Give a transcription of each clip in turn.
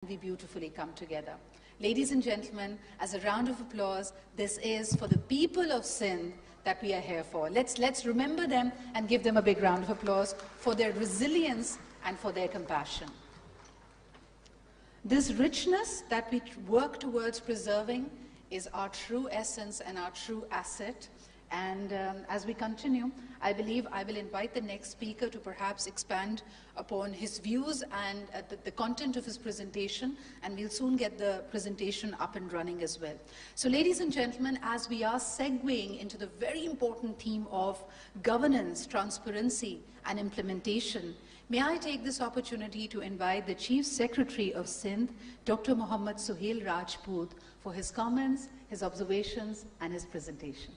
we beautifully come together. Ladies and gentlemen, as a round of applause, this is for the people of Sindh that we are here for. Let's remember them and give them a big round of applause for their resilience and for their compassion. This richness that we work towards preserving is our true essence and our true asset. And as we continue, I believe I will invite the next speaker to perhaps expand upon his views and the content of his presentation, and we'll soon get the presentation up and running as well. So ladies and gentlemen, as we are segueing into the very important theme of governance, transparency, and implementation, may I take this opportunity to invite the Chief Secretary of Sindh, Dr. Mohammad Suhail Rajput, for his comments, his observations, and his presentation.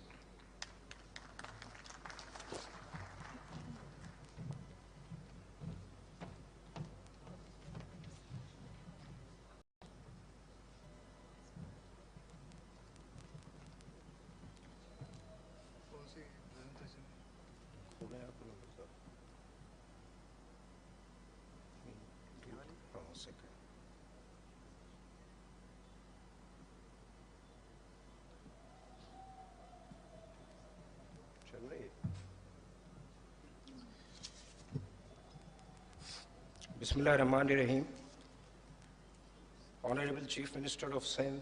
Bismillahirrahmanirrahim. Honorable Chief Minister of Sindh,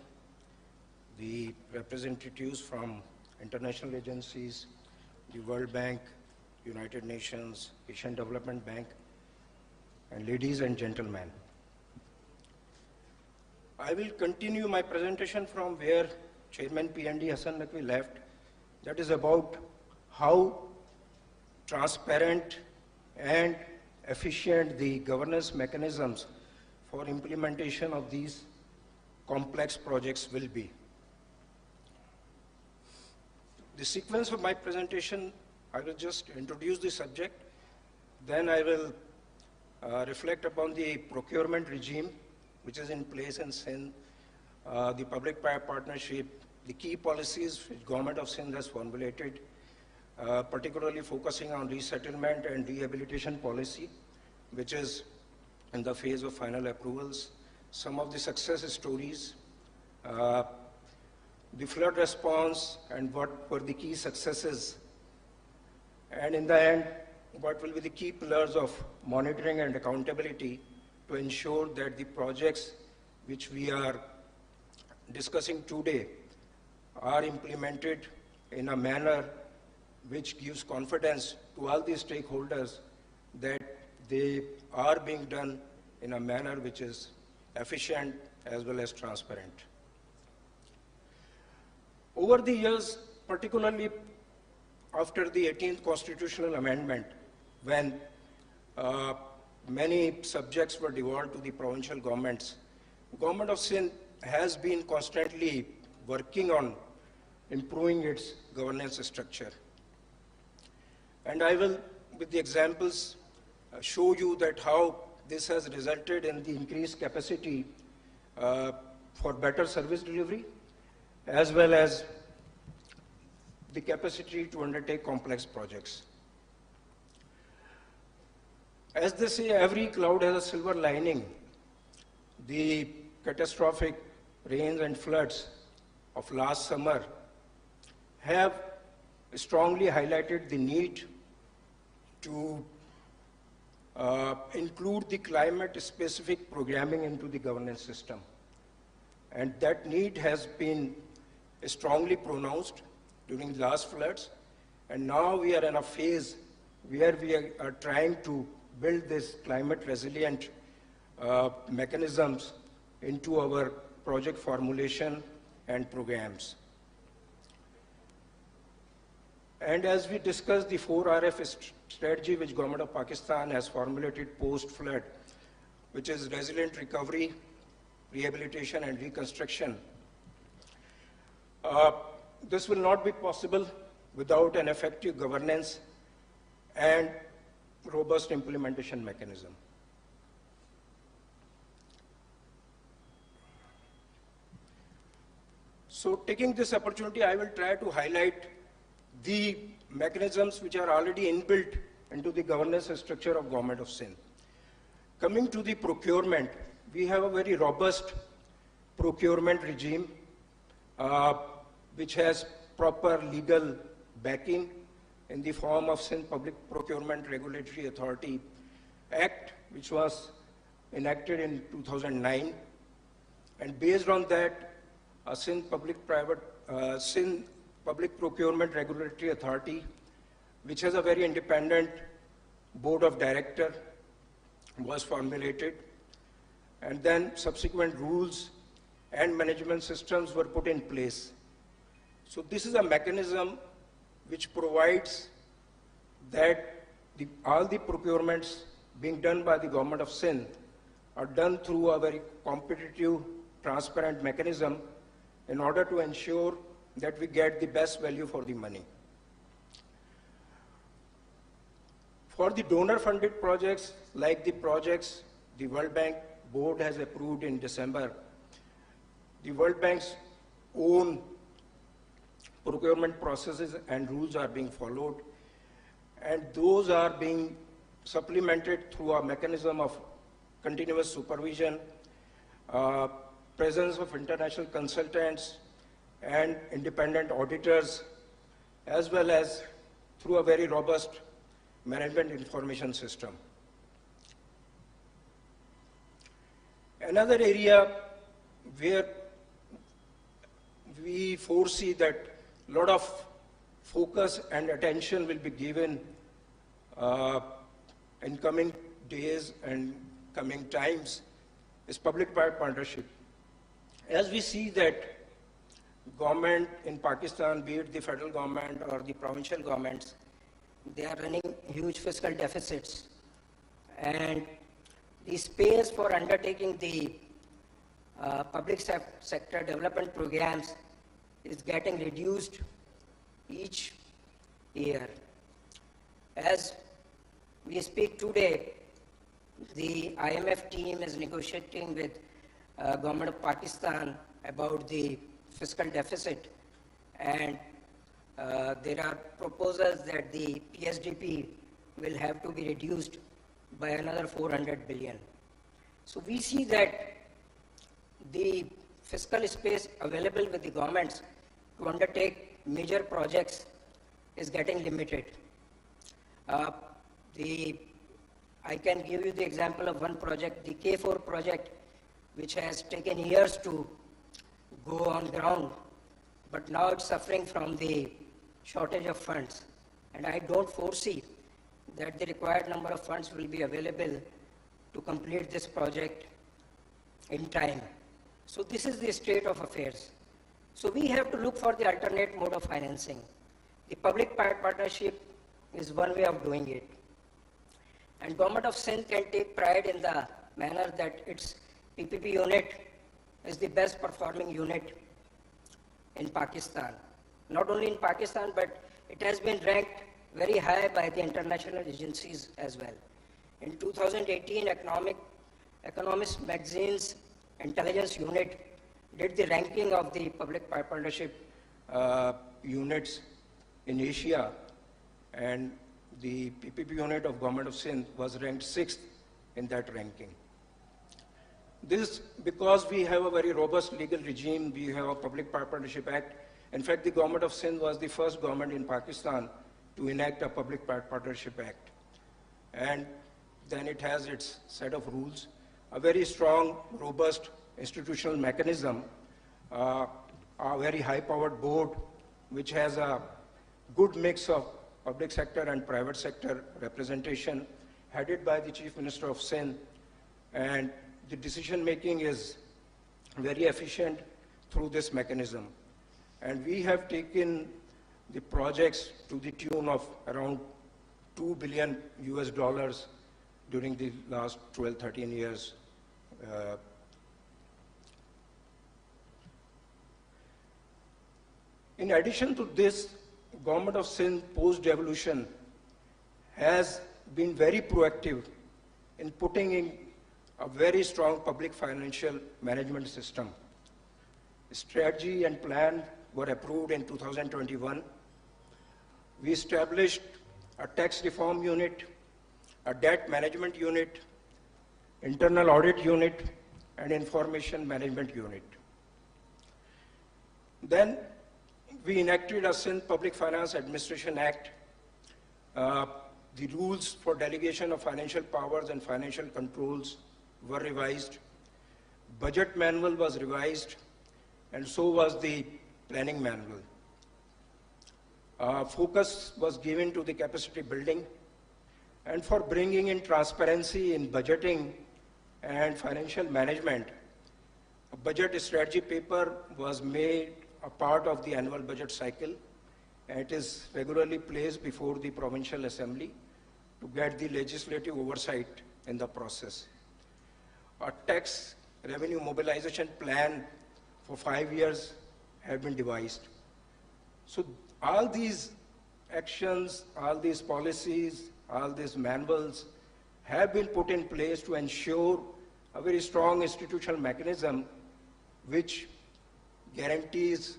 the representatives from international agencies, the World Bank, United Nations, Asian Development Bank, and ladies and gentlemen. I will continue my presentation from where Chairman PND Hassan Naqvi left. That is about how transparent and efficient the governance mechanisms for implementation of these complex projects will be. The sequence of my presentation, I will just introduce the subject, then I will reflect upon the procurement regime which is in place in Sindh, the public-private partnership, the key policies which Government of Sindh has formulated, particularly focusing on resettlement and rehabilitation policy, which is in the phase of final approvals, some of the success stories, the flood response and what were the key successes, and in the end, what will be the key pillars of monitoring and accountability to ensure that the projects which we are discussing today are implemented in a manner which gives confidence to all the stakeholders that they are being done in a manner which is efficient as well as transparent. Over the years, particularly after the 18th constitutional amendment, when many subjects were devolved to the provincial governments, Government of Sindh has been constantly working on improving its governance structure. And I will, with the examples, show you that how this has resulted in the increased capacity for better service delivery, as well as the capacity to undertake complex projects. As they say, every cloud has a silver lining. The catastrophic rains and floods of last summer have strongly highlighted the need to include the climate-specific programming into the governance system. And that need has been strongly pronounced during the last floods. And now we are in a phase where we are trying to build this climate-resilient mechanisms into our project formulation and programs. And as we discussed the 4RF strategy which Government of Pakistan has formulated post-flood, which is resilient recovery, rehabilitation and reconstruction, this will not be possible without an effective governance and robust implementation mechanism. So taking this opportunity, I will try to highlight the mechanisms which are already inbuilt into the governance structure of Government of Sindh. Coming to the procurement, we have a very robust procurement regime which has proper legal backing in the form of Sindh Public Procurement Regulatory Authority Act, which was enacted in 2009. And based on that, Sindh Public Procurement Regulatory Authority, which has a very independent board of directors, was formulated. And then subsequent rules and management systems were put in place. So this is a mechanism which provides that all the procurements being done by the government of Sindh are done through a very competitive, transparent mechanism in order to ensure that we get the best value for the money. For the donor-funded projects, like the projects the World Bank Board has approved in December, the World Bank's own procurement processes and rules are being followed, and those are being supplemented through a mechanism of continuous supervision, presence of international consultants and independent auditors, as well as through a very robust management information system. Another area where we foresee that a lot of focus and attention will be given in coming days and coming times is public-private partnership. As we see that government in Pakistan, be it the federal government or the provincial governments, they are running huge fiscal deficits, and the space for undertaking the public sector development programs is getting reduced each year. As we speak today, the IMF team is negotiating with government of Pakistan about the fiscal deficit, and there are proposals that the PSDP will have to be reduced by another 400 billion. So we see that the fiscal space available with the governments to undertake major projects is getting limited. I can give you the example of one project, the K4 project, which has taken years to go on ground, but now it's suffering from the shortage of funds. And I don't foresee that the required number of funds will be available to complete this project in time. So this is the state of affairs. So we have to look for the alternate mode of financing. The public-private partnership is one way of doing it. And government of Sindh can take pride in the manner that its PPP unit is the best performing unit in Pakistan. Not only in Pakistan, but it has been ranked very high by the international agencies as well. In 2018, Economist Magazine's intelligence unit did the ranking of the public-private partnership units in Asia, and the PPP unit of Government of Sindh was ranked 6th in that ranking. This because we have a very robust legal regime, we have a Public-Private Partnership Act. In fact, the Government of Sindh was the first government in Pakistan to enact a Public-Private Partnership Act. And then it has its set of rules, a very strong, robust institutional mechanism, a very high-powered board, which has a good mix of public sector and private sector representation, headed by the Chief Minister of Sindh. And the decision-making is very efficient through this mechanism. And we have taken the projects to the tune of around $2 billion during the last 12, 13 years. In addition to this, Government of Sindh post-devolution has been very proactive in putting in a very strong public financial management system. Strategy and plan were approved in 2021. We established a tax reform unit, a debt management unit, internal audit unit, and Information Management Unit. Then we enacted a Sindh Public Finance Administration Act. The rules for delegation of financial powers and financial controls were revised. Budget manual was revised, and so was the planning manual. Focus was given to the capacity building and for bringing in transparency in budgeting and financial management. A budget strategy paper was made a part of the annual budget cycle, and it is regularly placed before the provincial assembly to get the legislative oversight in the process. A tax revenue mobilization plan for 5 years have been devised. So all these actions, all these policies, all these manuals have been put in place to ensure a very strong institutional mechanism which guarantees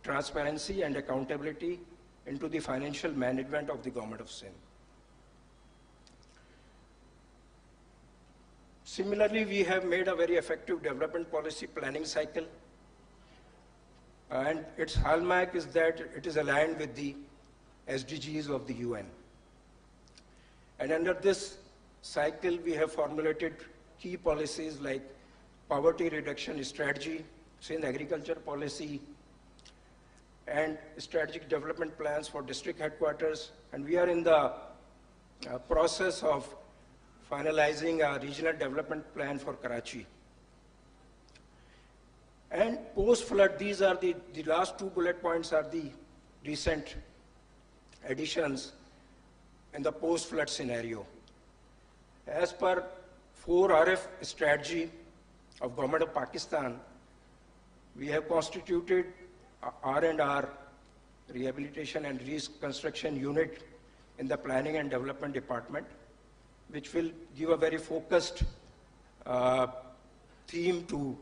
transparency and accountability into the financial management of the Government of Sindh. Similarly, we have made a very effective development policy planning cycle, and its hallmark is that it is aligned with the SDGs of the UN. And under this cycle, we have formulated key policies like poverty reduction strategy, Sindh agriculture policy, and strategic development plans for district headquarters. And we are in the process of finalizing a regional development plan for Karachi. And post-flood, these are the last 2 bullet points are the recent additions in the post-flood scenario. As per 4RF strategy of Government of Pakistan, we have constituted a R&R, Rehabilitation and Reconstruction Unit in the Planning and Development Department, which will give a very focused theme to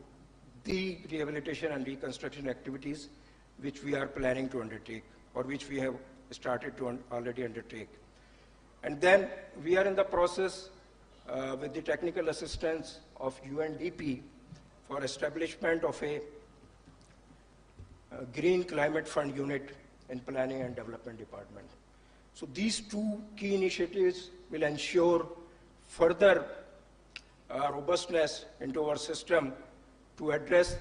the rehabilitation and reconstruction activities which we are planning to undertake, or which we have started to already undertake. And then we are in the process with the technical assistance of UNDP for establishment of a Green Climate Fund unit in Planning and Development Department. So these 2 key initiatives will ensure further robustness into our system to address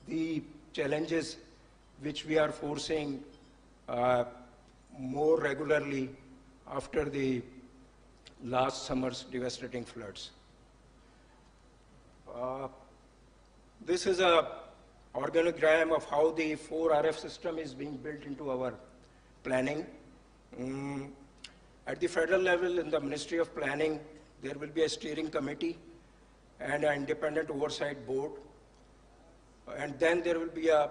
the challenges which we are foreseeing more regularly after the last summer's devastating floods. This is an organogram of how the 4RF system is being built into our planning. At the federal level, in the Ministry of Planning, there will be a steering committee and an independent oversight board. And then there will be a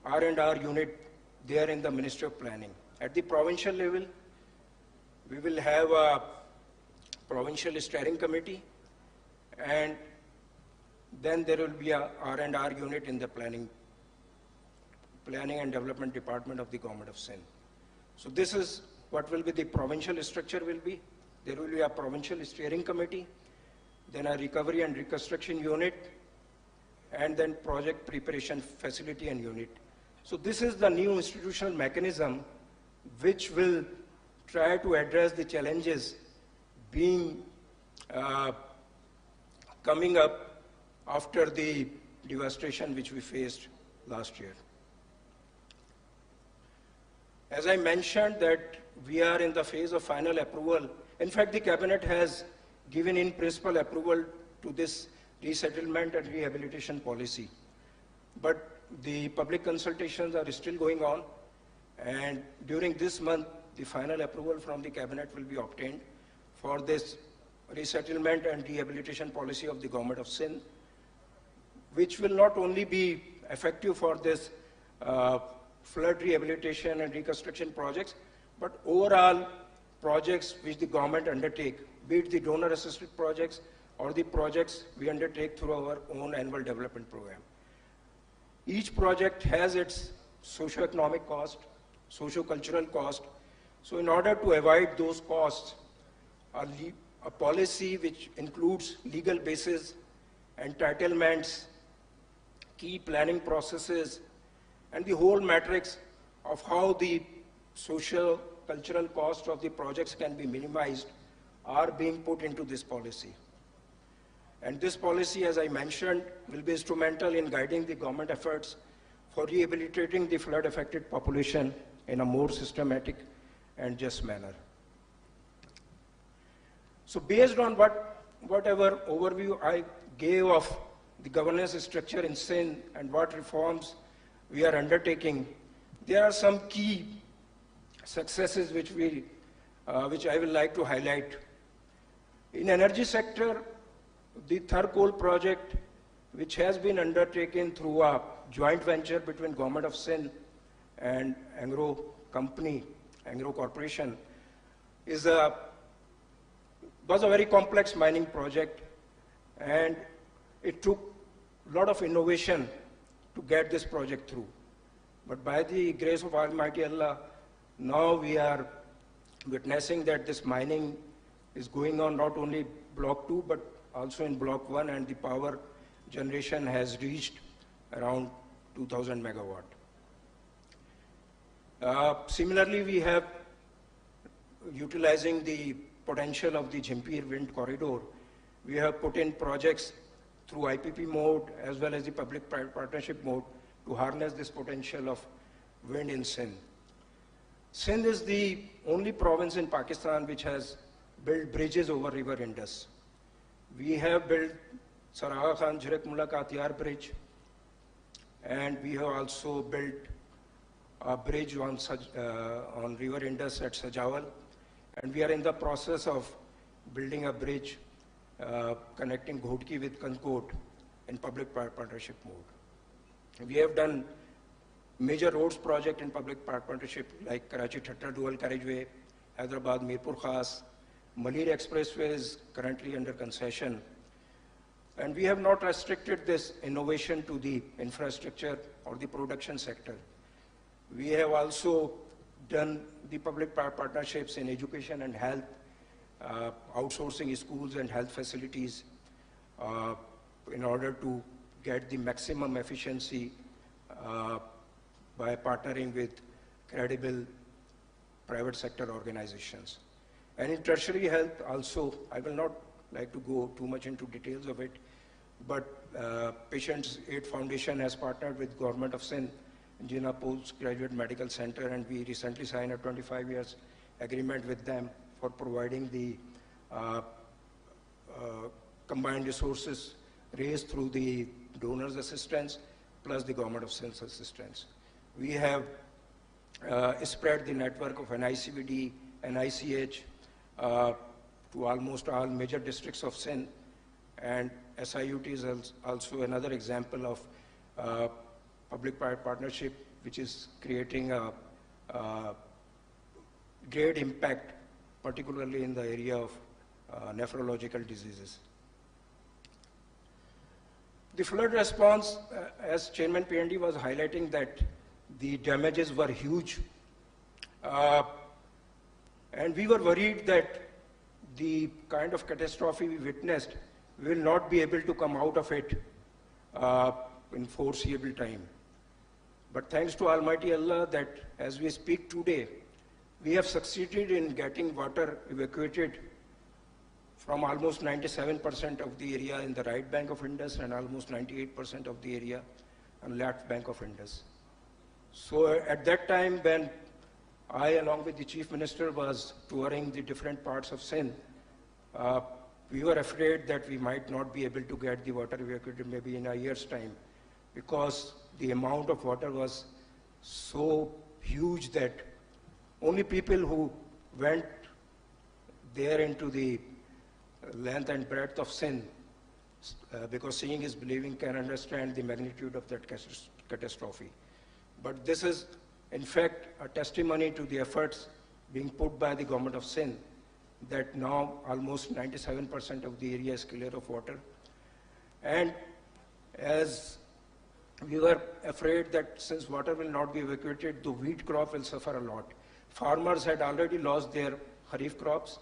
R&R unit there in the Ministry of Planning. At the provincial level, we will have a provincial steering committee, and then there will be a R&R unit in the Planning and Development Department of the Government of Sindh. So this is what will be the provincial structure will be. There will be a provincial steering committee, then a recovery and reconstruction unit, and then project preparation facility and unit. So this is the new institutional mechanism which will try to address the challenges being coming up after the devastation which we faced last year. As I mentioned that we are in the phase of final approval. In fact, the Cabinet has given in principle approval to this resettlement and rehabilitation policy. But the public consultations are still going on, and during this month, the final approval from the Cabinet will be obtained for this resettlement and rehabilitation policy of the Government of Sindh, which will not only be effective for this flood rehabilitation and reconstruction projects, but overall projects which the government undertake, be it the donor-assisted projects or the projects we undertake through our own annual development program. Each project has its socio-economic cost, socio-cultural cost. So in order to avoid those costs, a policy which includes legal basis entitlements, key planning processes, and the whole matrix of how the social, cultural cost of the projects can be minimized are being put into this policy. And this policy, as I mentioned, will be instrumental in guiding the government efforts for rehabilitating the flood-affected population in a more systematic and just manner. So based on whatever overview I gave of the governance structure in Sindh and what reforms we are undertaking, there are some key successes which I will like to highlight. In energy sector, the Thar coal project, which has been undertaken through a joint venture between Government of Sindh and Angro Company, Angro Corporation, was a very complex mining project, and it took a lot of innovation to get this project through. But by the grace of Almighty Allah, now we are witnessing that this mining is going on not only Block 2, but also in Block 1, and the power generation has reached around 2,000 megawatt. Similarly, we have, utilizing the potential of the Jhimpir wind corridor, we have put in projects through IPP mode as well as the public-private partnership mode to harness this potential of wind in Sindh. Sindh is the only province in Pakistan which has built bridges over River Indus. We have built Saraha Khan Jhirak Mulaqat Bridge, and we have also built a bridge on River Indus at Sajawal, and we are in the process of building a bridge connecting Ghodki with Kankot in public-private partnership mode. We have done major roads project in public-private partnership like Karachi-Thatta Dual Carriageway, Hyderabad-Mirpur Khas, Malir Expressway is currently under concession. And we have not restricted this innovation to the infrastructure or the production sector. We have also done the public-private partnerships in education and health, outsourcing schools and health facilities in order to get the maximum efficiency by partnering with credible private sector organizations. And in tertiary health also, I will not like to go too much into details of it, but Patients Aid Foundation has partnered with Government of Sindh, Jinnah Postgraduate Medical Center, and we recently signed a 25 years agreement with them for providing the combined resources raised through the donors' assistance plus the Government of Sindh's assistance. We have spread the network of NICVD and ICH to almost all major districts of Sindh, and SIUT is also another example of public-private partnership which is creating a great impact, particularly in the area of nephrological diseases. The flood response, as Chairman PND was highlighting, that the damages were huge. And we were worried that the kind of catastrophe we witnessed, we will not be able to come out of it in foreseeable time. But thanks to Almighty Allah that as we speak today, we have succeeded in getting water evacuated from almost 97% of the area in the right bank of Indus and almost 98% of the area on left bank of Indus. So at that time when I, along with the Chief Minister, was touring the different parts of Sindh, we were afraid that we might not be able to get the water evacuated maybe in a year's time, because the amount of water was so huge that only people who went there into the length and breadth of Sindh, because seeing is believing, can understand the magnitude of that catastrophe. But this is, in fact, a testimony to the efforts being put by the Government of Sindh, that now almost 97% of the area is clear of water. And as we were afraid that since water will not be evacuated, the wheat crop will suffer a lot. Farmers had already lost their kharif crops.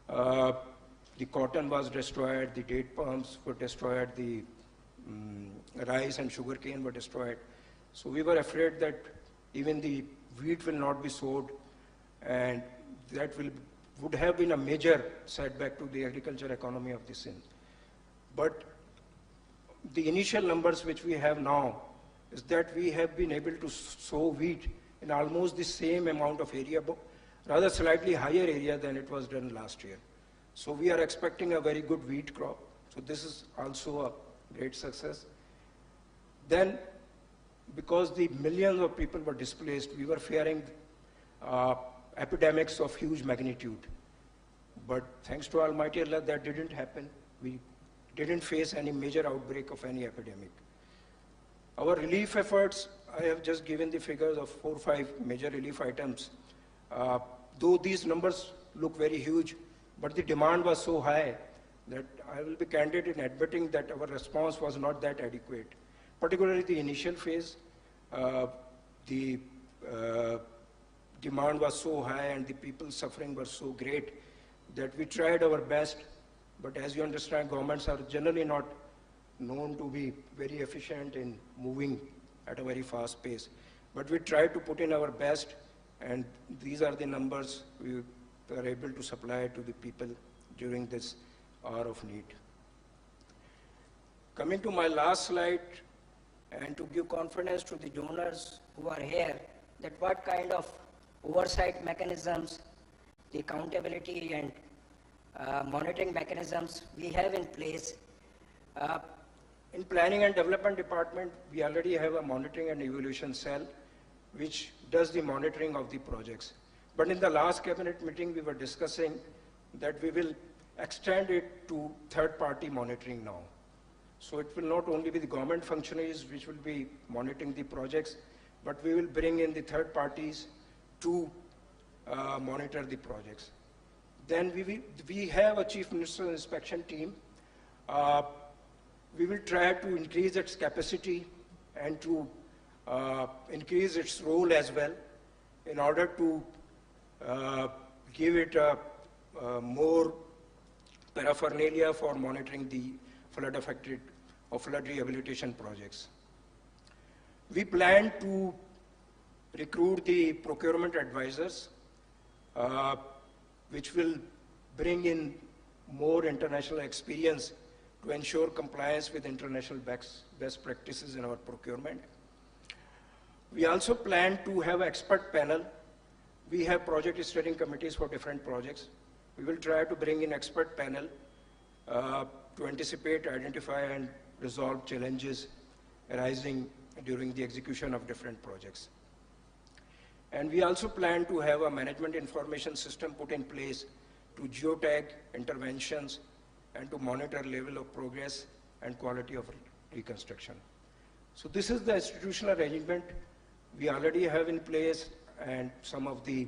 The cotton was destroyed, the date palms were destroyed, the rice and sugarcane were destroyed. So we were afraid that even the wheat will not be sowed, and that would have been a major setback to the agriculture economy of the Sindh. But the initial numbers which we have now is that we have been able to sow wheat in almost the same amount of area, rather slightly higher area than it was done last year. So we are expecting a very good wheat crop. So this is also a great success. Then, because the millions of people were displaced, we were fearing epidemics of huge magnitude. But thanks to Almighty Allah, that didn't happen. We didn't face any major outbreak of any epidemic. Our relief efforts, I have just given the figures of 4 or 5 major relief items. Though these numbers look very huge, but the demand was so high that I will be candid in admitting that our response was not that adequate. Particularly the initial phase, the demand was so high and the people suffering were so great that we tried our best. But as you understand, governments are generally not known to be very efficient in moving at a very fast pace. But we tried to put in our best, and these are the numbers we were able to supply to the people during this hour of need. Coming to my last slide, and to give confidence to the donors who are here, that what kind of oversight mechanisms, the accountability and monitoring mechanisms we have in place. In Planning and Development Department, we already have a monitoring and evaluation cell which does the monitoring of the projects. But in the last cabinet meeting, we were discussing that we will extend it to third-party monitoring now. So it will not only be the government functionaries which will be monitoring the projects, but we will bring in the third parties to monitor the projects. Then we have a Chief Minister's inspection team. We will try to increase its capacity and to increase its role as well in order to give it a more paraphernalia for monitoring the flood-affected or flood rehabilitation projects. We plan to recruit the procurement advisors, which will bring in more international experience to ensure compliance with international best practices in our procurement. We also plan to have an expert panel. We have project steering committees for different projects. We will try to bring in expert panel to anticipate, identify, and resolve challenges arising during the execution of different projects. And we also plan to have a management information system put in place to geotag interventions and to monitor level of progress and quality of reconstruction. So this is the institutional arrangement we already have in place, and some of the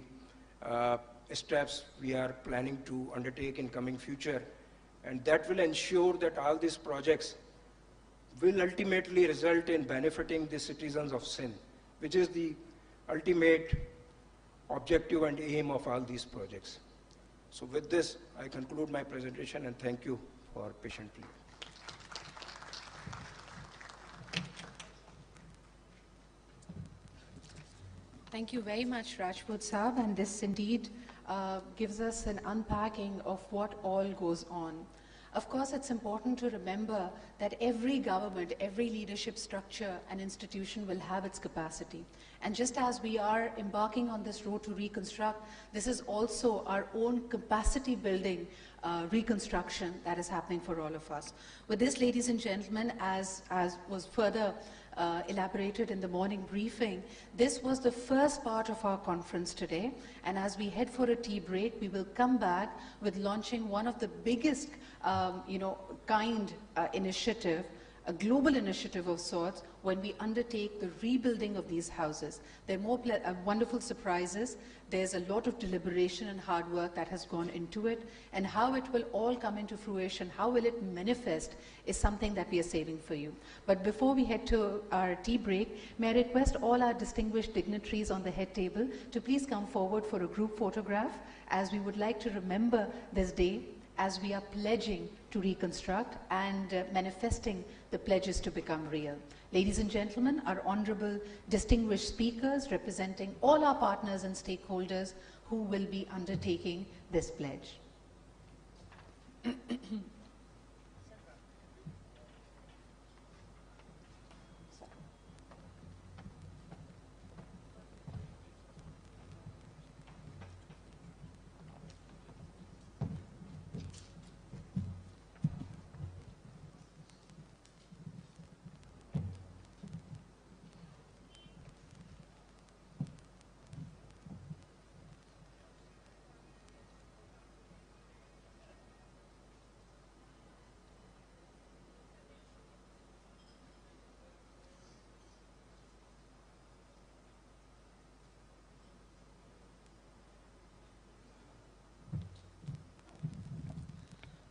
steps we are planning to undertake in coming future. And that will ensure that all these projects will ultimately result in benefiting the citizens of Sindh, which is the ultimate objective and aim of all these projects. So with this, I conclude my presentation and thank you for patiently. Thank you very much, Rajput Saab, and this indeed gives us an unpacking of what all goes on. Of course, it's important to remember that every government, every leadership structure and institution will have its capacity. And just as we are embarking on this road to reconstruct, this is also our own capacity building reconstruction that is happening for all of us. With this, ladies and gentlemen, as was further elaborated in the morning briefing, this was the first part of our conference today, and as we head for a tea break, we will come back with launching one of the biggest initiative, a global initiative of sorts, when we undertake the rebuilding of these houses. There are more wonderful surprises. There's a lot of deliberation and hard work that has gone into it, and how it will all come into fruition, how will it manifest, is something that we are saving for you. But before we head to our tea break, may I request all our distinguished dignitaries on the head table to please come forward for a group photograph, as we would like to remember this day as we are pledging to reconstruct and manifesting the pledges to become real. Ladies and gentlemen, our honorable distinguished speakers representing all our partners and stakeholders who will be undertaking this pledge.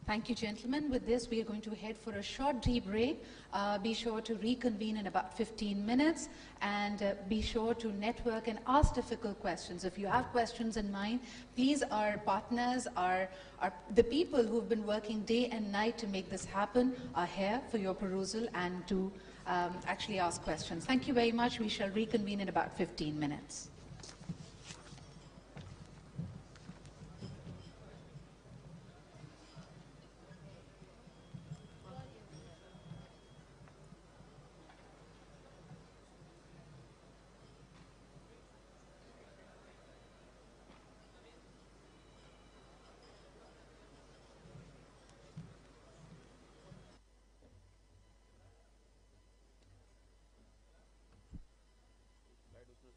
Thank you, gentlemen. With this, we are going to head for a short tea break. Be sure to reconvene in about 15 minutes and be sure to network and ask difficult questions. If you have questions in mind, please, our partners, the people who've been working day and night to make this happen are here for your perusal and to actually ask questions. Thank you very much. We shall reconvene in about 15 minutes.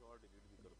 और delete भी कर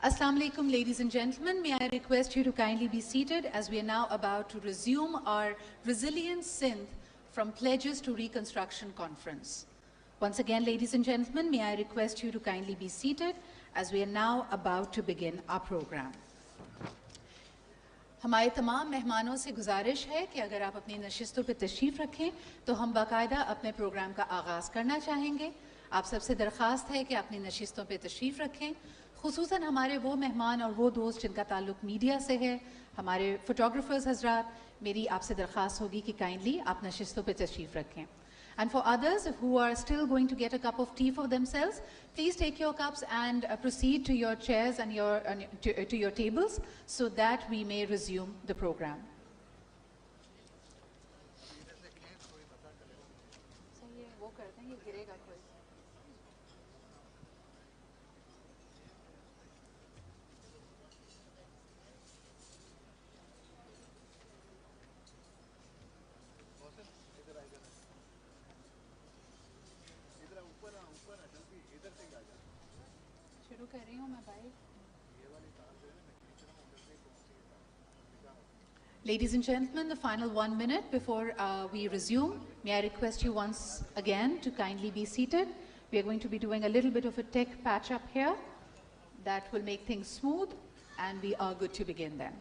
Assalamu alaikum, ladies and gentlemen. May I request you to kindly be seated as we are now about to resume our Resilient Sindh from Pledges to Reconstruction conference. Once again, ladies and gentlemen, may I request you to kindly be seated as we are now about to begin our program. हमारे तमाम मेहमानों से गुजारिश है कि अगर आप अपनी नशिस्तों पर तशरीफ़ रखें तो हम बाकायदा अपने प्रोग्राम का आगाज़ करना चाहेंगे। आप सबसे दरख्वास्त है कि अपनी नशिस्तों पर तशरीफ़ रखें, खुसूसन हमारे वो मेहमान और वो दोस्त जिनका ताल्लुक़ मीडिया से है, हमारे फ़ोटोग्राफ़र्स हज़रात, मेरी आपसे दरख्वास्त होगी कि काइंडली आप नशिस्तों पर तशरीफ़ रखें। And for others who are still going to get a cup of tea for themselves, please take your cups and proceed to your chairs and to your tables so that we may resume the program. Ladies and gentlemen, the final 1 minute before we resume, may I request you once again to kindly be seated. We are going to be doing a little bit of a tech patch up here that will make things smooth, and we are good to begin then.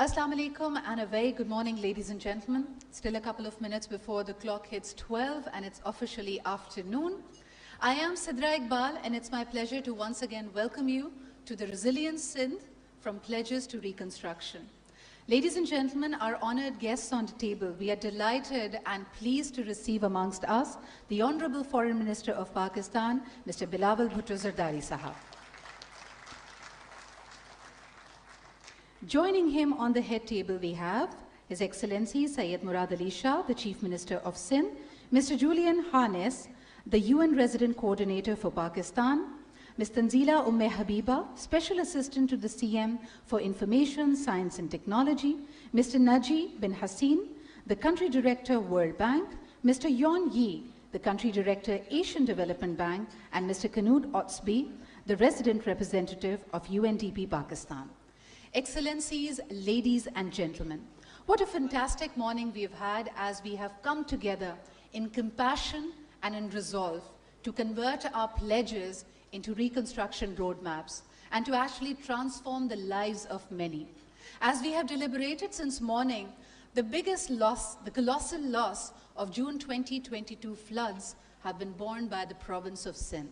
Assalamu alaikum and a very good morning, ladies and gentlemen. Still a couple of minutes before the clock hits 12 and it's officially afternoon. I am Sidra Iqbal and it's my pleasure to once again welcome you to the Resilient Sindh from Pledges to Reconstruction. Ladies and gentlemen, our honored guests on the table, we are delighted and pleased to receive amongst us the Honorable Foreign Minister of Pakistan, Mr. Bilawal Bhutto Zardari Sahab. Joining him on the head table we have His Excellency Syed Murad Ali Shah, the Chief Minister of Sindh, Mr. Julian Harness, the UN Resident Coordinator for Pakistan, Ms. Tanzila Habiba, Special Assistant to the CM for Information, Science and Technology, Mr. Naji bin Hassin, the Country Director, World Bank, Mr. Yon Yi, the Country Director, Asian Development Bank, and Mr. Kanud Otsby, the Resident Representative of UNDP Pakistan. Excellencies, ladies and gentlemen, what a fantastic morning we have had as we have come together in compassion and in resolve to convert our pledges into reconstruction roadmaps and to actually transform the lives of many. As we have deliberated since morning, the biggest loss, the colossal loss of June 2022 floods have been borne by the province of Sindh.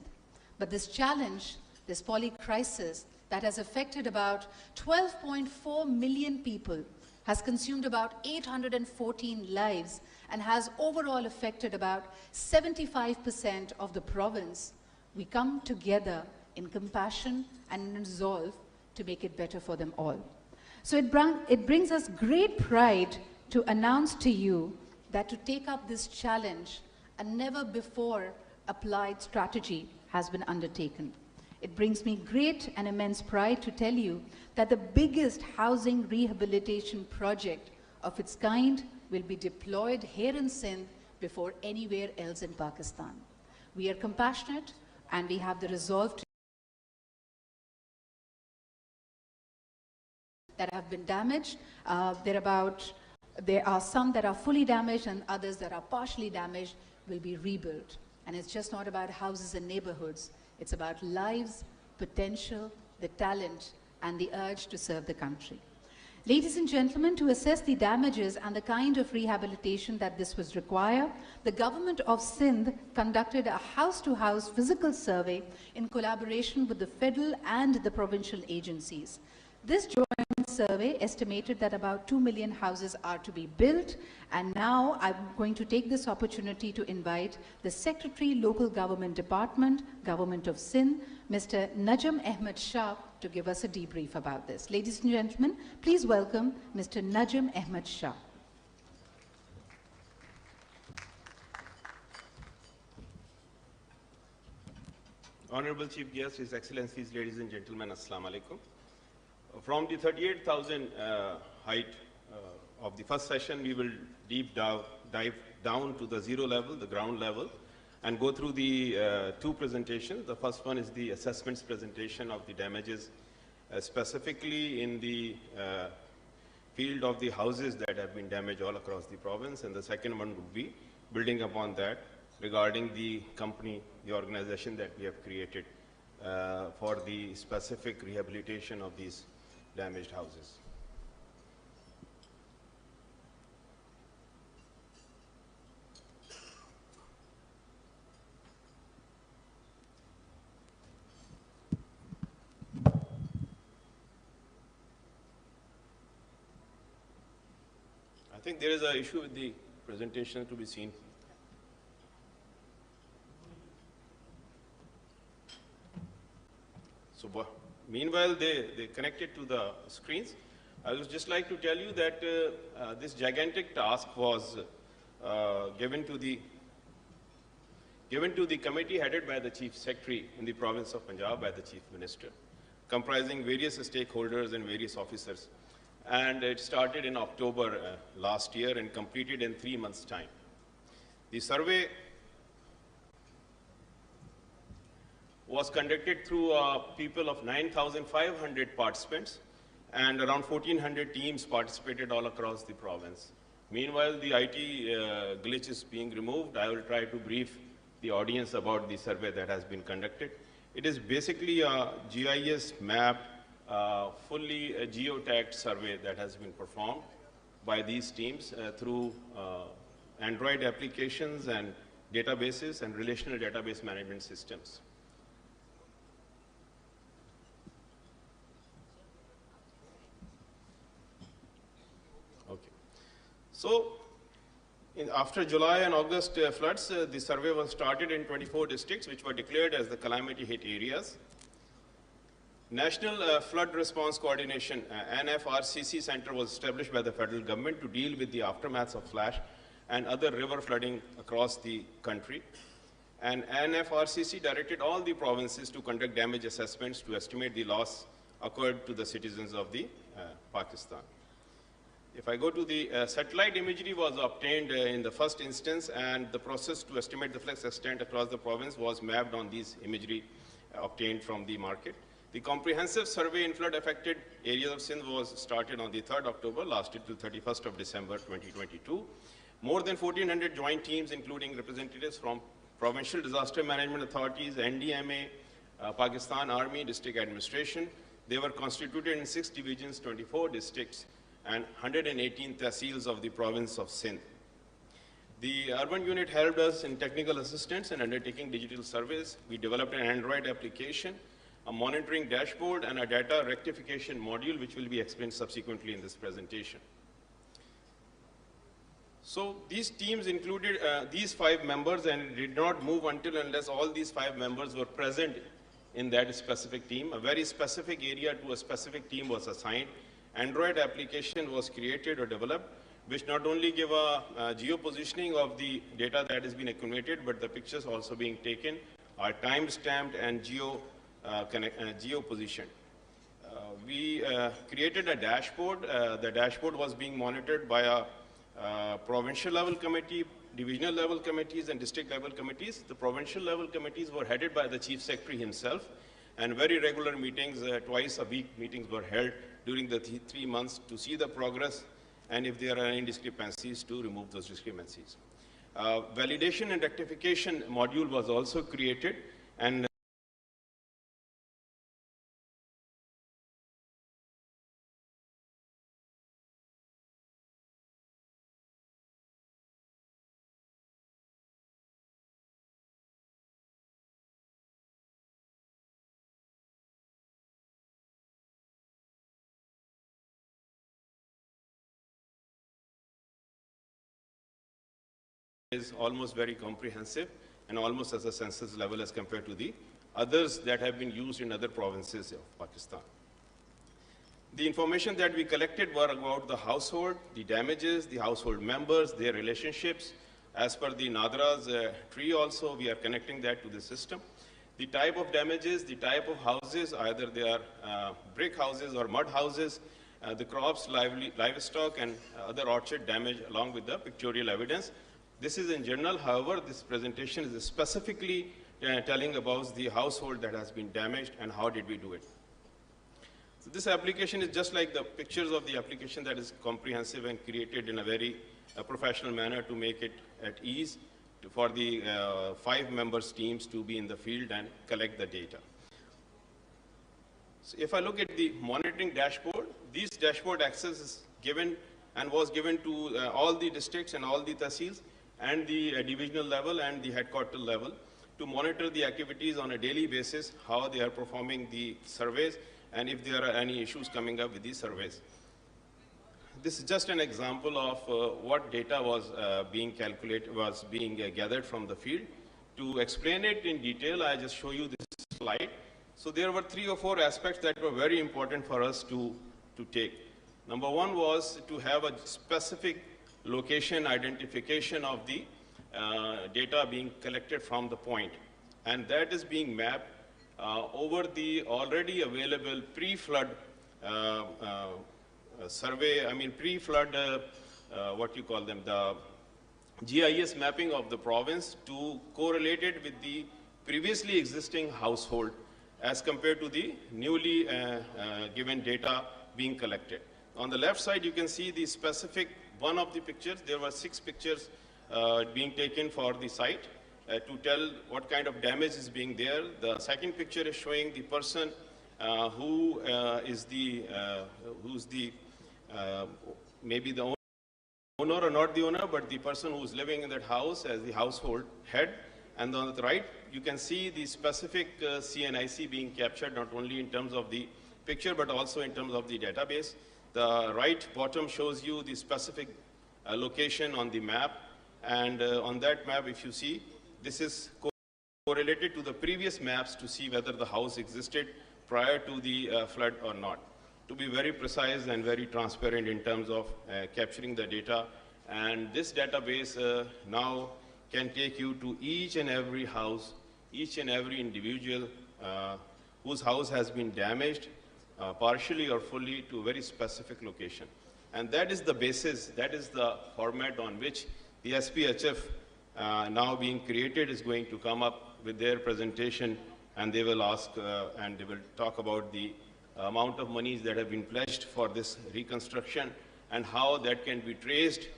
But this challenge, this polycrisis, that has affected about 12.4 million people, has consumed about 814 lives, and has overall affected about 75% of the province. We come together in compassion and in resolve to make it better for them all. So it brings us great pride to announce to you that to take up this challenge, a never before applied strategy has been undertaken. It brings me great and immense pride to tell you that the biggest housing rehabilitation project of its kind will be deployed here in Sindh before anywhere else in Pakistan. We are compassionate and we have the resolve to that have been damaged. There are some that are fully damaged and others that are partially damaged will be rebuilt. And it's just not about houses and neighborhoods. It's about lives, potential, the talent, and the urge to serve the country. Ladies and gentlemen, to assess the damages and the kind of rehabilitation that this was require, the government of Sindh conducted a house-to-house physical survey in collaboration with the federal and the provincial agencies. This joint survey estimated that about 2 million houses are to be built, and now I'm going to take this opportunity to invite the Secretary, Local Government Department, Government of Sindh, Mr. Najam Ahmed Shah, to give us a debrief about this. Ladies and gentlemen, please welcome Mr. Najm Ahmed Shah. Honorable Chief Guest, His Excellencies, ladies and gentlemen, Assalamu alaikum. From the 38,000 height of the first session, we will dive down to the zero level, the ground level, and go through the two presentations. The first one is the assessments presentation of the damages, specifically in the field of the houses that have been damaged all across the province, and the second one would be building upon that regarding the company, the organization that we have created for the specific rehabilitation of these damaged houses. I think there is an issue with the presentation to be seen. So meanwhile, they connected to the screens. I would just like to tell you that this gigantic task was given to the committee headed by the Chief Secretary in the province of Punjab by the Chief Minister, comprising various stakeholders and various officers. And it started in October last year and completed in 3 months' time. The survey was conducted through people of 9,500 participants, and around 1,400 teams participated all across the province. Meanwhile, the IT glitch is being removed. I will try to brief the audience about the survey that has been conducted. It is basically a GIS map, fully a geotagged survey that has been performed by these teams through Android applications and databases and relational database management systems. Okay. So, after July and August floods, the survey was started in 24 districts which were declared as the calamity hit areas. National Flood Response Coordination, NFRCC Center was established by the federal government to deal with the aftermaths of flash and other river flooding across the country. And NFRCC directed all the provinces to conduct damage assessments to estimate the loss occurred to the citizens of the Pakistan. If I go to the satellite imagery was obtained in the first instance, and the process to estimate the flux extent across the province was mapped on these imagery obtained from the market. The comprehensive survey in flood-affected areas of Sindh was started on the 3rd October, lasted till 31st of December 2022. More than 1,400 joint teams, including representatives from provincial disaster management authorities, NDMA, Pakistan Army, district administration. They were constituted in 6 divisions, 24 districts, and 118 tehsils of the province of Sindh. The urban unit helped us in technical assistance and undertaking digital surveys. We developed an Android application, a monitoring dashboard, and a data rectification module, which will be explained subsequently in this presentation. So these teams included these 5 members and did not move until unless all these 5 members were present in that specific team. A very specific area to a specific team was assigned. Android application was created or developed, which not only give a geo-positioning of the data that has been accumulated, but the pictures also being taken are time-stamped and geo-positioned. We created a dashboard. The dashboard was being monitored by a provincial level committee, divisional level committees, and district level committees. The provincial level committees were headed by the Chief Secretary himself, and very regular meetings, twice a week meetings were held during the 3 months to see the progress, and if there are any discrepancies, to remove those discrepancies. Validation and rectification module was also created, and is almost very comprehensive and almost as a census level as compared to the others that have been used in other provinces of Pakistan. Pakistan. The information that we collected were about the household, the damages, the household members, their relationships. As per the Nadra's tree also, we are connecting that to the system. The type of damages, the type of houses, either they are brick houses or mud houses, the crops, livestock, and other orchard damage along with the pictorial evidence. This is in general. However, this presentation is specifically telling about the household that has been damaged and how did we do it. So this application is just like the pictures of the application that is comprehensive and created in a very professional manner to make it at ease for the 5 members teams to be in the field and collect the data. So if I look at the monitoring dashboard, this dashboard access is given and was given to all the districts and all the tahsils and the divisional level and the headquarter level to monitor the activities on a daily basis, how they are performing the surveys, and if there are any issues coming up with these surveys. This is just an example of what data was being calculated, was being gathered from the field. To explain it in detail, I just show you this slide. So there were 3 or 4 aspects that were very important for us to take. Number 1 was to have a specific location identification of the data being collected from the point. And that is being mapped over the already available pre-flood survey, pre-flood, what you call them, the GIS mapping of the province to correlate it with the previously existing household as compared to the newly given data being collected. On the left side, you can see the specific one of the pictures. There were 6 pictures being taken for the site to tell what kind of damage is being there. The second picture is showing the person who is the, maybe the owner or not the owner, but the person who's living in that house as the household head. And on the right, you can see the specific CNIC being captured, not only in terms of the picture, but also in terms of the database. The right bottom shows you the specific location on the map. And on that map, if you see, this is correlated to the previous maps to see whether the house existed prior to the flood or not. To be very precise and very transparent in terms of capturing the data. And this database now can take you to each and every house, each and every individual whose house has been damaged, partially or fully, to a very specific location. And that is the basis, that is the format on which the SPHF now being created is going to come up with their presentation, and they will ask and they will talk about the amount of monies that have been pledged for this reconstruction and how that can be traced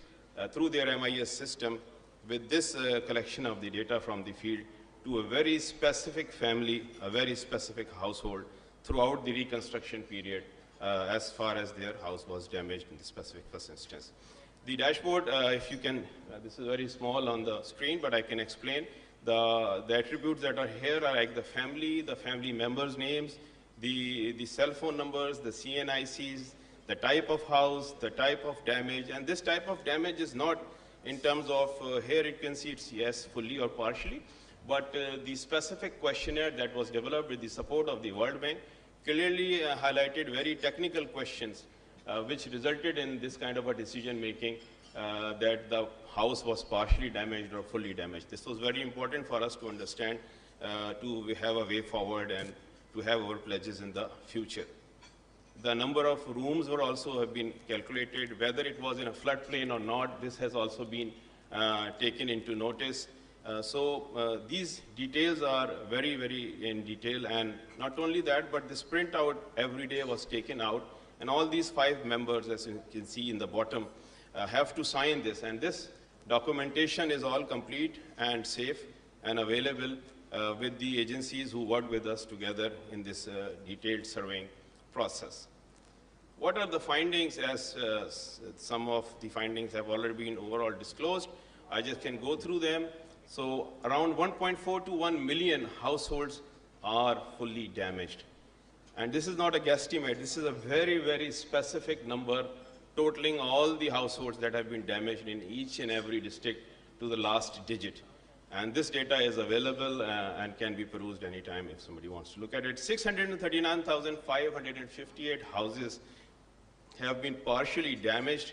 through their MIS system with this collection of the data from the field to a very specific family, a very specific household throughout the reconstruction period as far as their house was damaged in the specific first instance. The dashboard, if you can, this is very small on the screen, but I can explain. The attributes that are here are like the family members' names, the cell phone numbers, the CNICs, the type of house, the type of damage. And this type of damage is not in terms of, here you can see it's yes, fully or partially, but the specific questionnaire that was developed with the support of the World Bank clearly highlighted very technical questions which resulted in this kind of a decision making that the house was partially damaged or fully damaged. This was very important for us to understand, to have a way forward and to have our pledges in the future. The number of rooms were also have been calculated, whether it was in a floodplain or not. This has also been taken into notice. So these details are very, very in detail, and not only that, but this printout every day was taken out. And all these 5 members, as you can see in the bottom, have to sign this. And this documentation is all complete and safe and available with the agencies who work with us together in this detailed surveying process. What are the findings? As some of the findings have already been overall disclosed, I just can go through them. So around 1.4 to 1 million households are fully damaged. And this is not a guesstimate. This is a very, very specific number, totaling all the households that have been damaged in each and every district to the last digit. And this data is available and can be perused anytime if somebody wants to look at it. 639,558 houses have been partially damaged,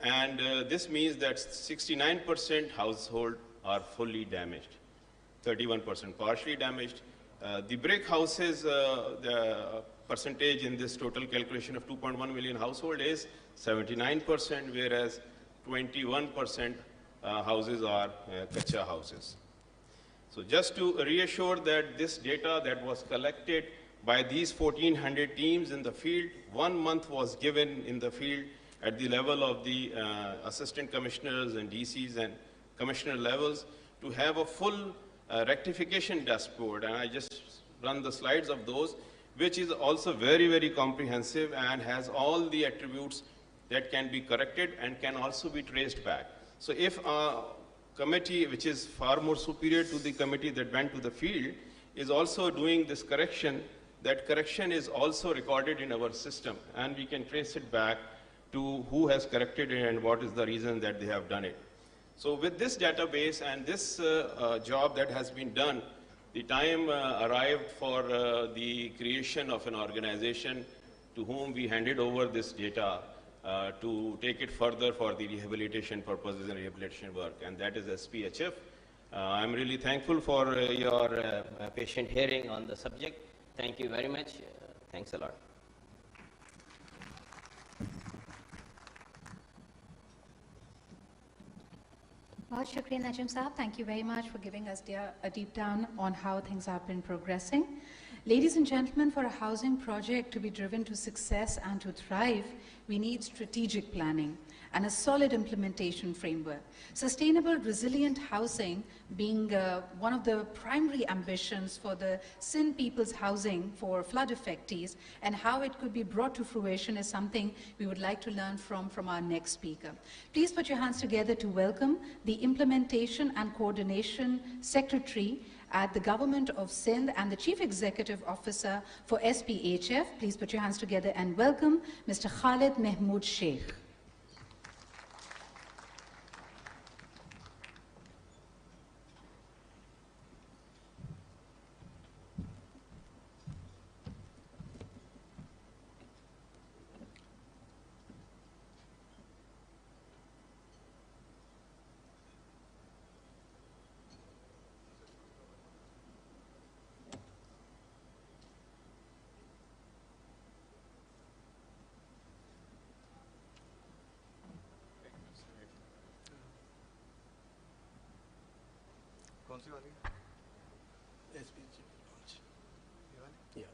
and this means that 69% household are fully damaged, 31% partially damaged. The brick houses, the percentage in this total calculation of 2.1 million household is 79%, whereas 21% houses are kacha houses. So just to reassure that this data that was collected by these 1,400 teams in the field, 1 month was given in the field at the level of the assistant commissioners and DCs and commissioner levels to have a full rectification dashboard. And I just run the slides of those, which is also very, very comprehensive and has all the attributes that can be corrected and can also be traced back. So if a committee, which is far more superior to the committee that went to the field, is also doing this correction, that correction is also recorded in our system, and we can trace it back to who has corrected it and what is the reason that they have done it. So with this database and this job that has been done, the time arrived for the creation of an organization to whom we handed over this data to take it further for the rehabilitation purposes and rehabilitation work, and that is SPHF. I'm really thankful for your patient hearing on the subject. Thank you very much. Thanks a lot. Well, Shukriya Najim Saab, thank you very much for giving us a deep down on how things have been progressing. Ladies and gentlemen, for a housing project to be driven to success and to thrive, we need strategic planning and a solid implementation framework. Sustainable, resilient housing being one of the primary ambitions for the Sindh people's housing for flood affectees, and how it could be brought to fruition is something we would like to learn from our next speaker. Please put your hands together to welcome the Implementation and Coordination Secretary at the Government of Sindh and the Chief Executive Officer for SPHF. Please put your hands together and welcome Mr. Khalid Mahmood Sheikh. कौन सी वाली SPHF launch ये वाली Yeah.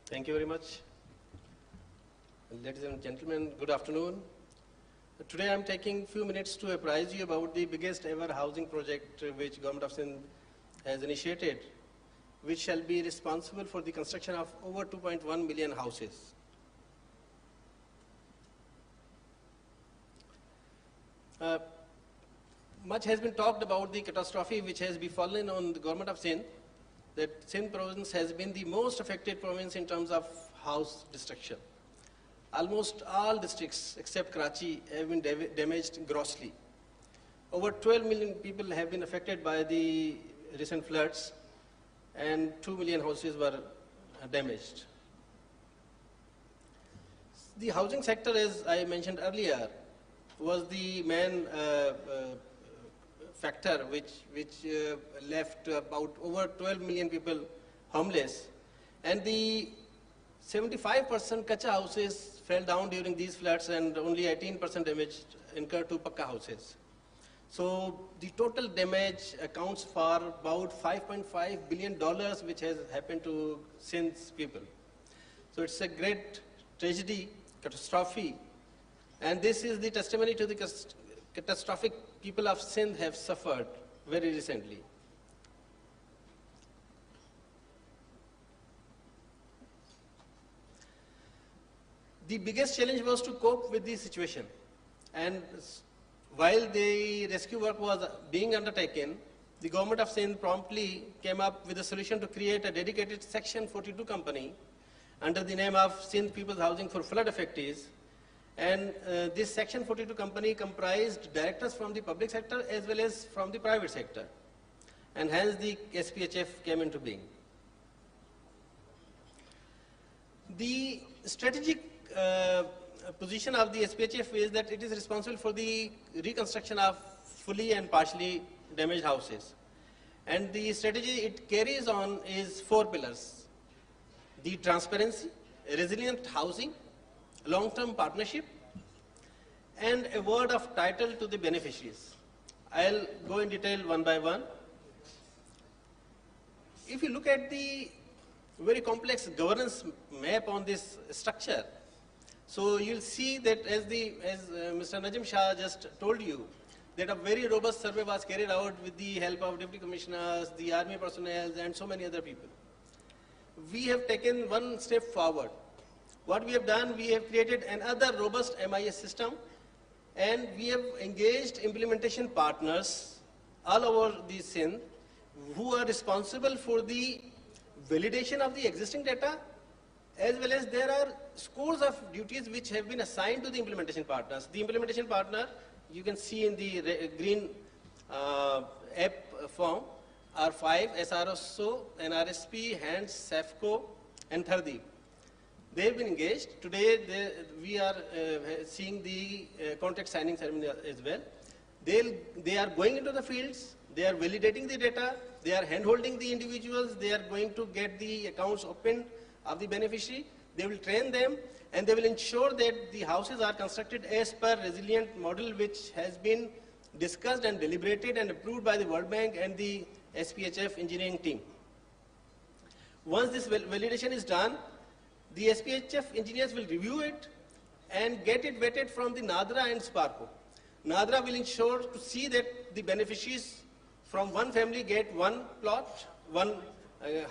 Thank you very much. Ladies and gentlemen, good afternoon. Today I'm taking a few minutes to apprise you about the biggest ever housing project which Government of Sindh has initiated, which shall be responsible for the construction of over 2.1 million houses. Much has been talked about the catastrophe which has befallen on the Government of Sindh, that Sindh province has been the most affected province in terms of house destruction. Almost all districts except Karachi have been damaged grossly. Over 12 million people have been affected by the recent floods, and 2 million houses were damaged. The housing sector, as I mentioned earlier, was the main factor which left about over 12 million people homeless, and the 75% kacha houses fell down during these floods, and only 18% damage incurred to pakka houses. So the total damage accounts for about $5.5 billion which has happened to Sindh's people. So it's a great tragedy, catastrophe, and this is the testimony to the catastrophic people of Sindh have suffered very recently. The biggest challenge was to cope with the situation, and while the rescue work was being undertaken, the government of Sindh promptly came up with a solution to create a dedicated Section 42 company under the name of Sindh People's Housing for Flood Affectees. And this Section 42 company comprised directors from the public sector as well as from the private sector. And hence the SPHF came into being. The strategic position of the SPHF is that it is responsible for the reconstruction of fully and partially damaged houses. And the strategy it carries on is 4 pillars: the transparency, resilient housing, long-term partnership, and a word of title to the beneficiaries. I'll go in detail one by one. If you look at the very complex governance map on this structure, so you'll see that as Mr. Najim Shah just told you, that a very robust survey was carried out with the help of deputy commissioners, the army personnel, and so many other people. We have taken one step forward. What we have done, we have created another robust MIS system, and we have engaged implementation partners all over the Sindh who are responsible for the validation of the existing data, as well as there are scores of duties which have been assigned to the implementation partners. The implementation partner, you can see in the green app form, are 5: SRSO, NRSP, HANDS, SAFCO, and Thardi. They have been engaged. Today we are seeing the contract signing ceremony as well. They are going into the fields, they are validating the data, they are hand-holding the individuals, they are going to get the accounts opened of the beneficiary, they will train them, and they will ensure that the houses are constructed as per resilient model which has been discussed and deliberated and approved by the World Bank and the SPHF engineering team. Once this validation is done, the SPHF engineers will review it and get it vetted from the NADRA and SPARCO. NADRA will ensure to see that the beneficiaries from one family get one plot, one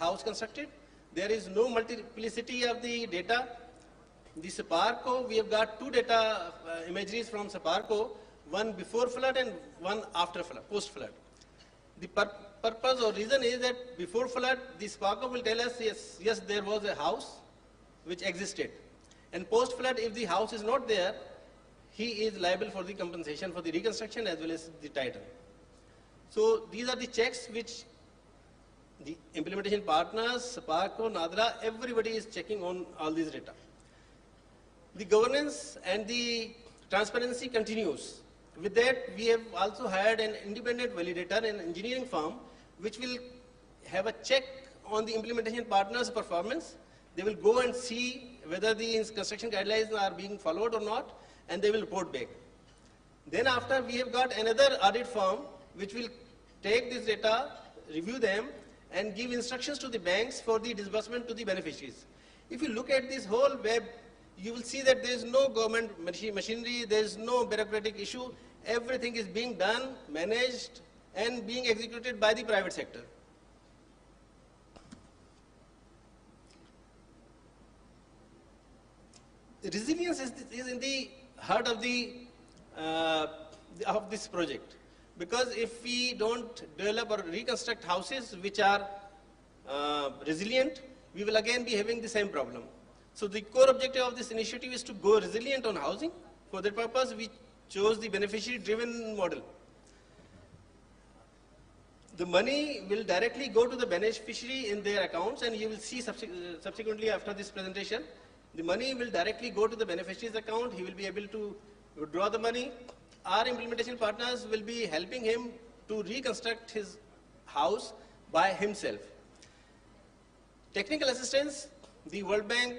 house constructed. There is no multiplicity of the data. The SPARCO, we have got 2 data imageries from SPARCO, one before flood and one after flood, post flood. The purpose or reason is that before flood, the SPARCO will tell us, yes, there was a house which existed. And post flood, if the house is not there, he is liable for the compensation for the reconstruction as well as the title. So these are the checks which the implementation partners, SPARCO, NADRA, everybody is checking on all these data. The governance and the transparency continues. With that, we have also hired an independent validator, an engineering firm, which will have a check on the implementation partner's performance. They will go and see whether the construction guidelines are being followed or not, and they will report back. Then after, we have got another audit firm, which will take this data, review them, and give instructions to the banks for the disbursement to the beneficiaries. If you look at this whole web, you will see that there is no government machinery, there is no bureaucratic issue. Everything is being done, managed, and being executed by the private sector. Resilience is in the heart of this project. Because if we don't develop or reconstruct houses which are resilient, we will again be having the same problem. So the core objective of this initiative is to go resilient on housing. For that purpose, we chose the beneficiary-driven model. The money will directly go to the beneficiary in their accounts, and you will see subsequently after this presentation, the money will directly go to the beneficiary's account. He will be able to withdraw the money. Our implementation partners will be helping him to reconstruct his house by himself. Technical assistance, the World Bank,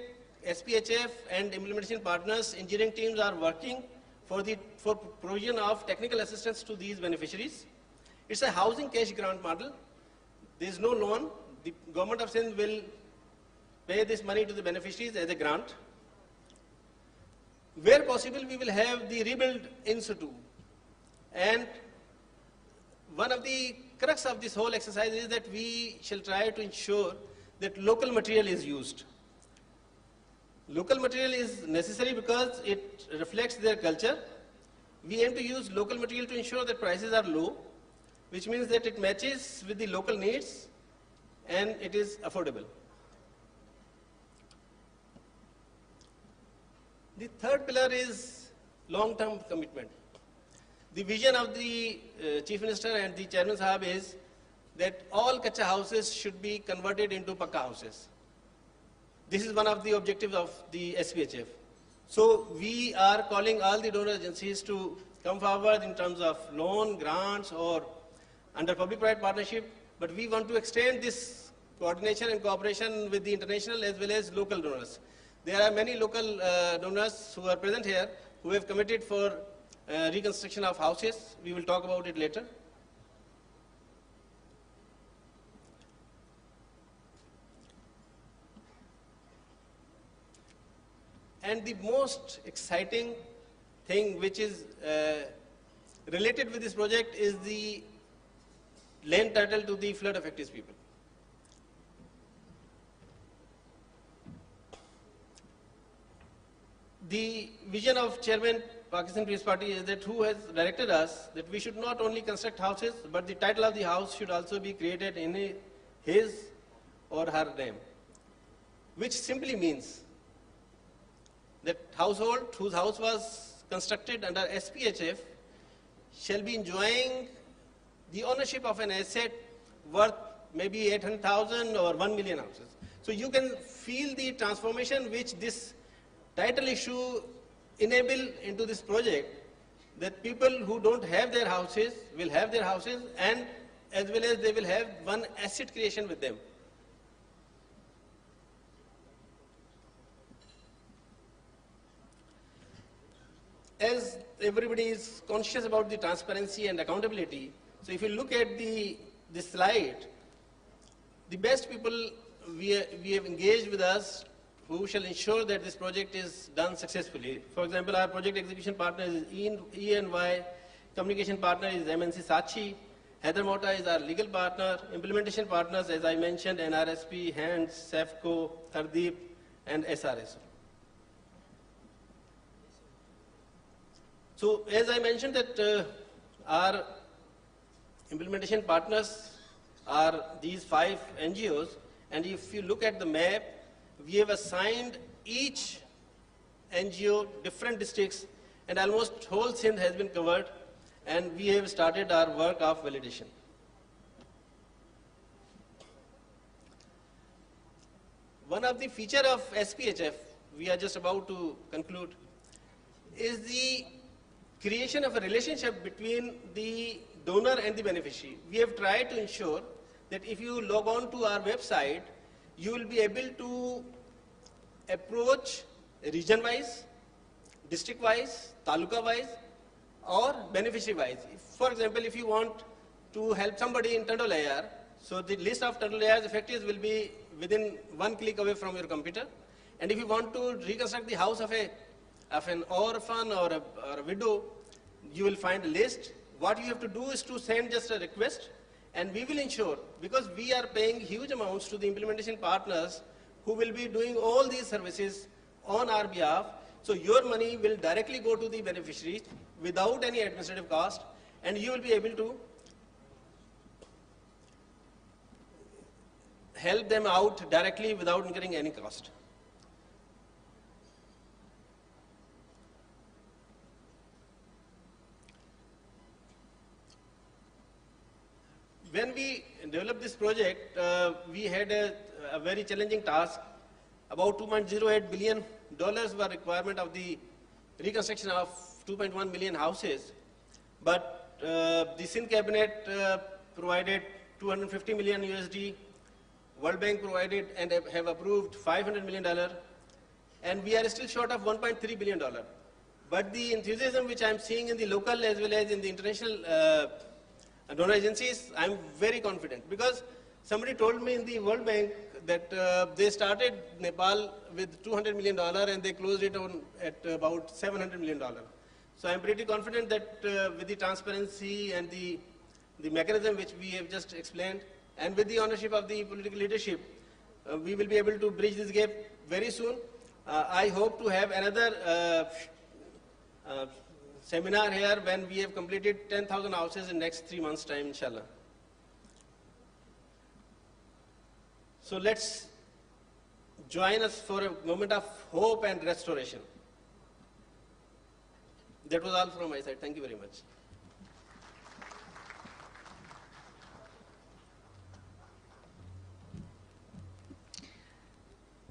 SPHF, and implementation partners, engineering teams are working for provision of technical assistance to these beneficiaries. It's a housing cash grant model. There is no loan. The government of Sindh will pay this money to the beneficiaries as a grant. Where possible, we will have the rebuild in situ. And one of the crux of this whole exercise is that we shall try to ensure that local material is used. Local material is necessary because it reflects their culture. We aim to use local material to ensure that prices are low. which means that it matches with the local needs and it is affordable. The third pillar is long-term commitment. The vision of the Chief Minister and the Chairman Sahab is that all Kacha houses should be converted into Pakka houses. This is one of the objectives of the SPHF. So we are calling all the donor agencies to come forward in terms of loan, grants, or under public-private partnership, but we want to extend this coordination and cooperation with the international as well as local donors. There are many local donors who are present here who have committed for reconstruction of houses. We will talk about it later. And the most exciting thing which is related with this project is the land title to the flood affected people. The vision of Chairman Pakistan Peace Party is that who has directed us that we should not only construct houses, but the title of the house should also be created in his or her name, which simply means that household whose house was constructed under SPHF shall be enjoying the ownership of an asset worth maybe 800,000 or 1 million houses. So you can feel the transformation which this title issue enable into this project, that people who don't have their houses will have their houses, and as well as they will have one asset creation with them. As everybody is conscious about the transparency and accountability, so if you look at this slide, the best people we have engaged with us who shall ensure that this project is done successfully. For example, our project execution partner is E&Y, communication partner is MNC Sachi, Heather Mota is our legal partner, implementation partners, as I mentioned, NRSP, HANDS, SAFCO, Hardeep, and SRSO. So, as I mentioned that our implementation partners are these 5 NGOs, and if you look at the map, we have assigned each NGO different districts, and almost whole Sindh has been covered, and we have started our work of validation. One of the feature of SPHF, we are just about to conclude, is the creation of a relationship between the donor and the beneficiary. We have tried to ensure that if you log on to our website, you will be able to approach region-wise, district-wise, taluka-wise, or beneficiary-wise. For example, if you want to help somebody in Tandolayar, so the list of Tandolayar's effectives will be within 1 click away from your computer. And if you want to reconstruct the house of an orphan or a widow, you will find a list. What you have to do is to send just a request, and we will ensure, because we are paying huge amounts to the implementation partners who will be doing all these services on our behalf, so your money will directly go to the beneficiaries without any administrative cost, and you will be able to help them out directly without incurring any cost. When we developed this project, we had a very challenging task. About $2.08 billion were requirement of the reconstruction of 2.1 million houses. But the Sindh cabinet provided 250 million USD, World Bank provided and have approved $500 million, and we are still short of $1.3 billion. But the enthusiasm which I am seeing in the local as well as in the international donor agencies, I am very confident, because somebody told me in the World Bank that they started Nepal with $200 million and they closed it on at about $700 million. So I am pretty confident that with the transparency and the mechanism which we have just explained, and with the ownership of the political leadership, we will be able to bridge this gap very soon. I hope to have another seminar here when we have completed 10,000 houses in next 3 months' time, inshallah. So let's join us for a moment of hope and restoration. That was all from my side. Thank you very much.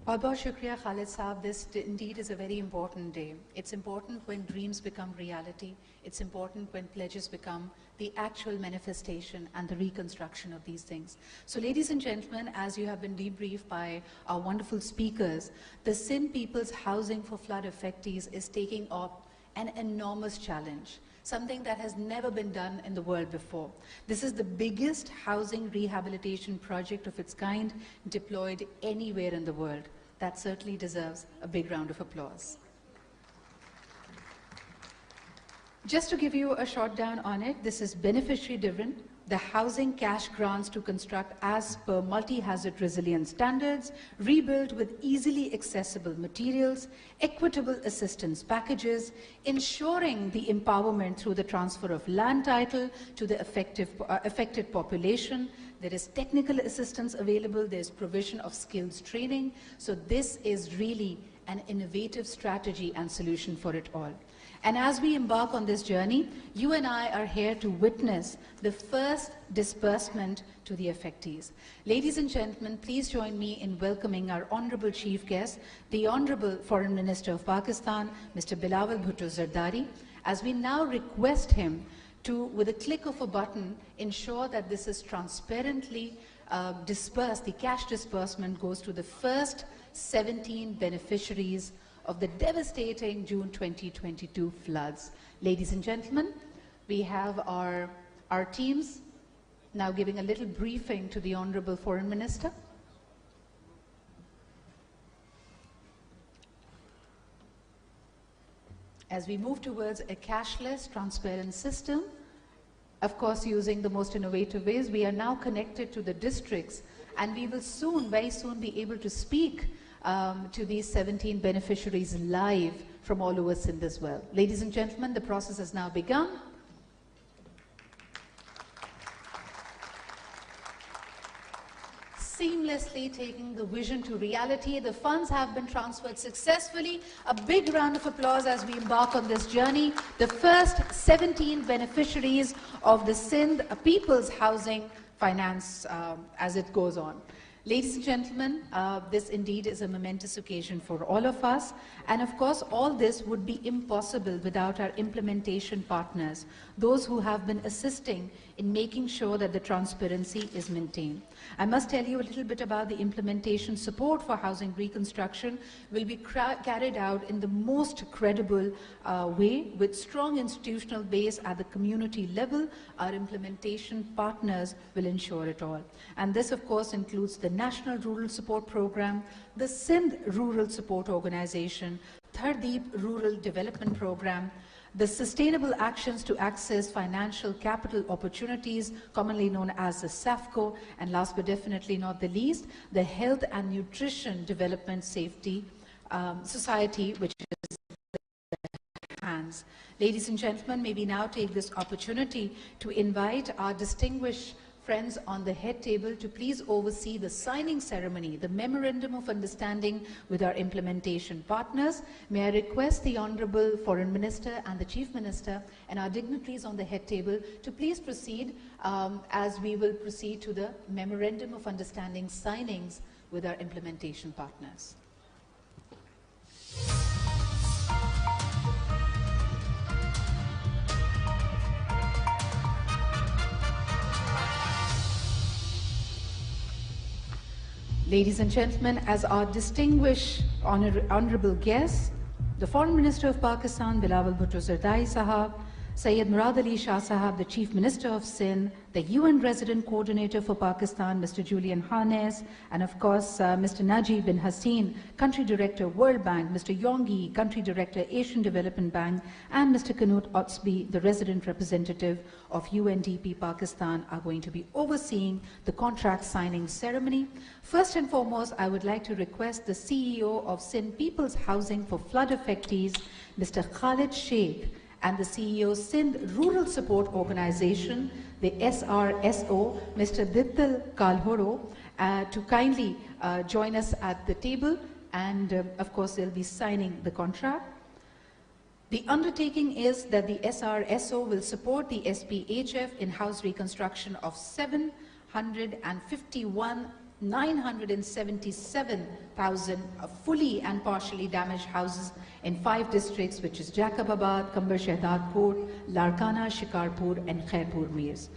Bahut shukriya Khalid Saab. This indeed is a very important day. It's important when dreams become reality. It's important when pledges become the actual manifestation and the reconstruction of these things. So ladies and gentlemen, as you have been debriefed by our wonderful speakers, the Sindh People's Housing for Flood Affectees is taking up an enormous challenge, something that has never been done in the world before. This is the biggest housing rehabilitation project of its kind deployed anywhere in the world. That certainly deserves a big round of applause. Just to give you a short down on it, this is beneficiary driven. The housing cash grants to construct as per multi-hazard resilience standards, rebuilt with easily accessible materials, equitable assistance packages, ensuring the empowerment through the transfer of land title to the affected population. There is technical assistance available, there's provision of skills training. So this is really an innovative strategy and solution for it all. And as we embark on this journey, you and I are here to witness the first disbursement to the affectees. Ladies and gentlemen, please join me in welcoming our Honorable Chief Guest, the Honorable Foreign Minister of Pakistan, Mr. Bilawal Bhutto Zardari, as we now request him to, with a click of a button, ensure that this is transparently dispersed. The cash disbursement goes to the first 17 beneficiaries of the devastating June 2022 floods. Ladies and gentlemen, we have our teams now giving a little briefing to the Honorable Foreign Minister. As we move towards a cashless, transparent system, of course using the most innovative ways, we are now connected to the districts, and we will soon, very soon, be able to speak to these 17 beneficiaries live from all over Sindh as well. Ladies and gentlemen, the process has now begun. Seamlessly taking the vision to reality. The funds have been transferred successfully. A big round of applause as we embark on this journey. The first 17 beneficiaries of the Sindh People's Housing Finance as it goes on. Ladies and gentlemen, this indeed is a momentous occasion for all of us. And of course, all this would be impossible without our implementation partners, those who have been assisting in making sure that the transparency is maintained. I must tell you a little bit about the implementation support for housing reconstruction will be carried out in the most credible way with strong institutional base at the community level. Our implementation partners will ensure it all. And this, of course, includes the National Rural Support Program, the Sindh Rural Support Organization, Thardeep Rural Development Program, the Sustainable Actions to Access Financial Capital Opportunities, commonly known as the SAFCO, and last but definitely not the least, the Health and Nutrition Development Safety Society, which is hands. Ladies and gentlemen, may we now take this opportunity to invite our distinguished friends on the head table to please oversee the signing ceremony, the Memorandum of Understanding with our implementation partners. May I request the Honorable Foreign Minister and the Chief Minister and our dignitaries on the head table to please proceed as we will proceed to the Memorandum of Understanding signings with our implementation partners. Ladies and gentlemen, as our distinguished honorable guests, the Foreign Minister of Pakistan, Bilawal Bhutto Zardari Sahab, Syed Murad Ali Shah Sahab, the Chief Minister of Sindh, the UN Resident Coordinator for Pakistan, Mr. Julian Harness, and of course, Mr. Najib bin Hassin, Country Director, World Bank, Mr. Yonggi, Country Director, Asian Development Bank, and Mr. Knut Otsby, the Resident Representative of UNDP Pakistan, are going to be overseeing the contract signing ceremony. First and foremost, I would like to request the CEO of Sindh People's Housing for Flood Affectees, Mr. Khalid Sheikh, and the CEO Sindh Rural Support Organization, the SRSO, Mr. Dittal Kalhoro, to kindly join us at the table, and of course they'll be signing the contract. The undertaking is that the SRSO will support the SPHF in house reconstruction of 751,977,000 fully and partially damaged houses in 5 districts, which is Jacobabad, Kambar Shahdadpur, Larkana, Shikarpur, and Khairpur Mirs.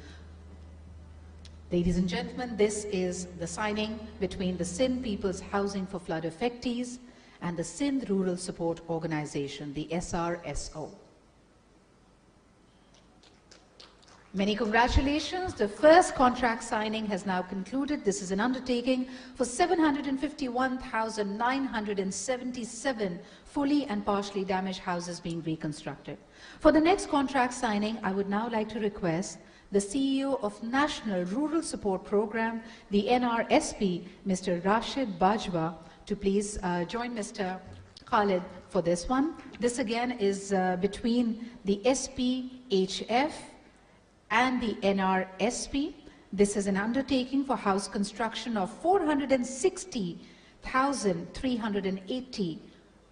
Ladies and gentlemen, this is the signing between the Sindh People's Housing for Flood Affectees and the Sindh Rural Support Organization, the SRSO. Many congratulations. The first contract signing has now concluded. This is an undertaking for 751,977 fully and partially damaged houses being reconstructed. For the next contract signing, I would now like to request the CEO of National Rural Support Program, the NRSP, Mr. Rashid Bajwa, to please join Mr. Khalid for this one. This again is between the SPHF and the NRSP. This is an undertaking for house construction of 460,380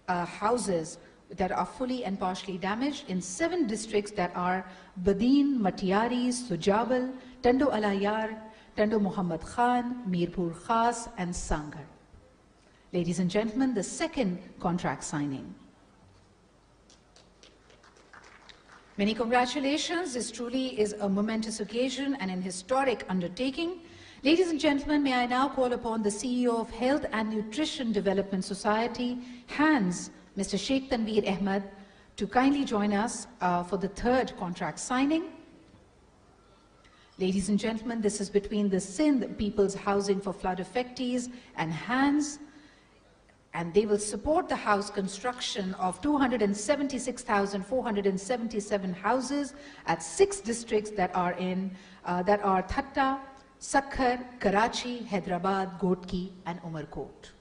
houses that are fully and partially damaged in 7 districts that are Badin, Matiari, Sujabal, Tando Alayar, Tando Muhammad Khan, Mirpur Khas, and Sangar. Ladies and gentlemen, the second contract signing. Many congratulations. This truly is a momentous occasion and an historic undertaking. Ladies and gentlemen, may I now call upon the CEO of Health and Nutrition Development Society, HANS, Mr. Sheikh Tanveer Ahmed, to kindly join us for the third contract signing. Ladies and gentlemen, this is between the Sindh People's Housing for Flood Affectees and HANS, and they will support the house construction of 276,477 houses at 6 districts that are Thatta, Sakhar, Karachi, Hyderabad, Gotki, and Umarkot.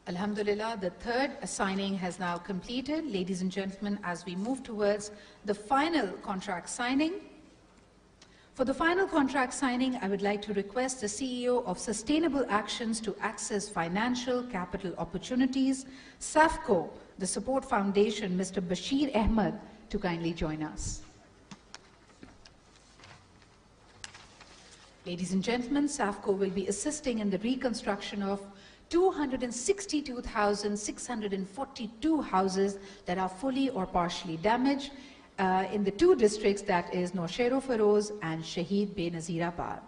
Alhamdulillah, the third signing has now completed. Ladies and gentlemen, as we move towards the final contract signing, for the final contract signing, I would like to request the CEO of Sustainable Actions to Access Financial Capital Opportunities, SAFCO, the Support Foundation, Mr. Bashir Ahmed, to kindly join us. Ladies and gentlemen, SAFCO will be assisting in the reconstruction of 262,642 houses that are fully or partially damaged in the 2 districts, that is Noshero Feroz and Shaheed Benazirabad.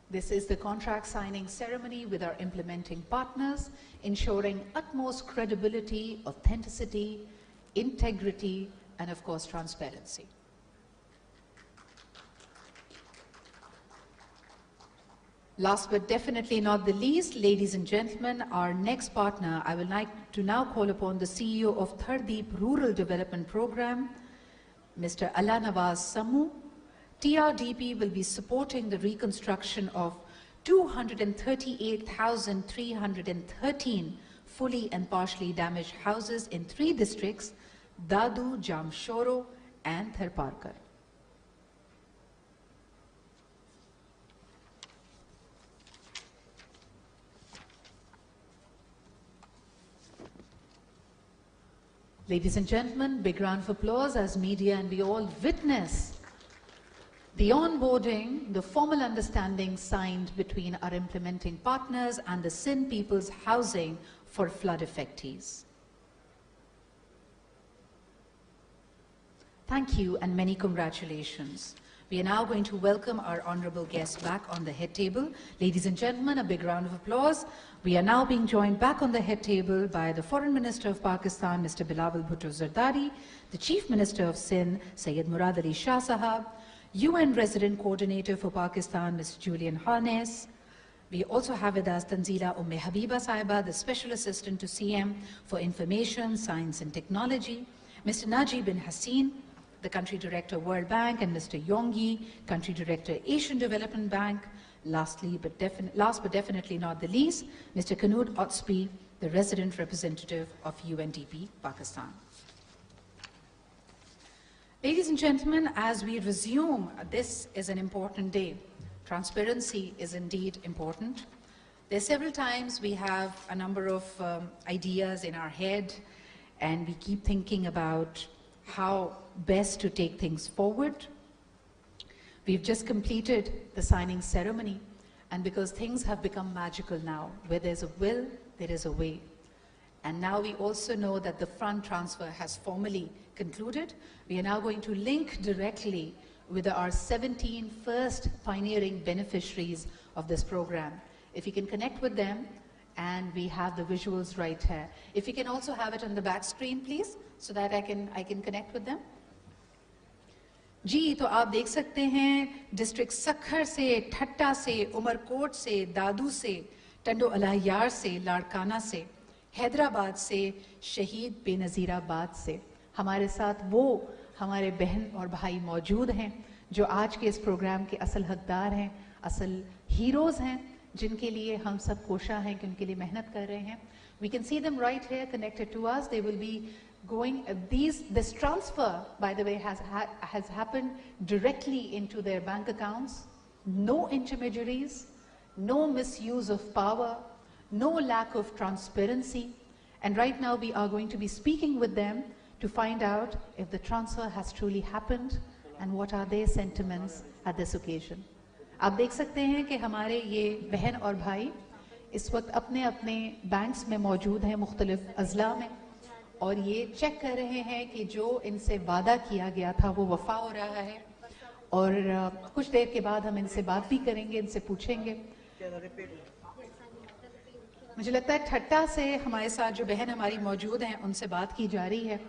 This is the contract signing ceremony with our implementing partners, ensuring utmost credibility, authenticity, integrity, and of course transparency. Last but definitely not the least, ladies and gentlemen, our next partner, I would like to now call upon the CEO of Thardeep Rural Development Program, Mr. Allah Nawaz Samu. TRDP will be supporting the reconstruction of 238,313 fully and partially damaged houses in 3 districts, Dadu, Jamshoro, and Tharparkar. Ladies and gentlemen, big round of applause as media and we all witness the onboarding, the formal understanding signed between our implementing partners and the Sindh People's Housing for Flood Affectees. Thank you and many congratulations. We are now going to welcome our honorable guests back on the head table. Ladies and gentlemen, a big round of applause. We are now being joined back on the head table by the Foreign Minister of Pakistan, Mr. Bilawal Bhutto Zardari, the Chief Minister of Sindh, Syed Murad Ali Shah Sahab, UN Resident Coordinator for Pakistan, Ms. Julian Harness, We also have with us Tanzila Habiba Saiba, the Special Assistant to CM for Information, Science and Technology, Mr. Naji bin Hassin, the Country Director, World Bank, and Mr. Yonggi, Country Director, Asian Development Bank. Last but definitely not the least, Mr. Kanud Otspi, the Resident Representative of UNDP, Pakistan. Ladies and gentlemen, as we resume, this is an important day. Transparency is indeed important. There are several times we have a number of ideas in our head, and we keep thinking about how best to take things forward. We've just completed the signing ceremony, and because things have become magical now, where there's a will, there is a way. And now we also know that the fund transfer has formally concluded. We are now going to link directly with our 17 first pioneering beneficiaries of this program. If you can connect with them, and we have the visuals right here. If you can also have it on the back screen, please, so that I can connect with them. जी, तो आप देख सकते हैं district Sukkur से, ठट्टा से, उमरकोट से, दादू से, टंडो अलाहियार से, लाड़काना से, हैदराबाद से, शहीद बेनज़ीराबाद से हमारे साथ वो हमारे बहन और भाई मौजूद हैं जो आज के इस प्रोग्राम के असल हकदार हैं, असल हीरोज़ हैं, जिनके लिए हम सब कोशा हैं कि उनके लिए मेहनत कर रहे हैं. We can see them right here connected to us. They will be going, this transfer, by the way, has happened directly into their bank accounts. No intermediaries, no misuse of power, no lack of transparency. And right now we are going to be speaking with them to find out if the transfer has truly happened and what are their sentiments at this occasion. आप देख सकते हैं कि हमारे ये बहन और भाई इस वक्त अपने अपने बैंक्स में मौजूद हैं मुख्तलिफ अजला में, और ये चेक कर रहे हैं कि जो इनसे वादा किया गया था वो वफा हो रहा है. और कुछ देर के बाद हम इनसे बात भी करेंगे, इनसे पूछेंगे. मुझे लगता है ठट्टा से हमारे साथ जो बहन हमारी मौजूद हैं उनसे बात की जा रही है.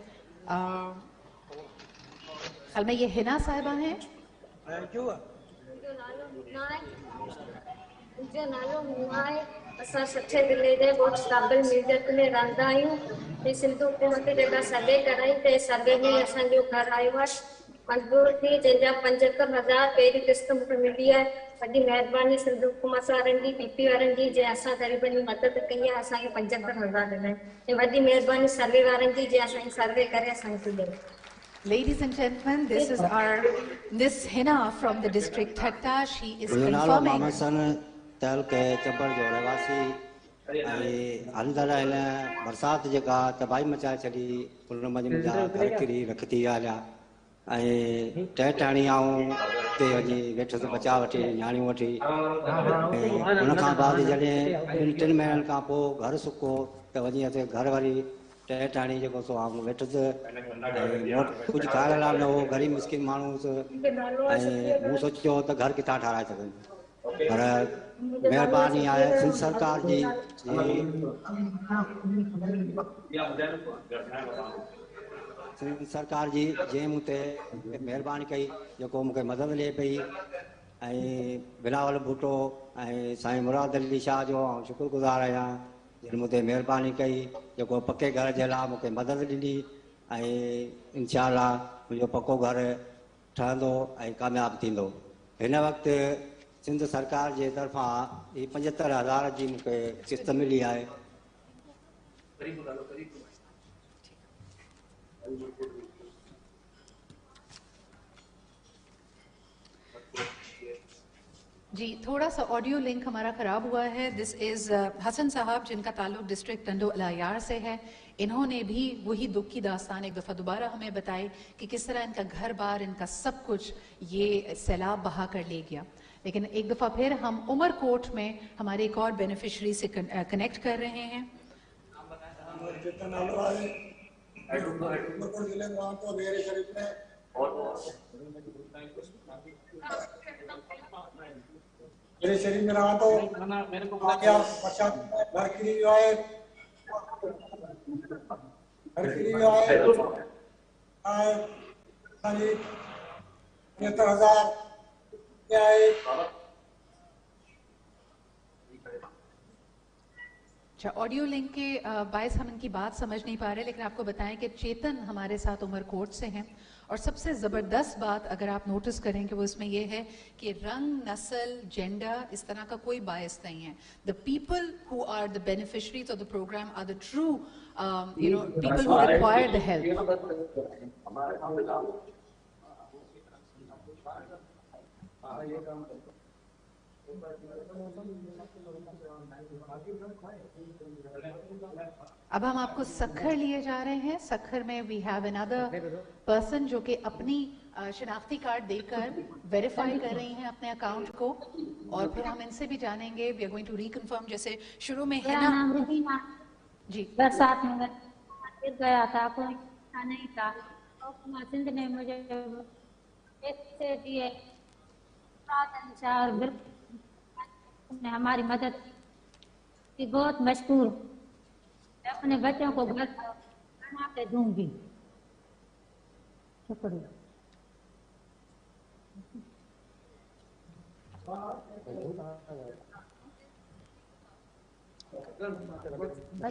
ख्याल में ये हिना साहिबा हैं. मुझे नालो मुआए असां सठे दिले जे बहुत काबिल मिलत में रहंदा आहियूं. ते सिंधु हुकूमत जेका सर्वे कराई ते सर्वे में असांजो घर आयो आहे मंज़ूर थी, जंहिंजा 75,000 पहिरीं किस्त मूंखे मिली आहे. वॾी महिरबानी सिंधु हुकूमत वारनि जी, पीपी वारनि जी, जंहिं असां ग़रीबनि जी मदद कई आहे, असांखे 75,000 ॾिना. ऐं वॾी महिरबानी सर्वे वारनि जी, जंहिं असांजी सर्वे करे असांखे ॾिनो. Ladies and gentlemen, this is Miss Hina from the district Thatta. She is confirming. तल के चंबर जो रहवासी अंदर बरसात जेका तबाही मचाए छॾी उन मंझि जा घर किरी रखती आया ऐं टेटाणी ऐं ते वञी वेठुसि बचा वठी न्याणियूं वठी. उन खां बाद जॾहिं 2-3 महीननि खां पोइ घर सुको त वञी हिते घर वरी टेटाणी जेको सो आऊं वेठुसि ऐं कुझु खाइण लाइ न हो, ग़रीब मिस्किन माण्हू हुउसि ऐं मूं सोचियो त घर किथां ठाराए सघनि. पर मेहरबानी आहे सिंध सरकार जी, सिंध सरकार जी जंहिं मूं ते महिरबानी कई, जेको मूंखे मदद ॾिए पई. ऐं बिलावल भुटो ऐं साईं मुराद अली शाह जो आउं शुक्रगुज़ार आहियां जिन मूं ते महिरबानी कई, जेको पके घर जे लाइ मूंखे मदद ॾिनी. ऐं इंशाअल्लाह मुंहिंजो पको घर ठहंदो ऐं कामयाबु थींदो. हिन वक़्तु सिंध सरकार जे तरफ़ां 75,000 जी मूंखे किस्त मिली आहे. जी, थोड़ा सा ऑडियो लिंक हमारा ख़राब हुआ है. दिस इज़ हसन साहब, जिनका ताल्लुक डिस्ट्रिक्ट टंडो अलायार से है. इन्होंने भी वही दुख की दास्तान एक दफ़ा दोबारा हमें बताई कि किस तरह इनका घर बार, इनका सब कुछ ये सैलाब बहा कर ले गया. लेकिन एक दफ़ा फिर हम उमरकोट में हमारे एक और बेनिफिशरी से कनेक्ट कर रहे हैं. मेरे शरीर में रहा तो आ गया बरसात में घर गिरी हुआ है, घर गिरी हुआ है. 75,000 क्या है अच्छा, ऑडियो लिंक के बायस हम इनकी बात समझ नहीं पा रहे, लेकिन आपको बताएं कि चेतन हमारे साथ उमरकोट से हैं और सबसे ज़बरदस्त बात अगर आप नोटिस करें कि वो इसमें ये है कि रंग, नस्ल, जेंडर इस तरह का कोई बायस नहीं है. The people who are the beneficiaries of the programme are the true people who require the help. अब हम आपको सखर लिए जा रहे हैं. सखर में वी हैव अनदर पर्सन जो कि अपनी शनाख्ती कार्ड देकर वेरीफाई कर रही हैं अपने अकाउंट को, और फिर हम इनसे भी जानेंगे. We are going to reconfirm. जैसे शुरू में है ना जी, बरसात में गिर गया था, कोई नहीं था, और सिंध ने मुझे पैसे दिए, ने हमारी मदद की, बहुत मशहूर. मैं अपने बच्चों को घर बना के दूंगी. शुक्रिया.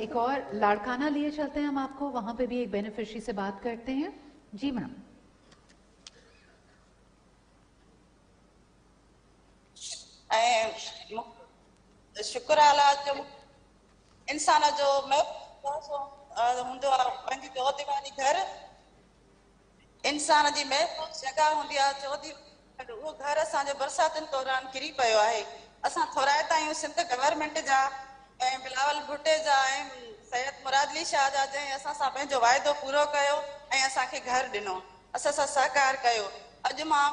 एक और लाड़काना लिए चलते हैं हम आपको, वहां पे भी एक बेनिफिशरी से बात करते हैं. जी मैम. शुक्र अल्लाह जो इंसान जो मैं हूंदो आहे पंहिंजी चौधरी घर इंसान जी महफ़ूज़ जगह हूंदी आहे. चौधरी उहो घर असांजो बरसातुनि दौरान किरी पियो आहे. असां थोराइता आहियूं सिंध गवर्नमेंट जा ऐं बिलावल भुट्टे जा ऐं सैयद मुरादली शाह जा, जंहिं असां सां पंहिंजो वाइदो पूरो कयो ऐं असांखे घर ॾिनो, असां सां सहकार कयो. अॼु मां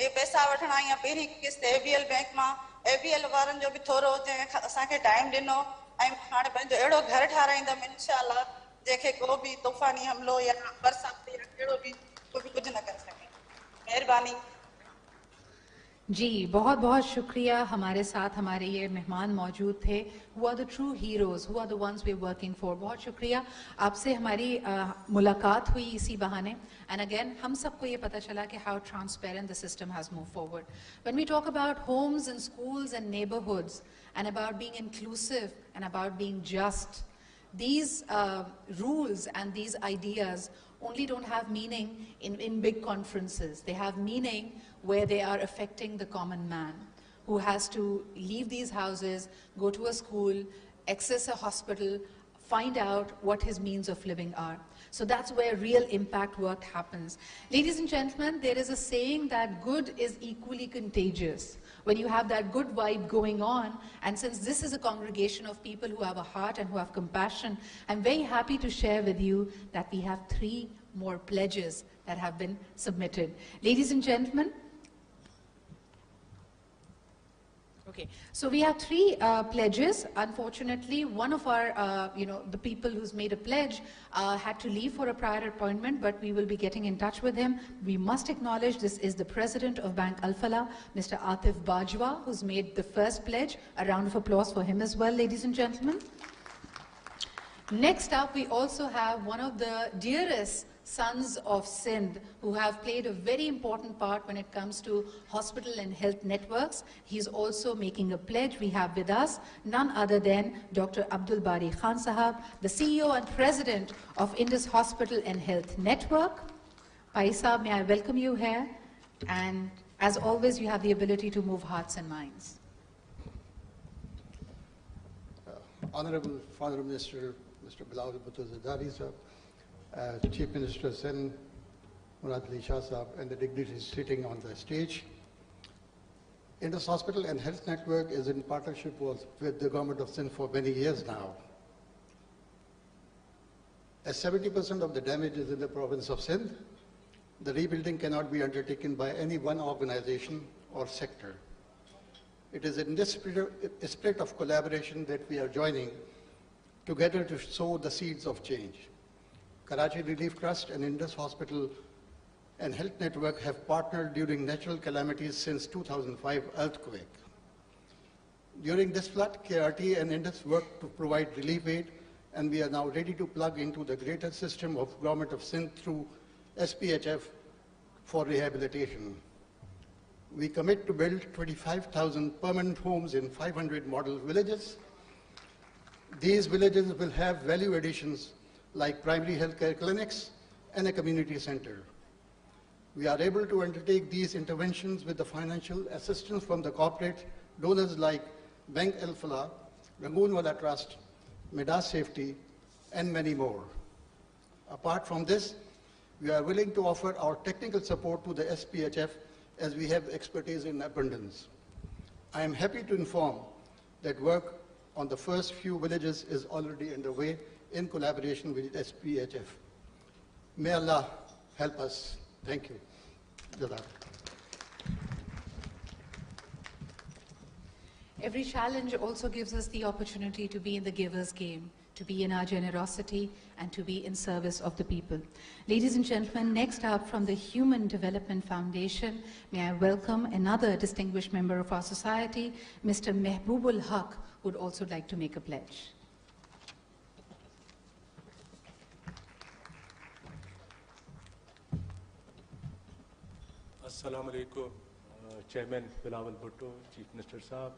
हे पैसा वठण आई आहियां पहिरीं किस्त ABL बैंक मां. ABL वारनि जो बि थोरो जंहिं असांखे टाइम ॾिनो, ऐं हाणे पंहिंजो अहिड़ो घर ठाराईंदमि इंशाअल्लाह जंहिंखे को बि तूफ़ानी हमिलो या बरसात या कहिड़ो बि कोई भी कुछ न कर सके. मेहरबानी. जी, बहुत बहुत शुक्रिया. हमारे साथ हमारे ये मेहमान मौजूद थे. Who are the true heroes? Who are the ones we're working for? बहुत शुक्रिया. आपसे हमारी मुलाकात हुई इसी बहाने. And again, हम सबको ये पता चला कि how transparent the system has moved forward. When we talk about homes and schools and neighborhoods and about being inclusive and about being just, these rules and these ideas only don't have meaning in big conferences. They have meaning where they are affecting the common man who has to leave these houses, go to a school, access a hospital, find out what his means of living are. So that's where real impact work happens. Ladies and gentlemen, there is a saying that good is equally contagious. When you have that good vibe going on, and since this is a congregation of people who have a heart and who have compassion, I'm very happy to share with you that we have 3 more pledges that have been submitted. Ladies and gentlemen, okay, so we have 3 pledges. Unfortunately, one of our, the people who's made a pledge had to leave for a prior appointment, but we will be getting in touch with him. We must acknowledge this is the president of Bank Al-Falah, Mr. Atif Bajwa, who's made the first pledge. A round of applause for him as well, ladies and gentlemen. Next up, we also have one of the dearest sons of Sindh who have played a very important part when it comes to hospital and health networks. He's also making a pledge. We have with us none other than Dr. Abdul Bari Khan Sahab, the CEO and President of Indus Hospital and Health Network. Pai Sahab, may I welcome you here. And as always, you have the ability to move hearts and minds. Honorable Father Minister, Mr. Bilawal Bhutto Zardari Sahab, Chief Minister Sindh, Muradli Shah Sahab, and the dignitaries sitting on the stage. Indus Hospital and Health Network is in partnership with the government of Sindh for many years now. As 70% of the damage is in the province of Sindh, the rebuilding cannot be undertaken by any one organization or sector. It is in this spirit of collaboration that we are joining together to sow the seeds of change. Karachi Relief Trust and Indus Hospital and Health Network have partnered during natural calamities since 2005 earthquake. During this flood, KRT and Indus worked to provide relief aid, and we are now ready to plug into the greater system of Government of Sindh through SPHF for rehabilitation. We commit to build 25,000 permanent homes in 500 model villages. These villages will have value additions like primary healthcare clinics and a community center. We are able to undertake these interventions with the financial assistance from the corporate donors like Bank El Falah, Rangoonwala Trust, Midas Safety, and many more. Apart from this, we are willing to offer our technical support to the SPHF as we have expertise in abundance. I am happy to inform that work on the first few villages is already underway in collaboration with SPHF. May Allah help us. Thank you. Jazakallah. Every challenge also gives us the opportunity to be in the giver's game, to be in our generosity, and to be in service of the people. Ladies and gentlemen, next up from the Human Development Foundation, may I welcome another distinguished member of our society, Mr. Mehbubul Haq, who would also like to make a pledge. Assalamu alaikum, Chairman Bilawal Bhutto, Chief Minister Saab,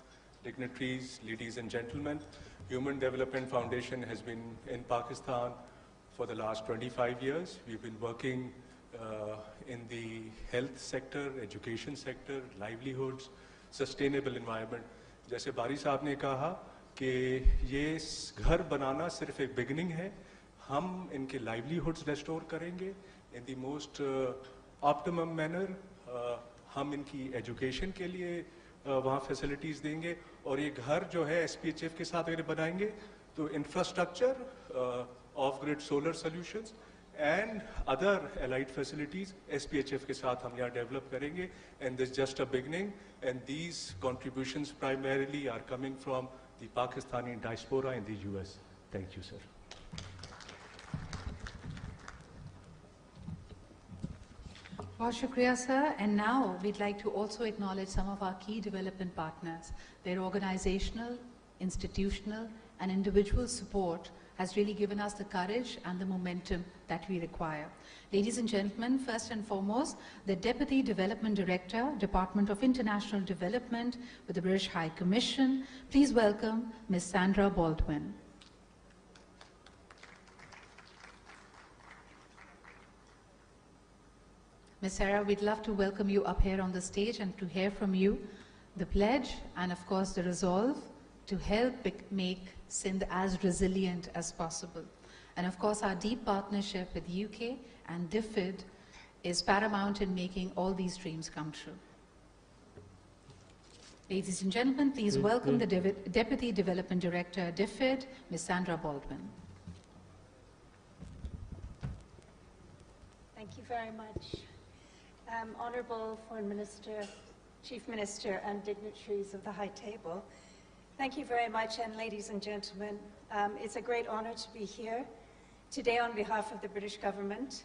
dignitaries, ladies and gentlemen. Human Development Foundation has been in Pakistan for the last 25 years. We've been working in the health sector, education sector, livelihoods, sustainable environment. जैसे बारी साहब ने कहा कि ये घर बनाना सिर्फ एक बिगिनिंग है, हम इनके livelihoods restore करेंगे in the most optimum manner. हम इनकी एजुकेशन के लिए वहाँ फैसिलिटीज़ देंगे और ये घर जो है SPHF के साथ अगर बनाएंगे तो infrastructure off grid solar solutions and other allied facilities SPHF के साथ हम यहाँ डेवलप करेंगे and this just a beginning and these contributions primarily are coming from the Pakistani diaspora in the US. Thank you sir. Well, Shukriya, sir. And now we'd like to also acknowledge some of our key development partners. Their organizational, institutional, and individual support has really given us the courage and the momentum that we require. Ladies and gentlemen, first and foremost, the Deputy Development Director, Department of International Development with the British High Commission. Please welcome Ms. Sandra Baldwin. Ms. Sarah, we'd love to welcome you up here on the stage and to hear from you the pledge and, of course, the resolve to help make Sindh as resilient as possible. And, of course, our deep partnership with UK and DFID is paramount in making all these dreams come true. Ladies and gentlemen, please welcome the Deputy Development Director, DFID, Ms. Sandra Baldwin. Thank you very much. Honourable Foreign Minister, Chief Minister and dignitaries of the High Table, thank you very much, and ladies and gentlemen, it's a great honour to be here today on behalf of the British government,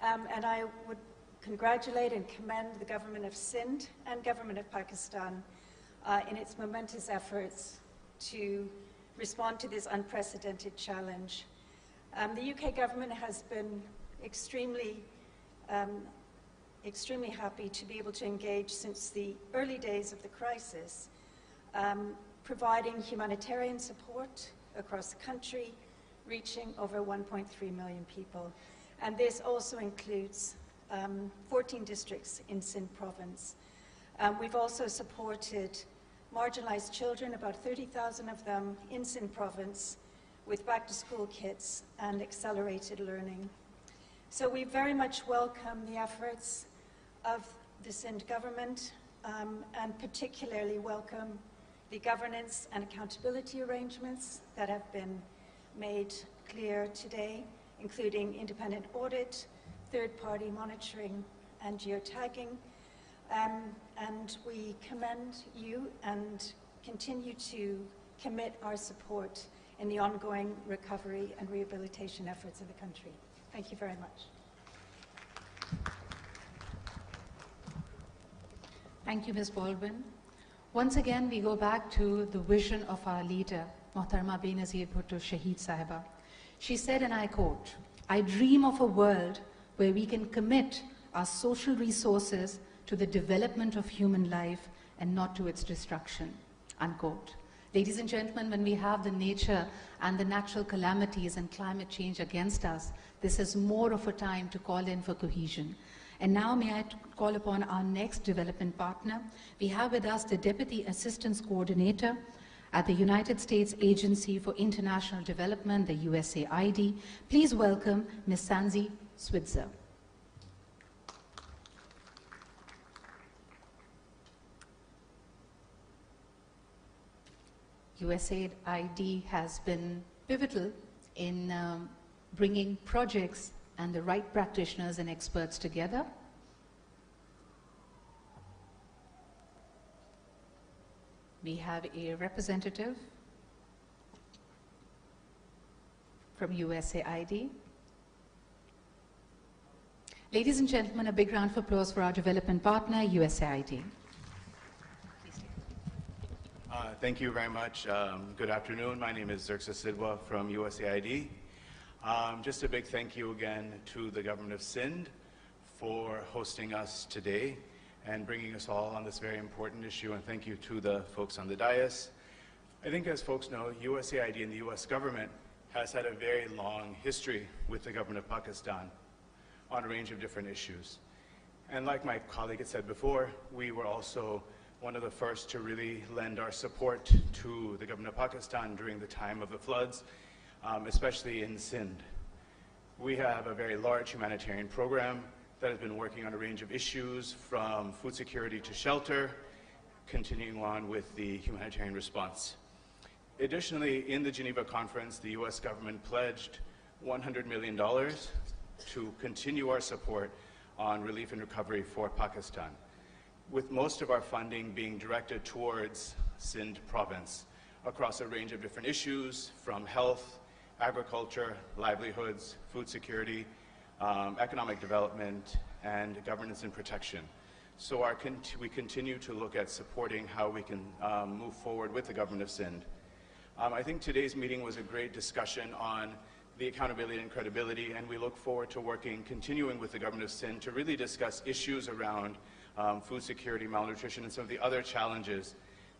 and I would congratulate and commend the government of Sindh and government of Pakistan in its momentous efforts to respond to this unprecedented challenge. The UK government has been extremely happy to be able to engage since the early days of the crisis, providing humanitarian support across the country, reaching over 1.3 million people. And this also includes 14 districts in Sindh province. We've also supported marginalized children, about 30,000 of them in Sindh province, with back-to-school kits and accelerated learning. So we very much welcome the efforts of the Sindh government, and particularly welcome the governance and accountability arrangements that have been made clear today, including independent audit, third-party monitoring, and geotagging. And we commend you and continue to commit our support in the ongoing recovery and rehabilitation efforts of the country. Thank you very much. Thank you, Ms. Baldwin. Once again, we go back to the vision of our leader, Mohtarama Benazir Bhutto Shaheed Sahiba. She said, and I quote, "I dream of a world where we can commit our social resources to the development of human life and not to its destruction," unquote. Ladies and gentlemen, when we have the nature and the natural calamities and climate change against us, this is more of a time to call in for cohesion. And now may I call upon our next development partner. We have with us the Deputy Assistance Coordinator at the United States Agency for International Development, the USAID. Please welcome Ms. Sanzi Switzer. USAID has been pivotal in bringing projects and the right practitioners and experts together. We have a representative from USAID. Ladies and gentlemen, a big round of applause for our development partner, USAID. Thank you very much. Good afternoon. My name is Xerxes Sidwa from USAID. Just a big thank you again to the government of Sindh for hosting us today and bringing us all on this very important issue, and thank you to the folks on the dais. I think, as folks know, USAID and the US government has had a very long history with the government of Pakistan on a range of different issues. And like my colleague had said before, we were also one of the first to really lend our support to the government of Pakistan during the time of the floods, especially in Sindh. We have a very large humanitarian program that has been working on a range of issues, from food security to shelter, continuing on with the humanitarian response. Additionally, in the Geneva conference, the US government pledged $100 million to continue our support on relief and recovery for Pakistan, with most of our funding being directed towards Sindh province across a range of different issues, from health, agriculture, livelihoods, food security, economic development, and governance and protection. So we continue to look at supporting how we can move forward with the government of Sindh. I think today's meeting was a great discussion on the accountability and credibility, and we look forward to continuing with the government of Sindh to really discuss issues around food security, malnutrition, and some of the other challenges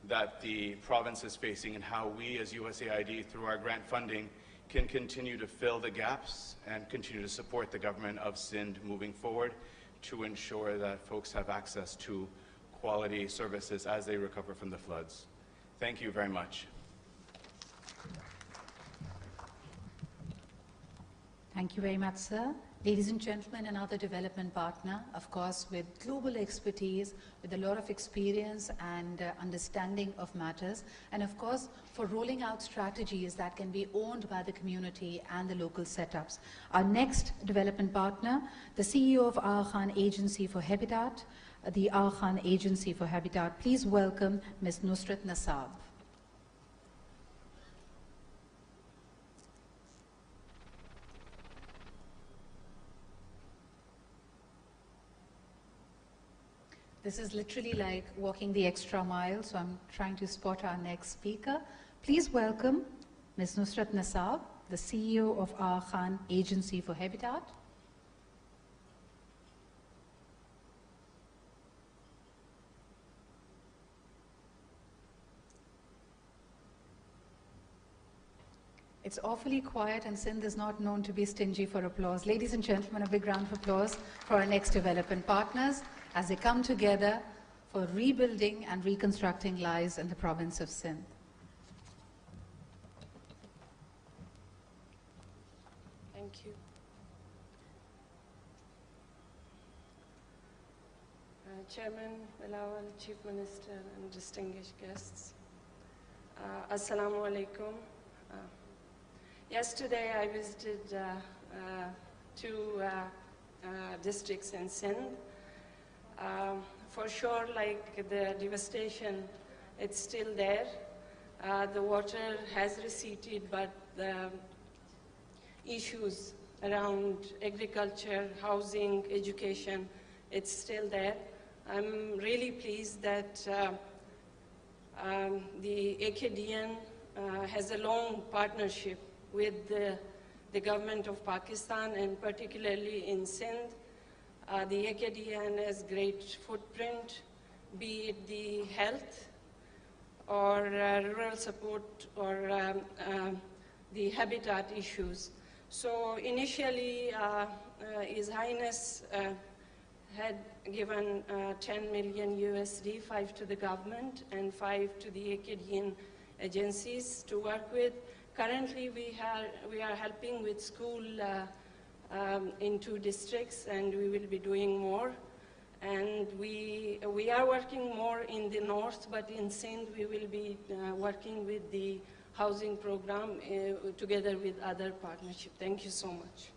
that the province is facing, and how we as USAID, through our grant funding, can continue to fill the gaps and continue to support the government of Sindh moving forward to ensure that folks have access to quality services as they recover from the floods. Thank you very much. Thank you very much, sir. Ladies and gentlemen, another development partner, of course, with global expertise, with a lot of experience and understanding of matters, and of course, for rolling out strategies that can be owned by the community and the local setups. Our next development partner, the CEO of Aga Khan Agency for Habitat, the Aga Khan Agency for Habitat. Please welcome Ms. Nusrat Nasab. This is literally like walking the extra mile, so I'm trying to spot our next speaker. Please welcome Ms. Nusrat Nasab, the CEO of Aga Khan Agency for Habitat. It's awfully quiet, and Sindh is not known to be stingy for applause. Ladies and gentlemen, a big round of applause for our next development partners as they come together for rebuilding and reconstructing lives in the province of Sindh. Thank you. Chairman Bilawal, Chief Minister, and distinguished guests. Assalamu alaikum. Yesterday I visited two districts in Sindh. For sure, like the devastation, it's still there. The water has receded, but the issues around agriculture, housing, education, it's still there. I'm really pleased that the AKDN has a long partnership with the government of Pakistan, and particularly in Sindh. The AKDN has great footprint, be it the health, or rural support or the habitat issues. So initially, His Highness had given 10 million USD, 5 to the government and 5 to the Acadian agencies to work with. Currently, we are helping with school in 2 districts, and we will be doing more. And we are working more in the north, but in Sindh, we will be working with the housing program together with other partnerships. Thank you so much.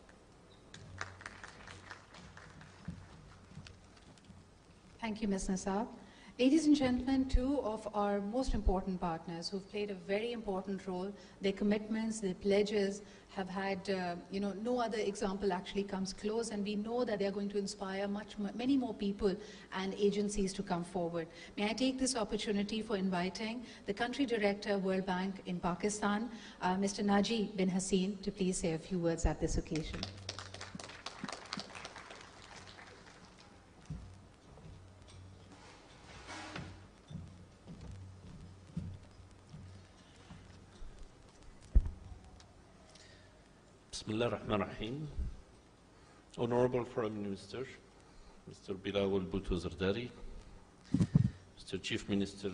Thank you, Ms. Nassab. Ladies and gentlemen, 2 of our most important partners who've played a very important role, their commitments, their pledges have had, no other example actually comes close, and we know that they're going to inspire many more people and agencies to come forward. May I take this opportunity for inviting the Country Director, World Bank in Pakistan, Mr. Naji bin Haseen, to please say a few words at this occasion. Bismillah ar-Rahman ar-Rahim. Honorable Foreign Minister, Mr. Bilawal Bhutto Zardari, Mr. Chief Minister,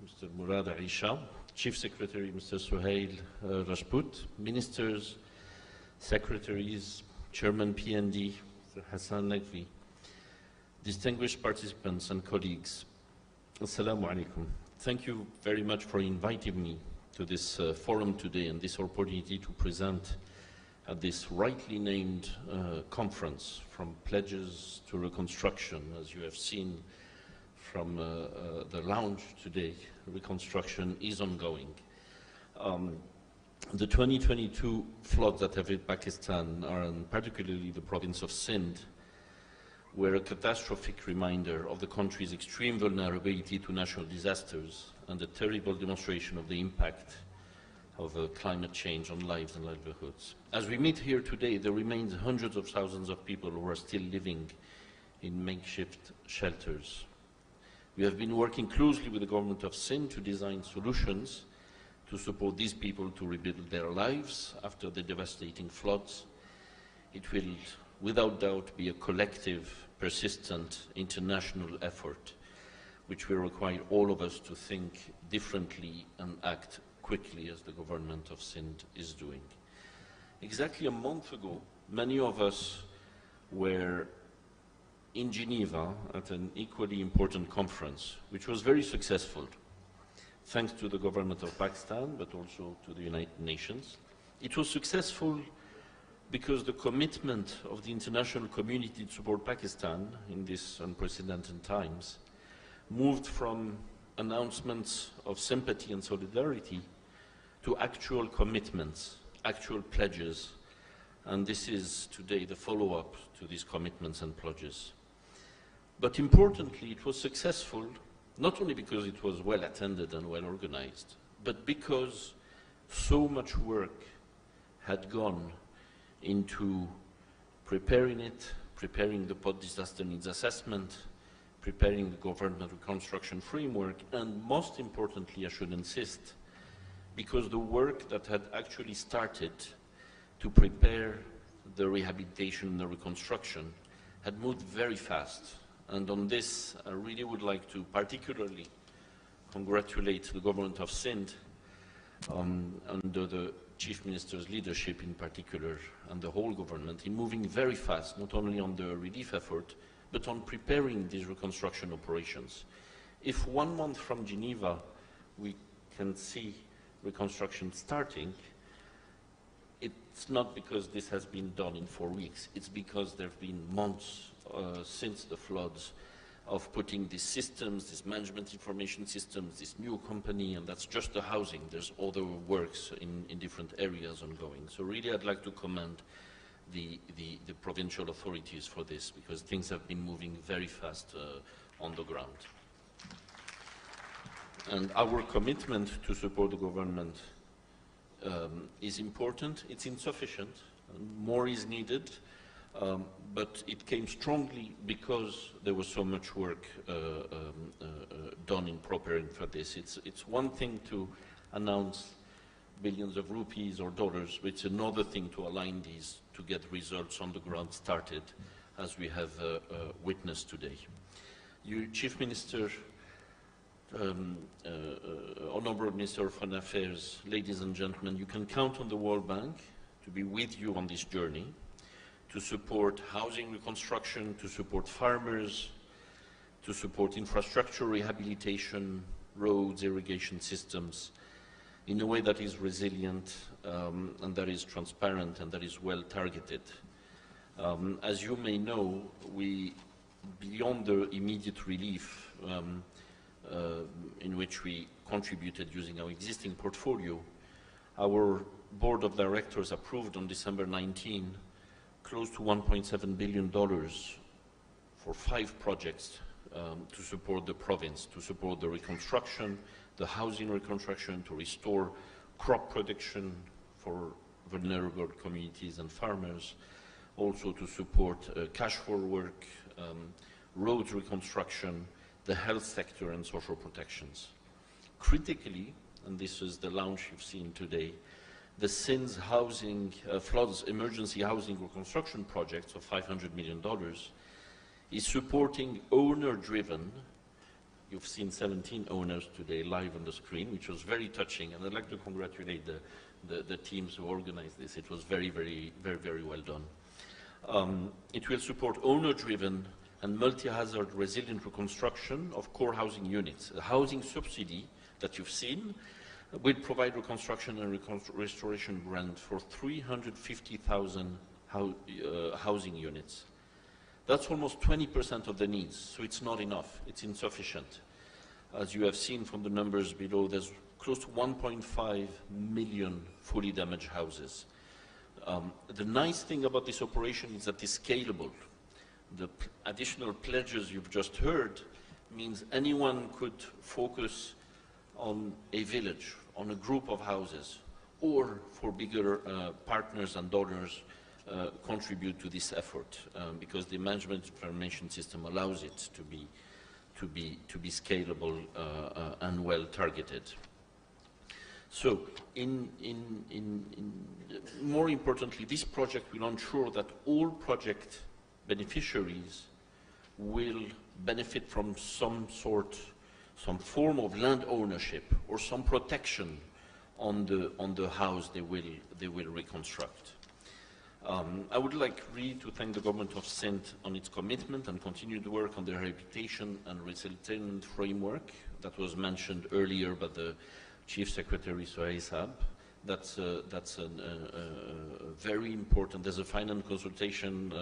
Mr. Murad Aisha, Chief Secretary, Mr. Suhail Rajput, Ministers, Secretaries, Chairman PND, Mr. Hassan Naqvi, distinguished participants and colleagues, Assalamu alaikum. Thank you very much for inviting me to this forum today and this opportunity to present at this rightly named conference, from pledges to reconstruction. As you have seen from the lounge today, reconstruction is ongoing. The 2022 floods that have hit Pakistan, and particularly the province of Sindh, were a catastrophic reminder of the country's extreme vulnerability to natural disasters and a terrible demonstration of the impact of climate change on lives and livelihoods. As we meet here today, there remains hundreds of thousands of people who are still living in makeshift shelters. We have been working closely with the government of Sindh to design solutions to support these people to rebuild their lives after the devastating floods. It will, without doubt, be a collective, persistent, international effort, which will require all of us to think differently and act quickly, as the government of Sindh is doing. Exactly a month ago, many of us were in Geneva at an equally important conference, which was very successful, thanks to the government of Pakistan, but also to the United Nations. It was successful because the commitment of the international community to support Pakistan in these unprecedented times moved from announcements of sympathy and solidarity to actual commitments, actual pledges, and this is today the follow-up to these commitments and pledges. But importantly, it was successful not only because it was well attended and well organized, but because so much work had gone into preparing it, preparing the post-disaster needs assessment, preparing the government reconstruction framework, and most importantly, I should insist, because the work that had actually started to prepare the rehabilitation and the reconstruction had moved very fast. And on this, I really would like to particularly congratulate the government of Sindh under the Chief Minister's leadership in particular, and the whole government in moving very fast, not only on the relief effort, but on preparing these reconstruction operations. If 1 month from Geneva we can see reconstruction starting, it's not because this has been done in 4 weeks, it's because there have been months since the floods of putting these systems, these management information systems, this new company, and that's just the housing. There's other works in different areas ongoing. So really I'd like to commend the provincial authorities for this, because things have been moving very fast on the ground. And our commitment to support the government is important. It's insufficient. More is needed. But it came strongly because there was so much work done in preparing for this. It's one thing to announce billions of rupees or dollars, but it's another thing to align these to get results on the ground started, as we have witnessed today. You, Chief Minister, Honorable Minister of Foreign Affairs, ladies and gentlemen, you can count on the World Bank to be with you on this journey, to support housing reconstruction, to support farmers, to support infrastructure rehabilitation, roads, irrigation systems, in a way that is resilient and that is transparent and that is well targeted. As you may know, beyond the immediate relief in which we contributed using our existing portfolio, our Board of Directors approved on December 19 close to $1.7 billion for 5 projects to support the province, to support the reconstruction, the housing reconstruction, to restore crop production for vulnerable communities and farmers, also to support cash for work, roads reconstruction, the health sector and social protections. Critically, and this is the launch you've seen today, the Sindh's housing, floods emergency housing reconstruction projects of $500 million is supporting owner-driven. You've seen 17 owners today live on the screen, which was very touching, and I'd like to congratulate the teams who organized this. It was very, very, very, very well done. It will support owner-driven and multi-hazard resilient reconstruction of core housing units. The housing subsidy that you've seen will provide reconstruction and restoration grant for 350,000 housing units. That's almost 20% of the needs, so it's not enough, it's insufficient. As you have seen from the numbers below, there's close to 1.5 million fully damaged houses. The nice thing about this operation is that it's scalable. The additional pledges you've just heard means anyone could focus on a village, on a group of houses, or for bigger partners and donors contribute to this effort, because the management information system allows it to be scalable and well targeted. So, more importantly, this project will ensure that all project beneficiaries will benefit from some form of land ownership or some protection on the house they will reconstruct. I would like really to thank the government of Sindh on its commitment and continued work on the rehabilitation and resettlement framework that was mentioned earlier by the Chief Secretary Sohail Saab. That's very important. There's a final consultation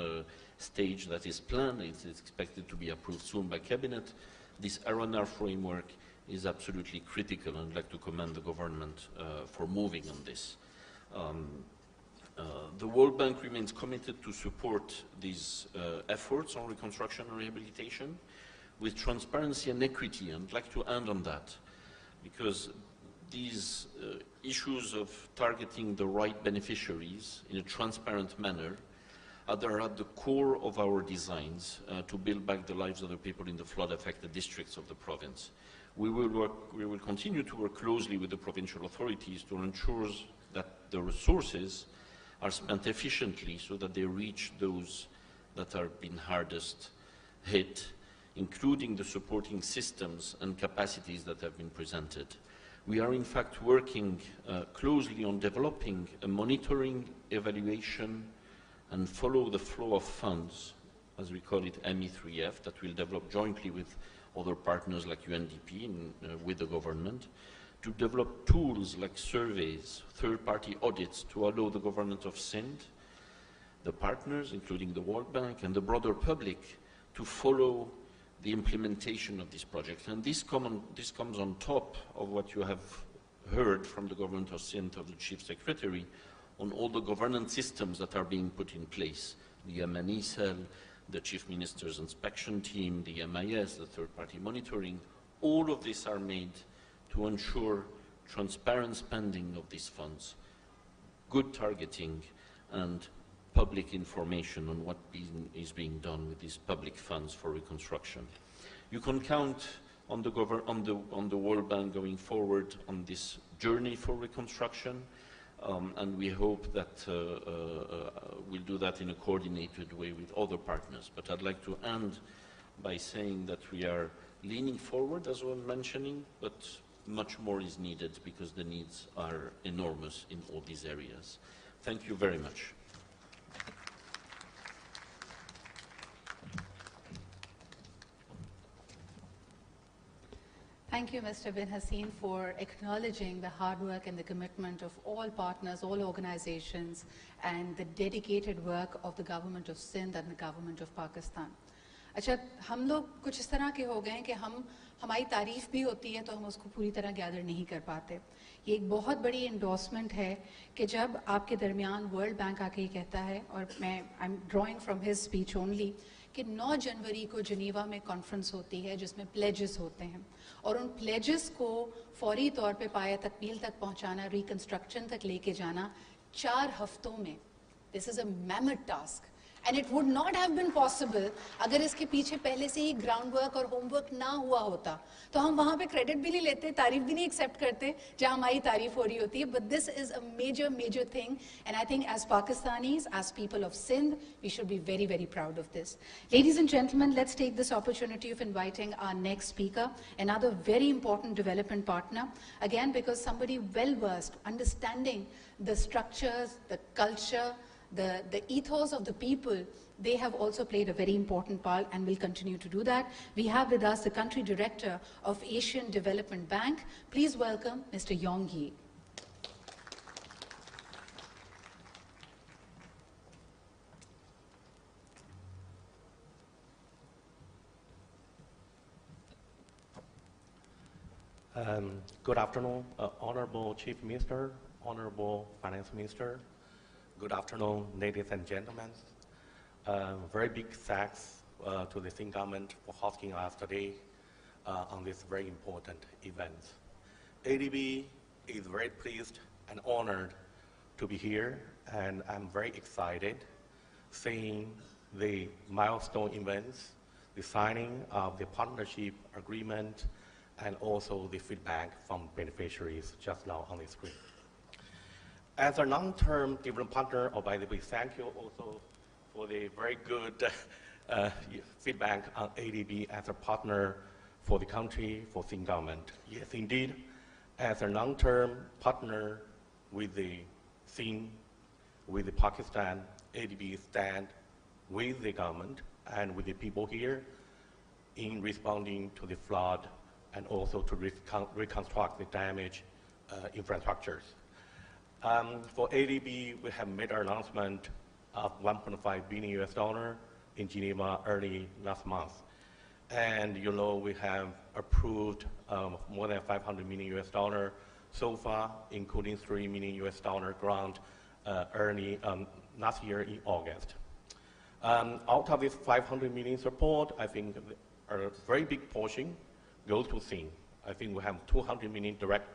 stage that is planned. It's expected to be approved soon by Cabinet. This R&R framework is absolutely critical, and I'd like to commend the government for moving on this. The World Bank remains committed to support these efforts on reconstruction and rehabilitation with transparency and equity, and I'd like to end on that, because these issues of targeting the right beneficiaries in a transparent manner are at the core of our designs to build back the lives of the people in the flood-affected districts of the province. We will continue to work closely with the provincial authorities to ensure that the resources are spent efficiently so that they reach those that are being hardest hit, including the supporting systems and capacities that have been presented. We are in fact working closely on developing a monitoring, evaluation, and follow the flow of funds, as we call it ME3F, that we'll develop jointly with other partners like UNDP and with the government, to develop tools like surveys, third-party audits to allow the government of Sindh, the partners, including the World Bank, and the broader public to follow the implementation of these projects. And this comes on top of what you have heard from the government of Sindh, of the Chief Secretary, on all the governance systems that are being put in place. The MNE cell, the Chief Minister's inspection team, the MIS, the third-party monitoring, all of these are made to ensure transparent spending of these funds, good targeting, and public information on what is being done with these public funds for reconstruction. You can count on the World Bank going forward on this journey for reconstruction, and we hope that we'll do that in a coordinated way with other partners. But I'd like to end by saying that we are leaning forward, as I was mentioning, but much more is needed because the needs are enormous in all these areas. Thank you very much. Thank you, Mr. Bin Hassin, for acknowledging the hard work and the commitment of all partners, all organizations, and the dedicated work of the government of Sindh and the government of Pakistan. अच्छा, हम लोग कुछ इस तरह के हो गए हैं कि हमारी तारीफ भी होती है तो हम उसको पूरी तरह गैदर नहीं कर पाते. ये एक बहुत बड़ी इंडोर्समेंट है कि जब आपके दरमियान वर्ल्ड बैंक आके ये कहता है, और मैं I am drawing from his speech only, कि 9 जनवरी को जिनीवा में कॉन्फ्रेंस होती है जिसमें प्लेजेस होते हैं, और उन प्लेजेस को फौरी तौर पे पाया तकमील तक पहुंचाना, रिकंस्ट्रक्शन तक लेके जाना 4 हफ्तों में. This is a mammoth task. And it would not have been possible अगर इसके पीछे पहले से ही ग्राउंड वर्क और होमवर्क ना हुआ होता. तो हम वहाँ पे क्रेडिट भी नहीं लेते, तारीफ भी नहीं एक्सेप्ट करते जहाँ हमारी तारीफ हो रही होती है. But this is a major thing, and I think as Pakistanis, as people of Sindh, we should be very proud of this. Ladies and gentlemen, let's take this opportunity of inviting our next speaker, another very important development partner, again because somebody well versed, understanding the structures, the culture, the ethos of the people. They have also played a very important part and will continue to do that. We have with us the country director of Asian Development Bank. Please welcome Mr. Yong Yi. Good afternoon, Honorable Chief Minister, Honorable Finance Minister. Good afternoon, ladies and gentlemen. Very big thanks to the Sindh government for hosting us today on this very important event. ADB is very pleased and honored to be here, and I'm very excited seeing the milestone events, the signing of the partnership agreement, and also the feedback from beneficiaries just now on the screen. As a long-term development partner, by the way, thank you also for the very good feedback on ADB as a partner for the country, for Sindh government. Yes, indeed, as a long-term partner with the Sindh, with the Pakistan, ADB stand with the government and with the people here in responding to the flood and also to reconstruct the damaged infrastructures. For ADB, we have made our announcement of $1.5 billion in Geneva early last month. And you know we have approved more than $500 million so far, including $3 million grant early last year in August. Out of this $500 million support, I think a very big portion goes to Sindh. I think we have $200 million direct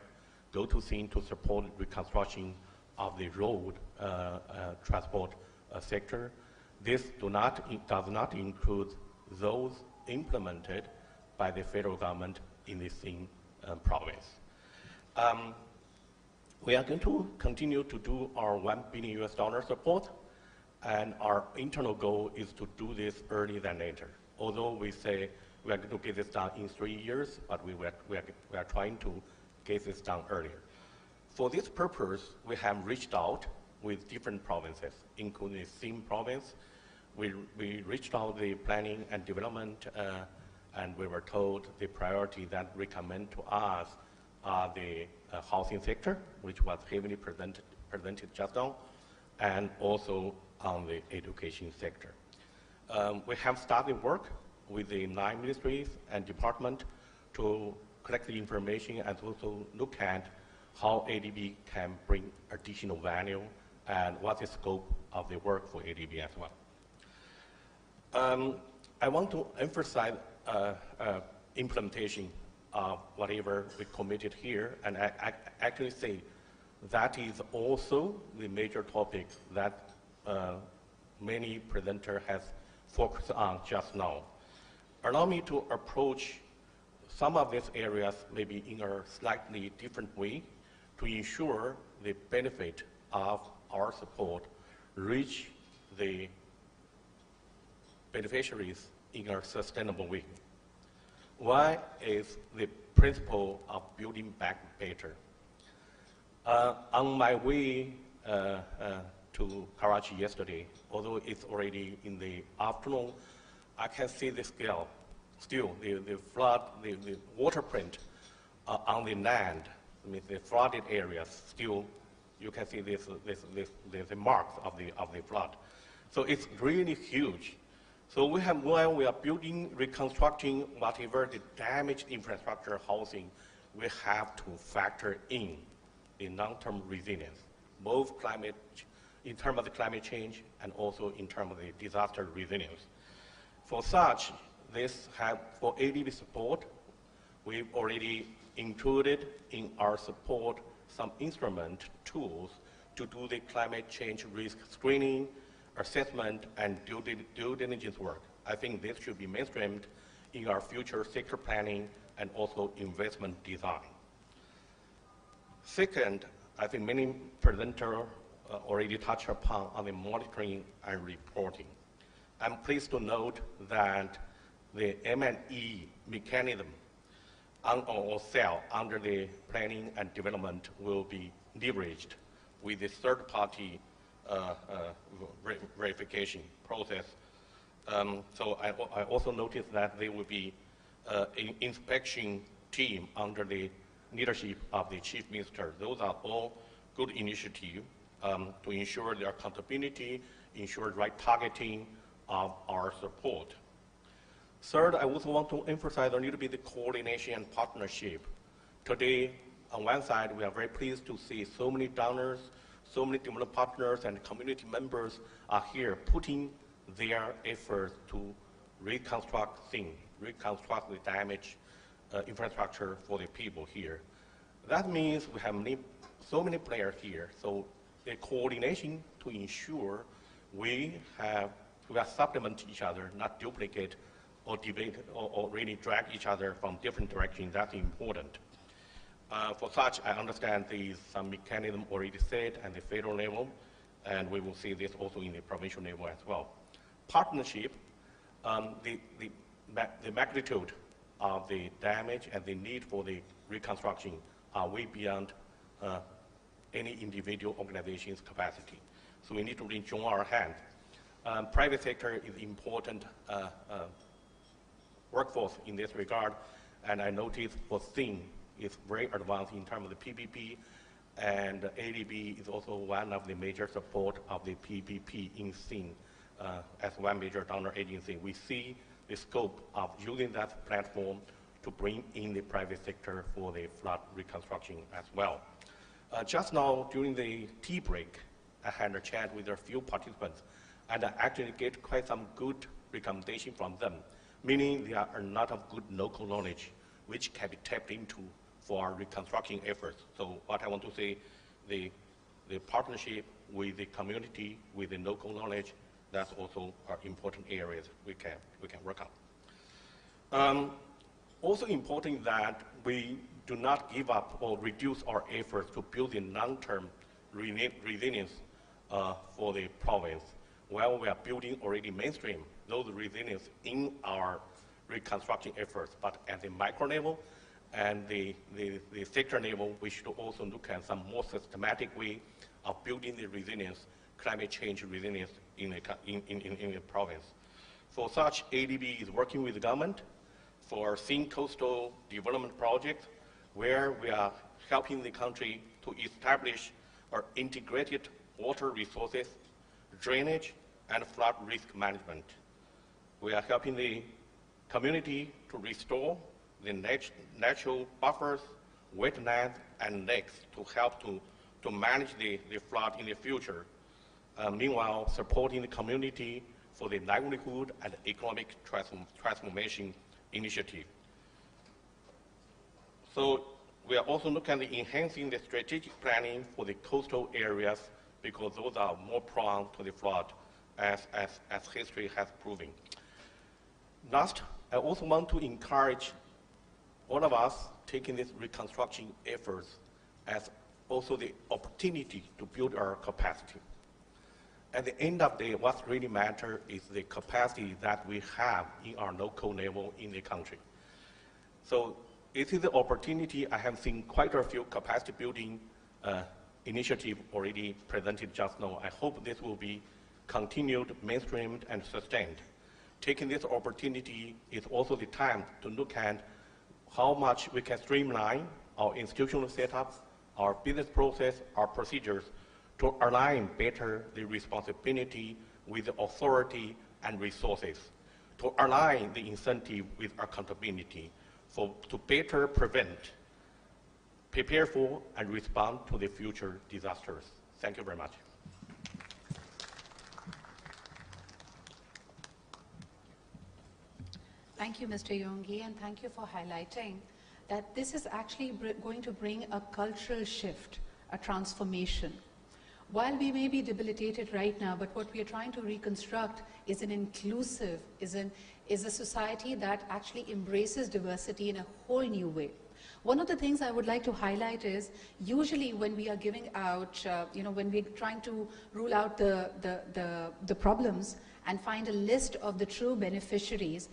go to Sindh to support reconstruction of the road transport sector. This does not include those implemented by the federal government in the Sindh province. We are going to continue to do our $1 billion support, and our internal goal is to do this earlier than later. Although we say we are going to get this done in 3 years, but we are trying to get this done earlier. For this purpose, we have reached out with different provinces, including the Sindh province. We reached out the planning and development, and we were told the priority that recommend to us are the housing sector, which was heavily presented just now, and also on the education sector. We have started work with the 9 ministries and departments to collect the information and also look at how ADB can bring additional value and what is the scope of the work for ADB as well. I want to emphasize implementation of whatever we committed here, and I actually say that is also the major topic that many presenters have focused on just now. Allow me to approach some of these areas maybe in a slightly different way to ensure the benefit of our support reach the beneficiaries in a sustainable way. One is the principle of building back better. On my way to Karachi yesterday, although it's already in the afternoon, I can see the scale. Still, the flood, the water print on the land, I mean, the flooded areas, still you can see the marks of the flood. So it's really huge. So while we are building, reconstructing whatever the damaged infrastructure housing, we have to factor in the long-term resilience, both in terms of the climate change and also in terms of the disaster resilience. For such, for ADB support, we've already included in our support some instrument tools to do the climate change risk screening, assessment, and due diligence work. I think this should be mainstreamed in our future sector planning and also investment design. Second, I think many presenters already touched upon on the monitoring and reporting. I'm pleased to note that the M&E mechanism or cell under the planning and development will be leveraged with the third-party verification process. So I also noticed that there will be an inspection team under the leadership of the Chief Minister. Those are all good initiatives to ensure their accountability, ensure right targeting of our support. Third, I also want to emphasize a little bit the coordination and partnership. Today, on one side, we are very pleased to see so many donors, so many development partners and community members are here putting their efforts to reconstruct things, reconstruct the damaged infrastructure for the people here. That means we have so many players here. So the coordination to ensure we supplement each other, not duplicate or debate or really drag each other from different directions. That's important. For such, I understand there is some mechanism already set at the federal level, and we will see this also in the provincial level as well. Partnership, the magnitude of the damage and the need for the reconstruction are way beyond any individual organization's capacity. So we need to really join our hands. Private sector is important workforce in this regard, and I noticed for Sindh is very advanced in terms of the PPP, and ADB is also one of the major support of the PPP in Sindh as one major donor agency. We see the scope of using that platform to bring in the private sector for the flood reconstruction as well. Just now, during the tea break, I had a chat with a few participants, and I actually get quite some good recommendation from them, meaning there are a lot of good local knowledge which can be tapped into for our reconstruction efforts. So what I want to say, the partnership with the community, with the local knowledge, that's also are important areas we can work on. Also important that we do not give up or reduce our efforts to build a long-term resilience for the province. While we are building already mainstream those resilience in our reconstruction efforts, but at the micro level and the sector level, we should also look at some more systematic way of building the resilience, climate change resilience in the province. For such, ADB is working with the government for Sindh coastal development project, where we are helping the country to establish our integrated water resources, drainage, and flood risk management. We are helping the community to restore the natural buffers, wetlands, and lakes to help to manage the flood in the future. Meanwhile, supporting the community for the livelihood and economic transformation initiative. So we are also looking at enhancing the strategic planning for the coastal areas because those are more prone to the flood as history has proven. Last, I also want to encourage all of us taking this reconstruction efforts as also the opportunity to build our capacity. At the end of the day, what really matters is the capacity that we have in our local level in the country. So it is the opportunity. I have seen quite a few capacity building initiatives already presented just now. I hope this will be continued, mainstreamed, and sustained. Taking this opportunity is also the time to look at how much we can streamline our institutional setups, our business process, our procedures, to align better the responsibility with the authority and resources, to align the incentive with accountability, to better prevent, prepare for, and respond to the future disasters. Thank you very much. Thank you, Mr. Yonggi, and thank you for highlighting that this is actually going to bring a cultural shift, a transformation. While we may be debilitated right now, but what we are trying to reconstruct is an inclusive, is a society that actually embraces diversity in a whole new way. One of the things I would like to highlight is, usually when we are giving out, when we're trying to rule out the problems and find a list of the true beneficiaries,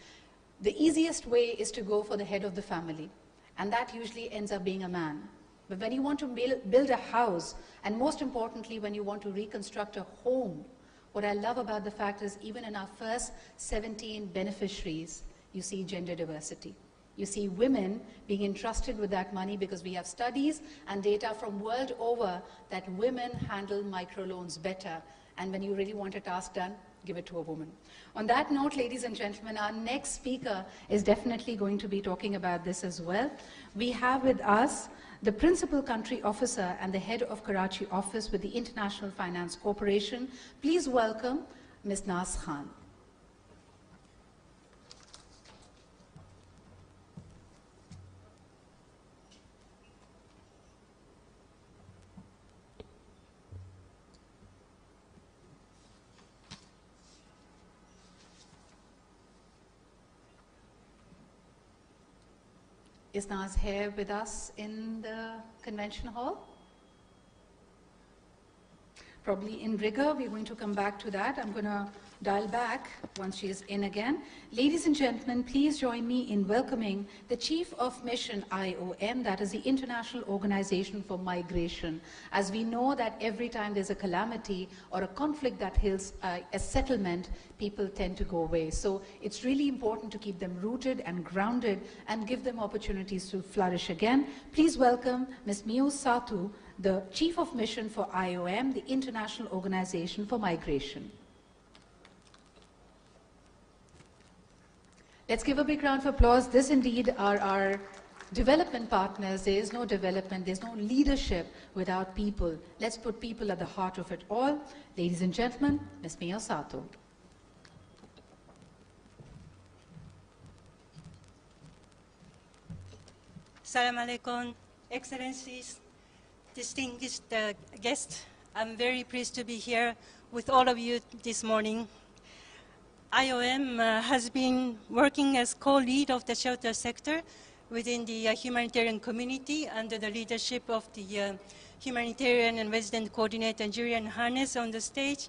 the easiest way is to go for the head of the family, and that usually ends up being a man. But when you want to build a house, and most importantly, when you want to reconstruct a home, what I love about the fact is even in our first 17 beneficiaries, you see gender diversity. You see women being entrusted with that money because we have studies and data from world over that women handle microloans better. And when you really want a task done, give it to a woman. On that note, ladies and gentlemen, our next speaker is definitely going to be talking about this as well. We have with us the Principal Country Officer and the Head of Karachi Office with the International Finance Corporation. Please welcome Ms. Naz Khan. Is Naz here with us in the convention hall? Probably in rigor. We're going to come back to that. I'm going to dial back once she is in again. Ladies and gentlemen, please join me in welcoming the Chief of Mission IOM, that is the International Organization for Migration. As we know that every time there's a calamity or a conflict that hits a settlement, people tend to go away. So it's really important to keep them rooted and grounded and give them opportunities to flourish again. Please welcome Ms. Mio Satu, the Chief of Mission for IOM, the International Organization for Migration. Let's give a big round of applause. This indeed are our development partners. There is no development, there's no leadership without people. Let's put people at the heart of it all. Ladies and gentlemen, Ms. Mio Satu. Assalamu alaikum, Excellencies, distinguished guests. I'm very pleased to be here with all of you this morning. IOM has been working as co-lead of the shelter sector within the humanitarian community under the leadership of the humanitarian and resident coordinator Nigerian Harness on the stage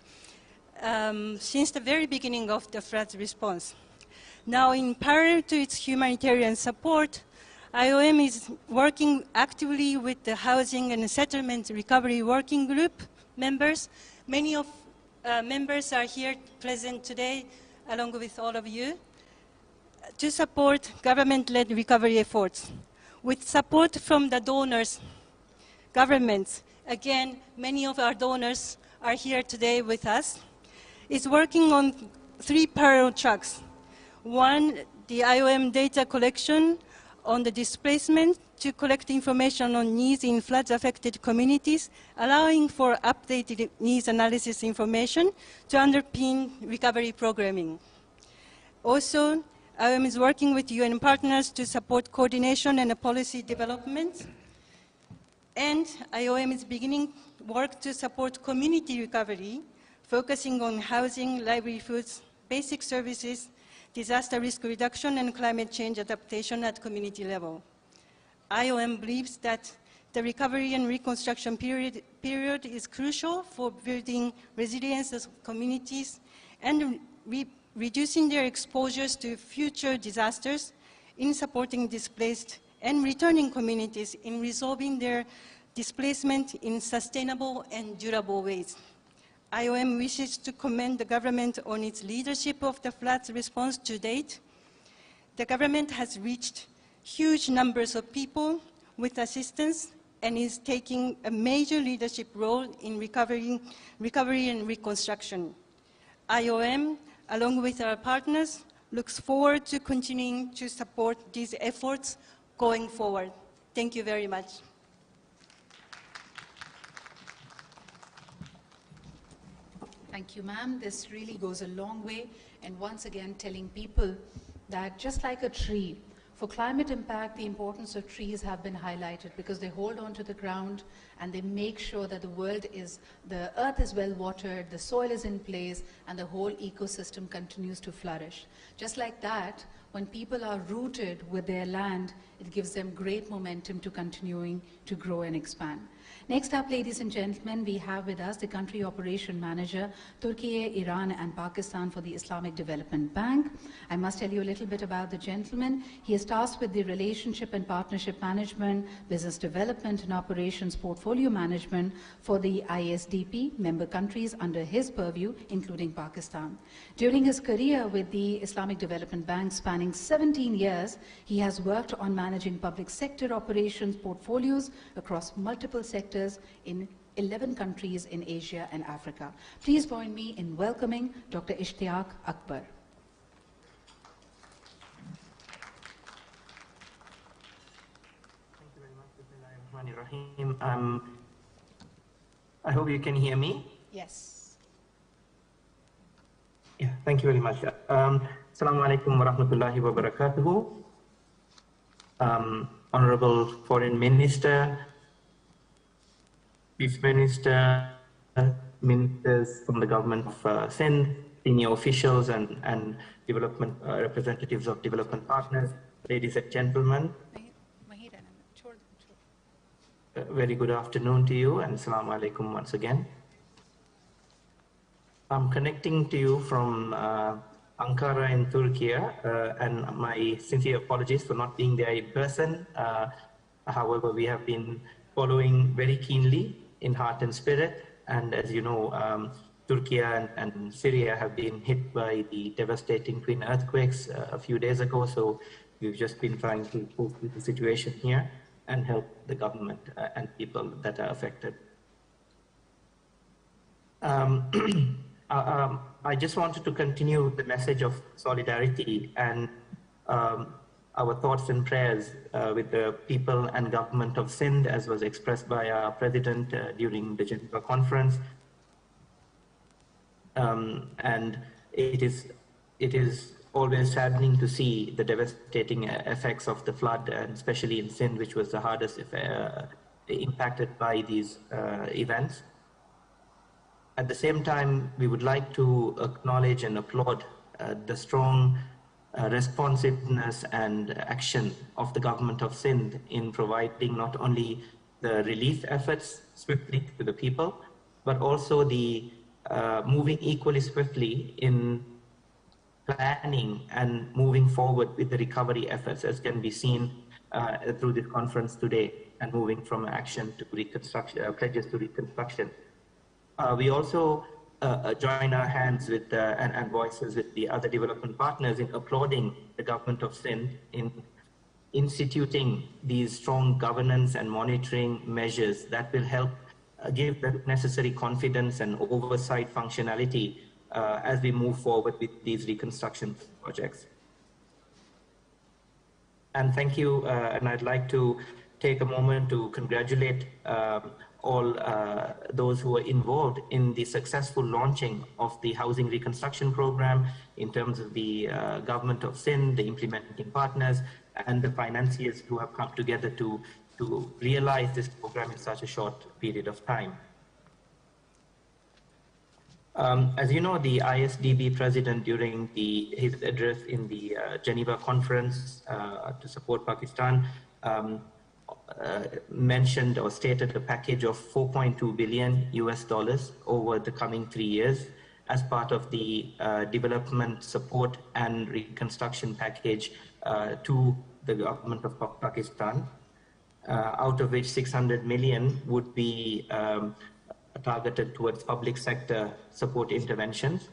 since the very beginning of the flood response. Now, in parallel to its humanitarian support, IOM is working actively with the Housing and Settlement Recovery Working Group members. Many of members are here present today, along with all of you, to support government-led recovery efforts. With support from the donors, governments, again, many of our donors are here today with us, is working on 3 parallel tracks. One, the IOM data collection on the displacement to collect information on needs in floods-affected communities, allowing for updated needs analysis information to underpin recovery programming. Also, IOM is working with UN partners to support coordination and policy development. And IOM is beginning work to support community recovery focusing on housing, livelihoods, basic services, disaster risk reduction, and climate change adaptation at community level. IOM believes that the recovery and reconstruction period is crucial for building resilience of communities and reducing their exposures to future disasters, in supporting displaced and returning communities in resolving their displacement in sustainable and durable ways. IOM wishes to commend the government on its leadership of the floods response to date. The government has reached huge numbers of people with assistance and is taking a major leadership role in recovery and reconstruction. IOM, along with our partners, looks forward to continuing to support these efforts going forward. Thank you very much. Thank you, ma'am. This really goes a long way, and once again telling people that just like a tree, for climate impact, the importance of trees have been highlighted because they hold on to the ground and they make sure that the earth is well watered, the soil is in place, and the whole ecosystem continues to flourish. Just like that, when people are rooted with their land, it gives them great momentum to continuing to grow and expand. Next up, ladies and gentlemen, we have with us the Country Operation Manager, Turkey, Iran and Pakistan for the Islamic Development Bank. I must tell you a little bit about the gentleman. He is tasked with the Relationship and Partnership Management, Business Development and Operations Portfolio Management for the ISDP member countries under his purview, including Pakistan. During his career with the Islamic Development Bank spanning 17 years, he has worked on managing public sector operations portfolios across multiple sectors in 11 countries in Asia and Africa. Please join me in welcoming Dr. Ishtiaq Akbar. Thank you very much. Bismillahirrahmanirrahim. I hope you can hear me. Yes. Yeah, thank you very much. Assalamu alaikum wa rahmatullahi wa barakatuhu. Honorable Foreign Minister, Peace Minister, ministers from the government of Sindh, senior officials and development representatives of development partners, ladies and gentlemen. Very good afternoon to you and assalamu alaikum once again. I'm connecting to you from Ankara in Turkey, and my sincere apologies for not being there in person. However, we have been following very keenly in heart and spirit, and as you know, Turkey and Syria have been hit by the devastating twin earthquakes a few days ago, so we've just been trying to cope with the situation here and help the government and people that are affected. I just wanted to continue the message of solidarity and our thoughts and prayers with the people and government of Sindh, as was expressed by our president during the Geneva conference. And it is always saddening to see the devastating effects of the flood, and especially in Sindh, which was the hardest impacted by these events. At the same time, we would like to acknowledge and applaud the strong responsiveness and action of the government of Sindh in providing not only the relief efforts swiftly to the people, but also the moving equally swiftly in planning and moving forward with the recovery efforts, as can be seen through this conference today, and moving from action to reconstruction, pledges to reconstruction. We also join our hands with and voices with the other development partners in applauding the government of Sindh in instituting these strong governance and monitoring measures that will help give the necessary confidence and oversight functionality as we move forward with these reconstruction projects. And thank you, and I'd like to take a moment to congratulate all those who were involved in the successful launching of the housing reconstruction program in terms of the government of Sindh, the implementing partners, and the financiers who have come together to realize this program in such a short period of time. As you know, the ISDB president during his address in the Geneva conference to support Pakistan mentioned or stated a package of 4.2 billion US dollars over the coming 3 years as part of the development support and reconstruction package to the government of Pakistan, out of which 600 million would be targeted towards public sector support interventions.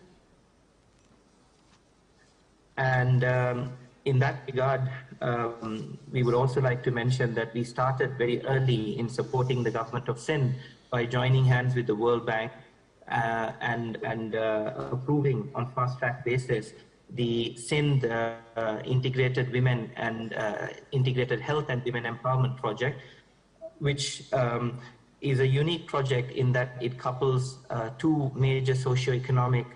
And in that regard, we would also like to mention that we started very early in supporting the government of Sindh by joining hands with the World Bank and approving on fast-track basis the Sindh Integrated Women and Integrated Health and Women Empowerment Project, which is a unique project in that it couples two major socio-economic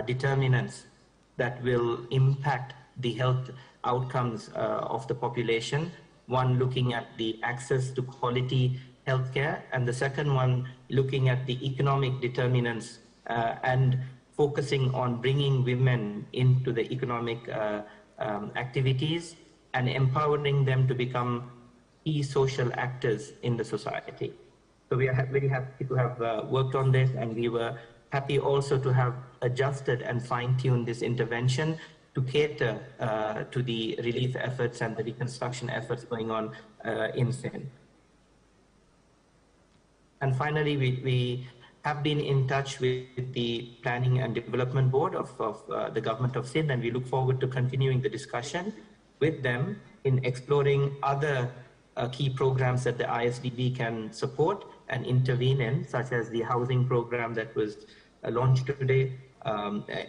determinants that will impact the health outcomes of the population. One looking at the access to quality healthcare, and the second one looking at the economic determinants and focusing on bringing women into the economic activities and empowering them to become key social actors in the society. So we are very happy to have worked on this, and we were happy also to have adjusted and fine-tuned this intervention to cater to the relief efforts and the reconstruction efforts going on in Sindh. And finally, we have been in touch with the Planning and Development Board of the Government of Sindh, and we look forward to continuing the discussion with them in exploring other key programs that the ISDB can support and intervene in, such as the housing program that was launched today,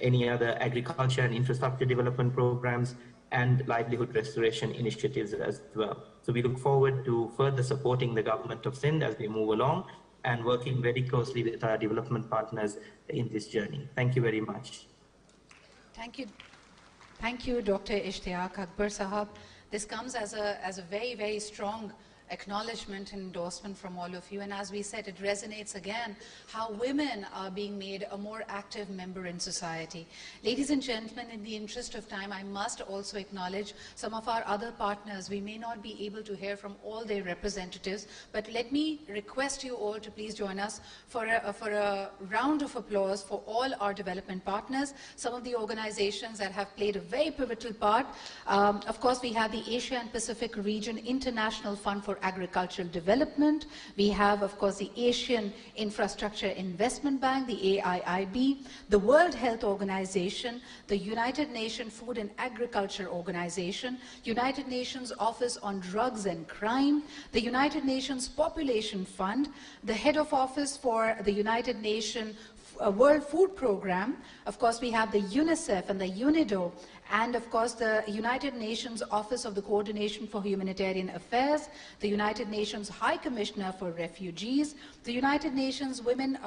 any other agriculture and infrastructure development programs, and livelihood restoration initiatives as well. So we look forward to further supporting the government of Sindh as we move along and working very closely with our development partners in this journey. Thank you very much. Thank you. Thank you, Dr. Ishtiaq Akbar Sahab. This comes as a very, very strong acknowledgement and endorsement from all of you. And as we said, it resonates again how women are being made a more active member in society. Ladies and gentlemen, in the interest of time, I must also acknowledge some of our other partners. We may not be able to hear from all their representatives, but let me request you all to please join us for a round of applause for all our development partners, some of the organizations that have played a very pivotal part. Of course, we have the Asia and Pacific Region International Fund for Agricultural Development. We have, of course, the Asian Infrastructure Investment Bank, the AIIB, the World Health Organization, the United Nations Food and Agriculture Organization, United Nations Office on Drugs and Crime, the United Nations Population Fund, the Head of Office for the United Nations World Food Program. Of course, we have the UNICEF and the UNIDO, and of course the United Nations Office of the Coordination for Humanitarian Affairs, the United Nations High Commissioner for Refugees, the United Nations Women's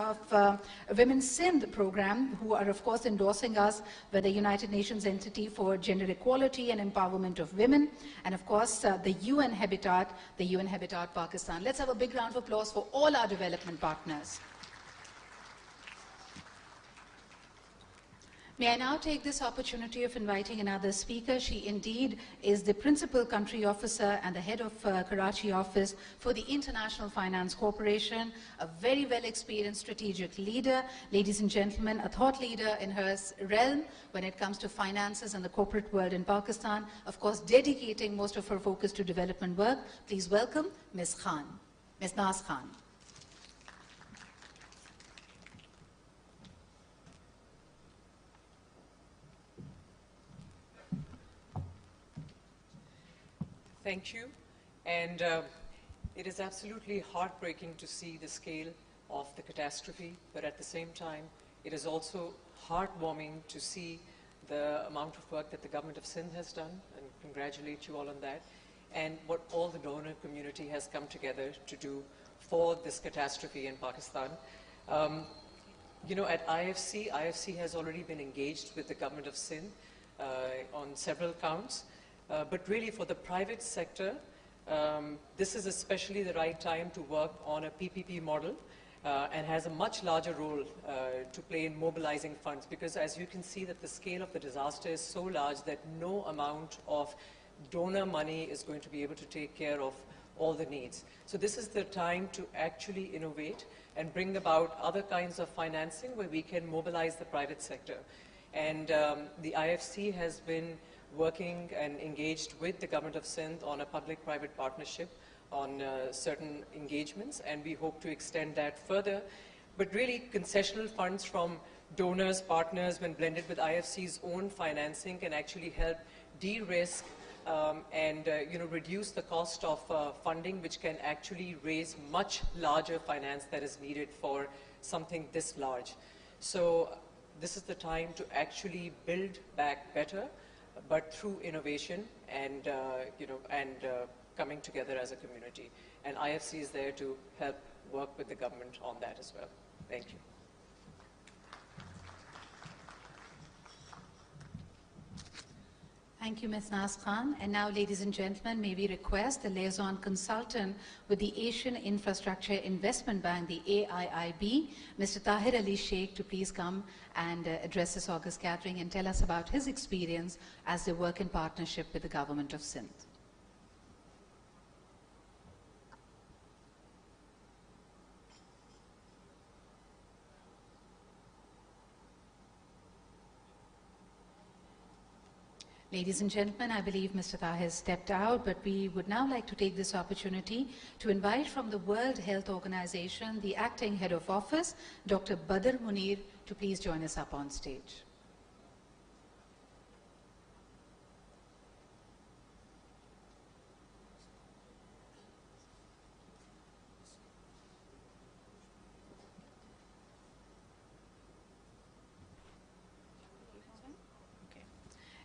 Sindh Program, who are of course endorsing us with the United Nations Entity for Gender Equality and Empowerment of Women, and of course the UN Habitat Pakistan. Let's have a big round of applause for all our development partners. May I now take this opportunity of inviting another speaker. She indeed is the Principal Country Officer and the Head of Karachi Office for the International Finance Corporation, a very well-experienced strategic leader, ladies and gentlemen, a thought leader in her realm when it comes to finances and the corporate world in Pakistan, of course dedicating most of her focus to development work. Please welcome Ms. Khan, Ms. Naz Khan. Thank you. And it is absolutely heartbreaking to see the scale of the catastrophe, but at the same time, it is also heartwarming to see the amount of work that the government of Sindh has done, and congratulate you all on that, and what all the donor community has come together to do for this catastrophe in Pakistan. You know, at IFC has already been engaged with the government of Sindh on several counts. But really for the private sector, this is especially the right time to work on a PPP model. and has a much larger role to play in mobilizing funds, because as you can see that the scale of the disaster is so large that no amount of donor money is going to be able to take care of all the needs. So this is the time to actually innovate and bring about other kinds of financing where we can mobilize the private sector. And the IFC has been working and engaged with the government of Sindh on a public-private partnership on certain engagements, and we hope to extend that further. But really, concessional funds from donors, partners, when blended with IFC's own financing, can actually help de-risk and reduce the cost of funding, which can actually raise much larger finance that is needed for something this large. So this is the time to actually build back better, but through innovation and coming together as a community. And IFC is there to help work with the government on that as well. Thank you. Thank you, Ms. Naz Khan. And now, ladies and gentlemen, may we request the liaison consultant with the Asian Infrastructure Investment Bank, the AIIB, Mr. Tahir Ali Sheikh, to please come and address this august gathering and tell us about his experience as they work in partnership with the government of Sindh. Ladies and gentlemen, I believe Mr. Tahir has stepped out, but we would now like to take this opportunity to invite from the World Health Organization the Acting Head of Office, Dr. Badr Munir, to please join us up on stage.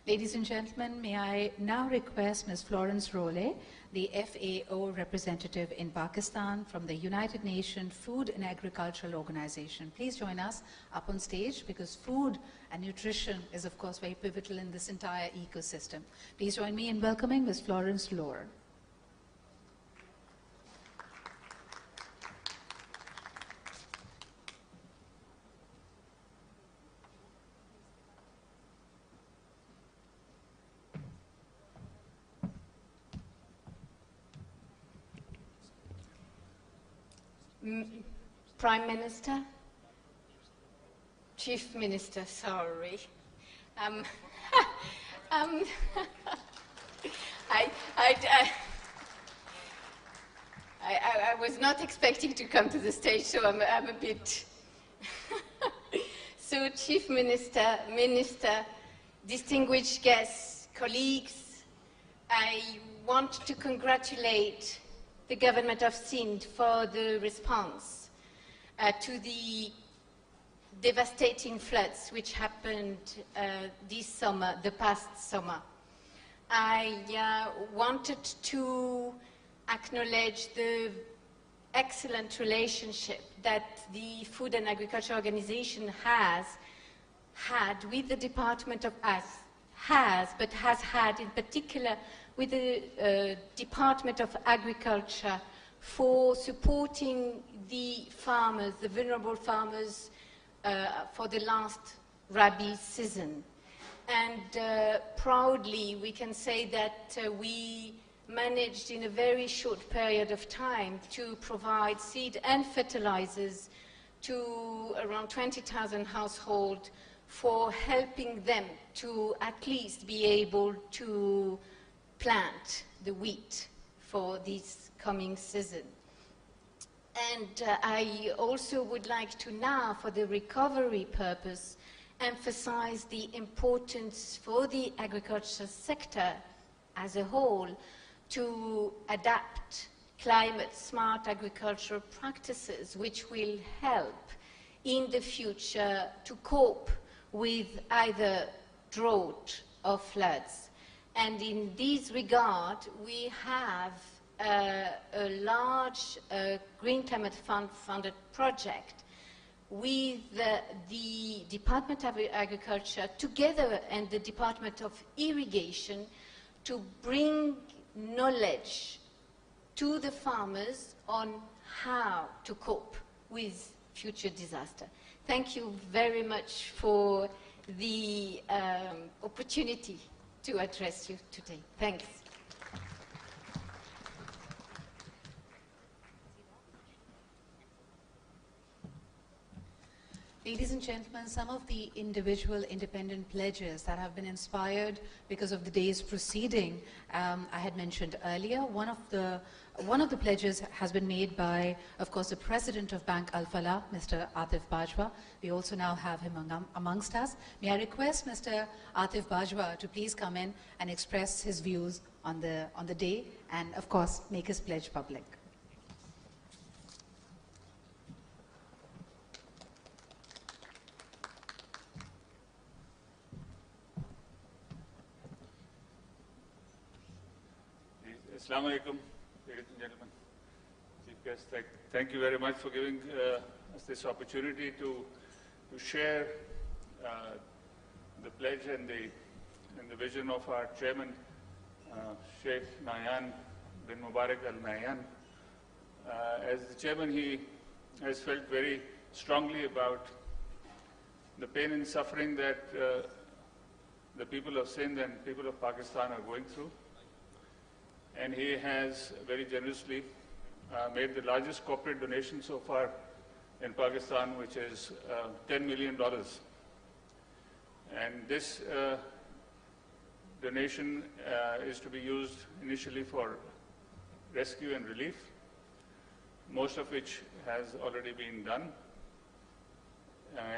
Ladies and gentlemen, may I now request Ms. Florence Rowley, the FAO representative in Pakistan from the United Nations Food and Agricultural Organization. Please join us up on stage, because food and nutrition is, of course, very pivotal in this entire ecosystem. Please join me in welcoming Ms. Florence Rowley. Prime Minister, Chief Minister, sorry. I was not expecting to come to the stage, so I'm a bit... So, Chief Minister, Minister, distinguished guests, colleagues, I want to congratulate the government of Sindh for the response to the devastating floods which happened this summer, the past summer. I wanted to acknowledge the excellent relationship that the Food and Agriculture Organization has had with the Department of has had in particular with the Department of Agriculture for supporting the farmers, the vulnerable farmers, for the last Rabi season. And proudly we can say that we managed in a very short period of time to provide seed and fertilizers to around 20,000 households for helping them to at least be able to plant the wheat for this coming season. And I also would like to now, for the recovery purpose, emphasize the importance for the agriculture sector as a whole to adapt climate-smart agricultural practices which will help in the future to cope with either drought or floods. And in this regard, we have a large Green Climate Fund funded project with the Department of Agriculture together and the Department of Irrigation to bring knowledge to the farmers on how to cope with future disaster. Thank you very much for the opportunity to address you today. Thanks. Ladies and gentlemen, some of the individual independent pledges that have been inspired because of the day's proceeding, I had mentioned earlier. One of the pledges has been made by, of course, the president of Bank Al-Falah, Mr. Atif Bajwa. We also now have him amongst us. May I request Mr. Atif Bajwa to please come in and express his views on the day and, of course, make his pledge public. Assalamu alaikum, ladies and gentlemen. Chief guest, thank you very much for giving us this opportunity to share the pledge and the vision of our chairman, Sheikh Nahyan bin Mubarak Al Nahyan. As the chairman, he has felt very strongly about the pain and suffering that the people of Sindh and people of Pakistan are going through. And he has very generously made the largest corporate donation so far in Pakistan, which is $10 million. And this donation is to be used initially for rescue and relief, most of which has already been done.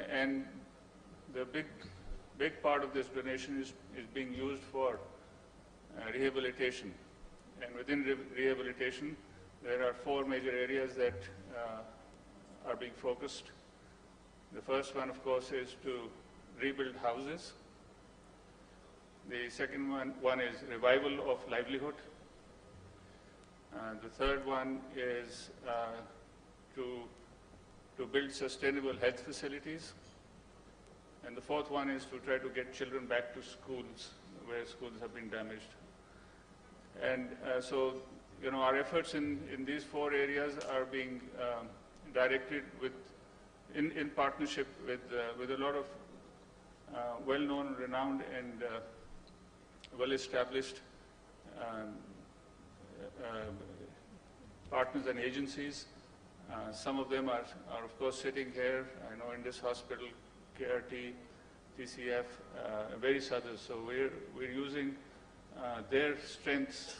And the big part of this donation is being used for rehabilitation. And within rehabilitation, there are 4 major areas that are being focused. The first one, of course, is to rebuild houses. The second one is revival of livelihood. The third one is to build sustainable health facilities. And the fourth one is to try to get children back to schools where schools have been damaged. And so, you know, our efforts in these 4 areas are being directed in partnership with a lot of well-known, renowned, and well-established partners and agencies. Some of them are of course sitting here. I know in this hospital, KRT, TCF, various others. So we're using their strengths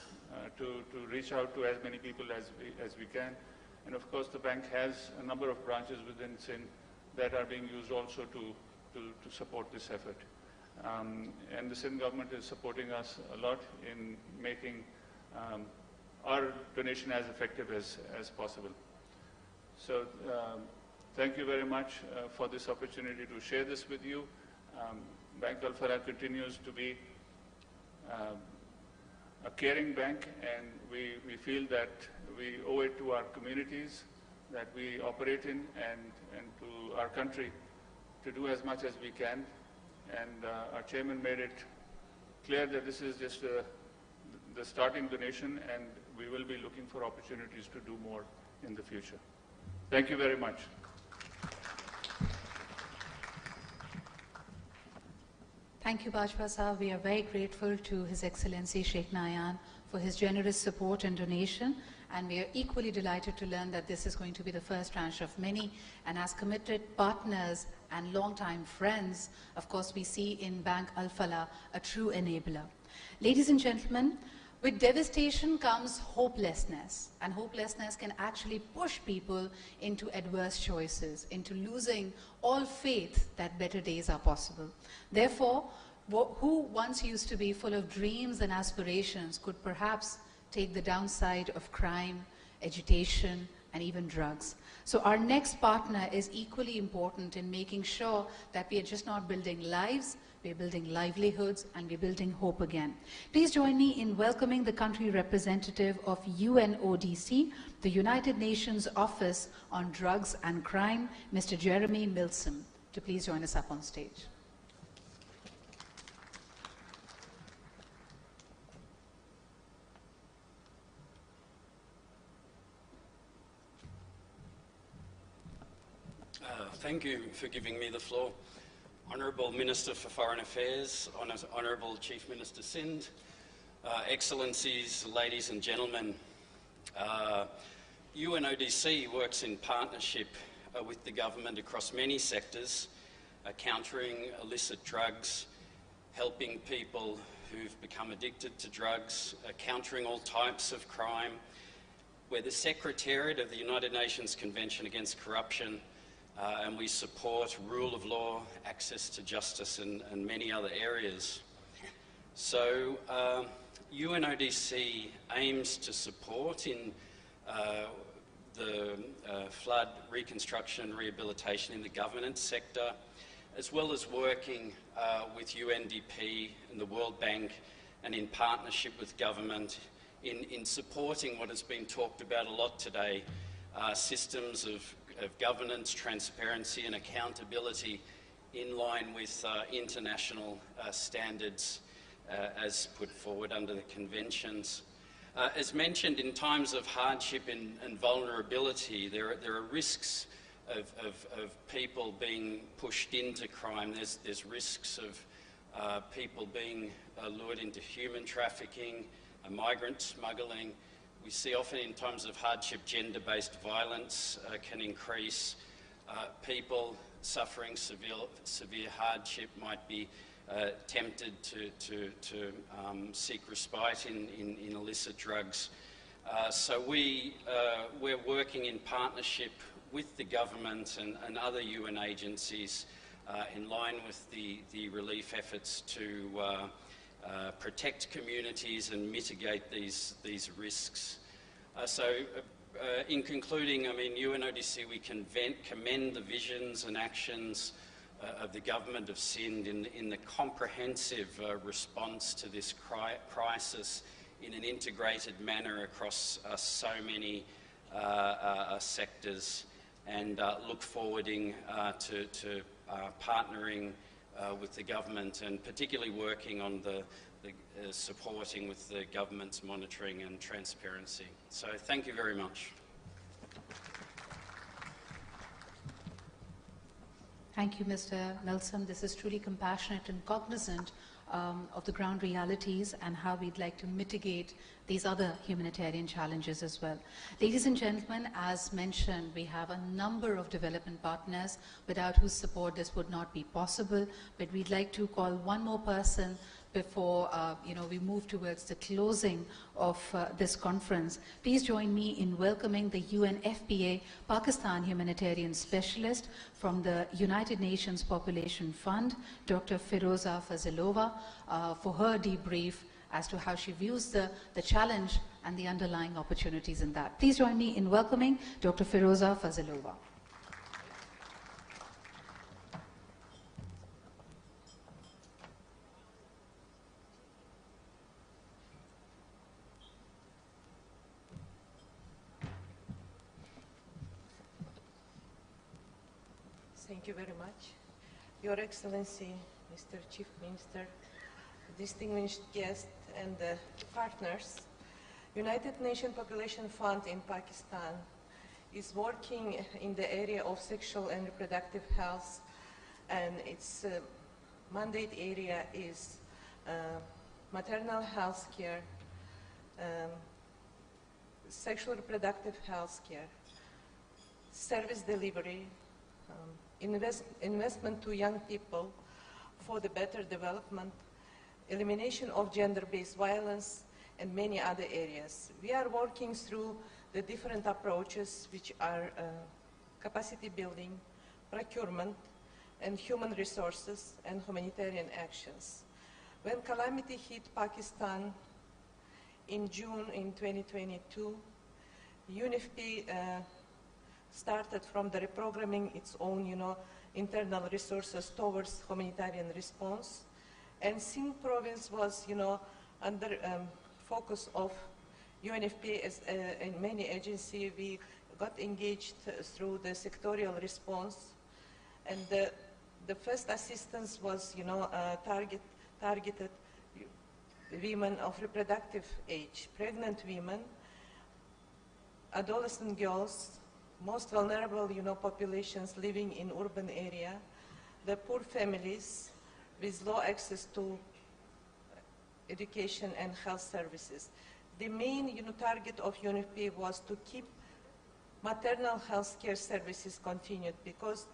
to reach out to as many people as we can. And of course, the bank has a number of branches within Sindh that are being used also to support this effort. And the Sindh government is supporting us a lot in making our donation as effective as possible. So thank you very much for this opportunity to share this with you. Bank Al-Falah continues to be a caring bank, and we feel that we owe it to our communities that we operate in and to our country to do as much as we can. And our chairman made it clear that this is just the starting donation, and we will be looking for opportunities to do more in the future. Thank you very much. Thank you, Bajwa Sahab. We are very grateful to His Excellency Sheikh Nahyan for his generous support and donation, and we are equally delighted to learn that this is going to be the first tranche of many. And as committed partners and longtime friends, of course, we see in Bank Al-Falah a true enabler. Ladies and gentlemen, with devastation comes hopelessness, and hopelessness can actually push people into adverse choices, into losing all faith that better days are possible. Therefore, who once used to be full of dreams and aspirations could perhaps take the downside of crime, agitation, and even drugs. So our next partner is equally important in making sure that we are just not building lives, we're building livelihoods, and we're building hope again. Please join me in welcoming the country representative of UNODC, the United Nations Office on Drugs and Crime, Mr. Jeremy Milsom, to please join us up on stage. Thank you for giving me the floor. Honourable Minister for Foreign Affairs, Honourable Chief Minister Sindh, Excellencies, ladies and gentlemen, UNODC works in partnership with the government across many sectors, countering illicit drugs, helping people who've become addicted to drugs, countering all types of crime. We're the Secretariat of the United Nations Convention Against Corruption, and we support rule of law, access to justice, and many other areas. So UNODC aims to support in the flood reconstruction and rehabilitation in the governance sector, as well as working with UNDP and the World Bank and in partnership with government in supporting what has been talked about a lot today, systems of governance, transparency and accountability in line with international standards as put forward under the conventions. As mentioned, in times of hardship and vulnerability, there are risks of people being pushed into crime. There's risks of people being lured into human trafficking, migrant smuggling. We see often in times of hardship, gender-based violence can increase. People suffering severe hardship might be tempted to seek respite in illicit drugs. So we're working in partnership with the government and other UN agencies in line with the relief efforts to protect communities and mitigate these risks. In concluding, I mean, UNODC, we commend the visions and actions of the government of Sindh in the comprehensive response to this crisis in an integrated manner across so many sectors, and look forwarding to partnering with the government, and particularly working on the supporting with the government's monitoring and transparency. So thank you very much. Thank you, Mr. Nelson. This is truly compassionate and cognizant of the ground realities and how we'd like to mitigate these other humanitarian challenges as well. Ladies and gentlemen, as mentioned, we have a number of development partners without whose support this would not be possible, but we'd like to call one more person before we move towards the closing of this conference. Please join me in welcoming the UNFPA Pakistan Humanitarian Specialist from the United Nations Population Fund, Dr. Firoza Fazilova, for her debrief as to how she views the challenge and the underlying opportunities in that. Please join me in welcoming Dr. Firoza Fazilova. Thank you very much. Your Excellency, Mr. Chief Minister, distinguished guests and partners, United Nations Population Fund in Pakistan is working in the area of sexual and reproductive health, and its mandate area is maternal health care, sexual reproductive health care, service delivery, investment to young people for the better development, elimination of gender-based violence, and many other areas. We are working through the different approaches, which are capacity building, procurement, and human resources and humanitarian actions. When calamity hit Pakistan in June in 2022, UNFPA started from the reprogramming its own, internal resources towards humanitarian response. And Sindh province was, under focus of UNFPA and many agencies. We got engaged through the sectorial response. And the first assistance was, targeted women of reproductive age, pregnant women, adolescent girls, most vulnerable, populations living in urban area, the poor families with low access to education and health services. The main, target of UNFPA was to keep maternal health care services continued, because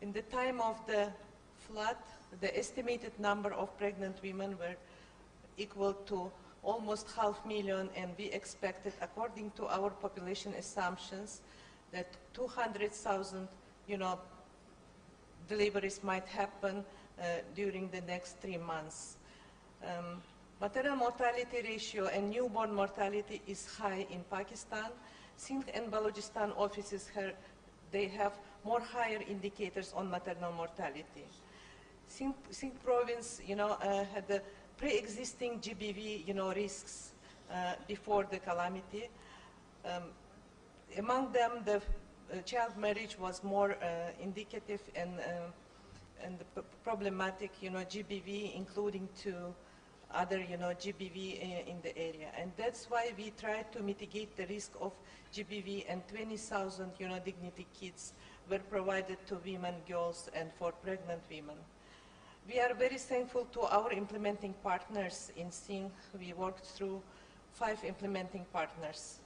in the time of the flood, the estimated number of pregnant women were equal to almost 500,000, and we expected, according to our population assumptions, that 200,000, deliveries might happen during the next 3 months. Maternal mortality ratio and newborn mortality is high in Pakistan. Sindh and Balochistan offices they have more higher indicators on maternal mortality. Sindh province, had the pre-existing GBV, risks before the calamity. Among them, the child marriage was more indicative and problematic, GBV, including to other, GBV in the area. And that's why we try to mitigate the risk of GBV, and 20,000, dignity kits were provided to women, girls, and for pregnant women. We are very thankful to our implementing partners in Sindh. We worked through 5 implementing partners.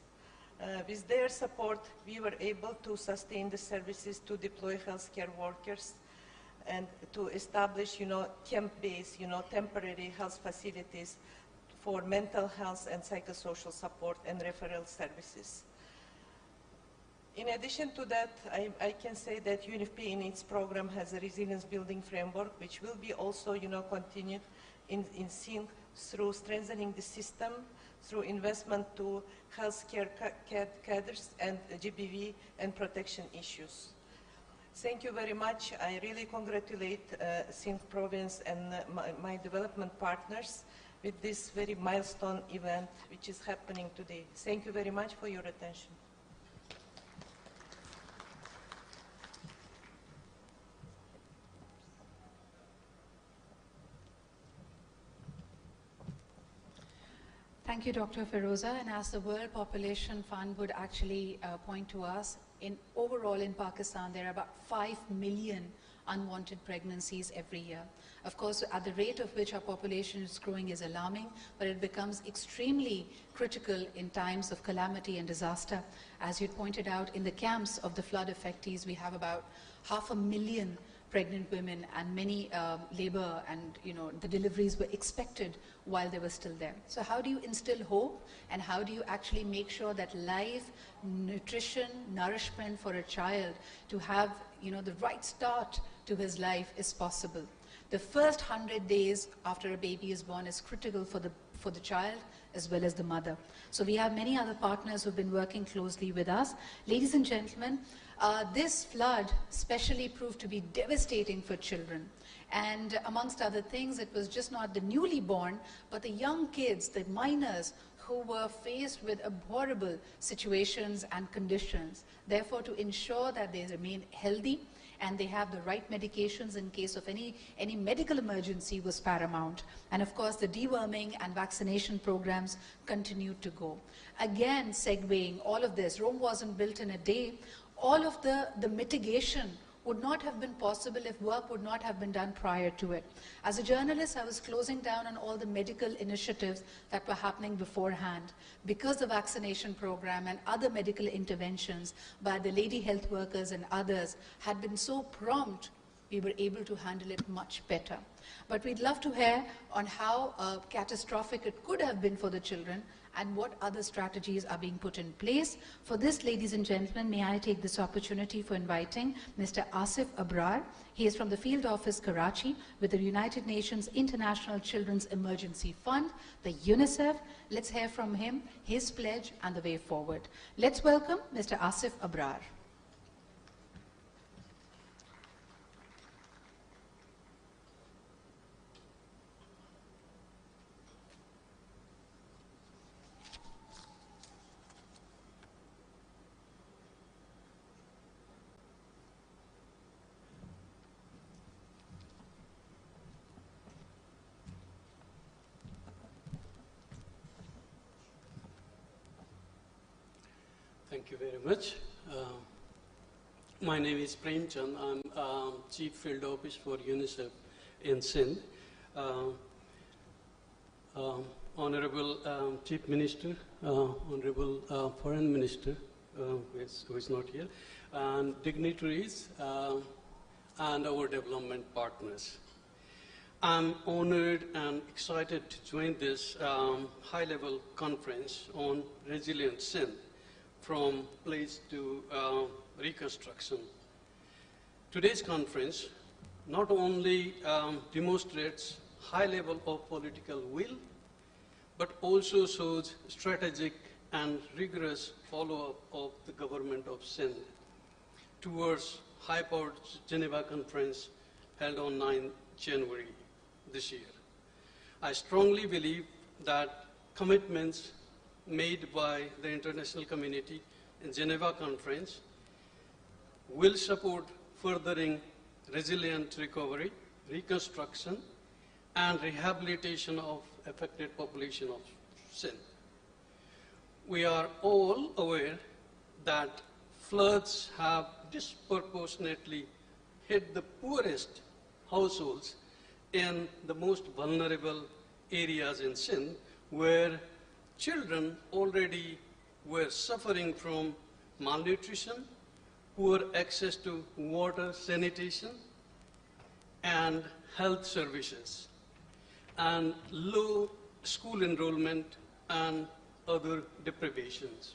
With their support, we were able to sustain the services, to deploy healthcare workers, and to establish, camp-based, temporary health facilities for mental health and psychosocial support and referral services. In addition to that, I can say that UNFPA in its program has a resilience building framework, which will be also, continued in Sindh through strengthening the system, through investment to healthcare cadres and GBV and protection issues. Thank you very much. I really congratulate Sindh province and my development partners with this very milestone event which is happening today. Thank you very much for your attention. Thank you, Dr. Feroza. And as the World Population Fund would actually point to us, overall in Pakistan, there are about 5 million unwanted pregnancies every year. Of course, at the rate of which our population is growing is alarming, but it becomes extremely critical in times of calamity and disaster. As you pointed out, in the camps of the flood affectees, we have about 500,000 pregnant women, and many labor and the deliveries were expected while they were still there. So how do you instill hope, and how do you actually make sure that life, nutrition, nourishment for a child to have the right start to his life is possible? The first 100 days after a baby is born is critical for the child as well as the mother. So we have many other partners who've been working closely with us. Ladies and gentlemen, this flood especially proved to be devastating for children. And amongst other things, it was just not the newly born, but the young kids, the minors, who were faced with abhorrible situations and conditions. Therefore, to ensure that they remain healthy and they have the right medications in case of any medical emergency was paramount. And of course, the deworming and vaccination programs continued to go. Again, segueing all of this, Rome wasn't built in a day. All of the mitigation would not have been possible if work would not have been done prior to it. As a journalist, I was closing down on all the medical initiatives that were happening beforehand. Because the vaccination program and other medical interventions by the lady health workers and others had been so prompt, we were able to handle it much better. But we'd love to hear on how catastrophic it could have been for the children and what other strategies are being put in place. For this, ladies and gentlemen, may I take this opportunity for inviting Mr. Asif Abrar. He is from the Field Office, Karachi, with the United Nations International Children's Emergency Fund, the UNICEF. Let's hear from him, his pledge, and the way forward. Let's welcome Mr. Asif Abrar. Thank you very much. My name is Premchand. I'm Chief Field Office for UNICEF in Sindh. Honorable Chief Minister, Honorable Foreign Minister, who is not here, and dignitaries and our development partners. I'm honored and excited to join this high-level conference on resilient Sindh, from place to reconstruction. Today's conference not only demonstrates high level of political will, but also shows strategic and rigorous follow-up of the government of Sindh towards high-powered Geneva conference held on 9 January this year. I strongly believe that commitments made by the international community in Geneva conference will support furthering resilient recovery, reconstruction, and rehabilitation of affected population of Sindh. We are all aware that floods have disproportionately hit the poorest households in the most vulnerable areas in Sindh, where children already were suffering from malnutrition, poor access to water, sanitation, and health services, and low school enrollment and other deprivations.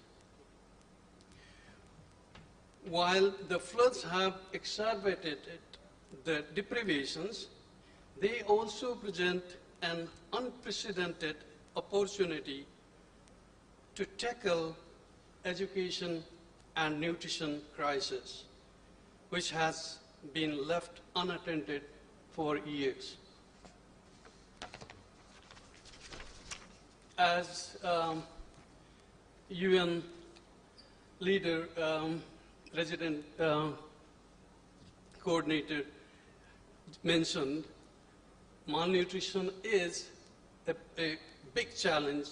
While the floods have exacerbated the deprivations, they also present an unprecedented opportunity to tackle education and nutrition crisis, which has been left unattended for years. As UN leader, resident coordinator mentioned, malnutrition is a big challenge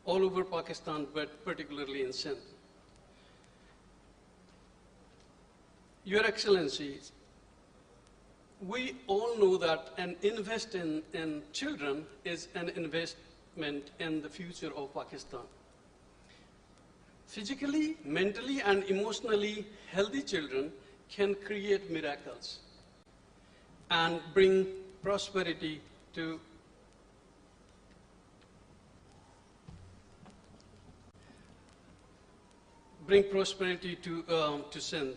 all over Pakistan, but particularly in Sindh. Your Excellencies, we all know that an investment in children is an investment in the future of Pakistan. Physically, mentally, and emotionally healthy children can create miracles and bring prosperity to Sindh,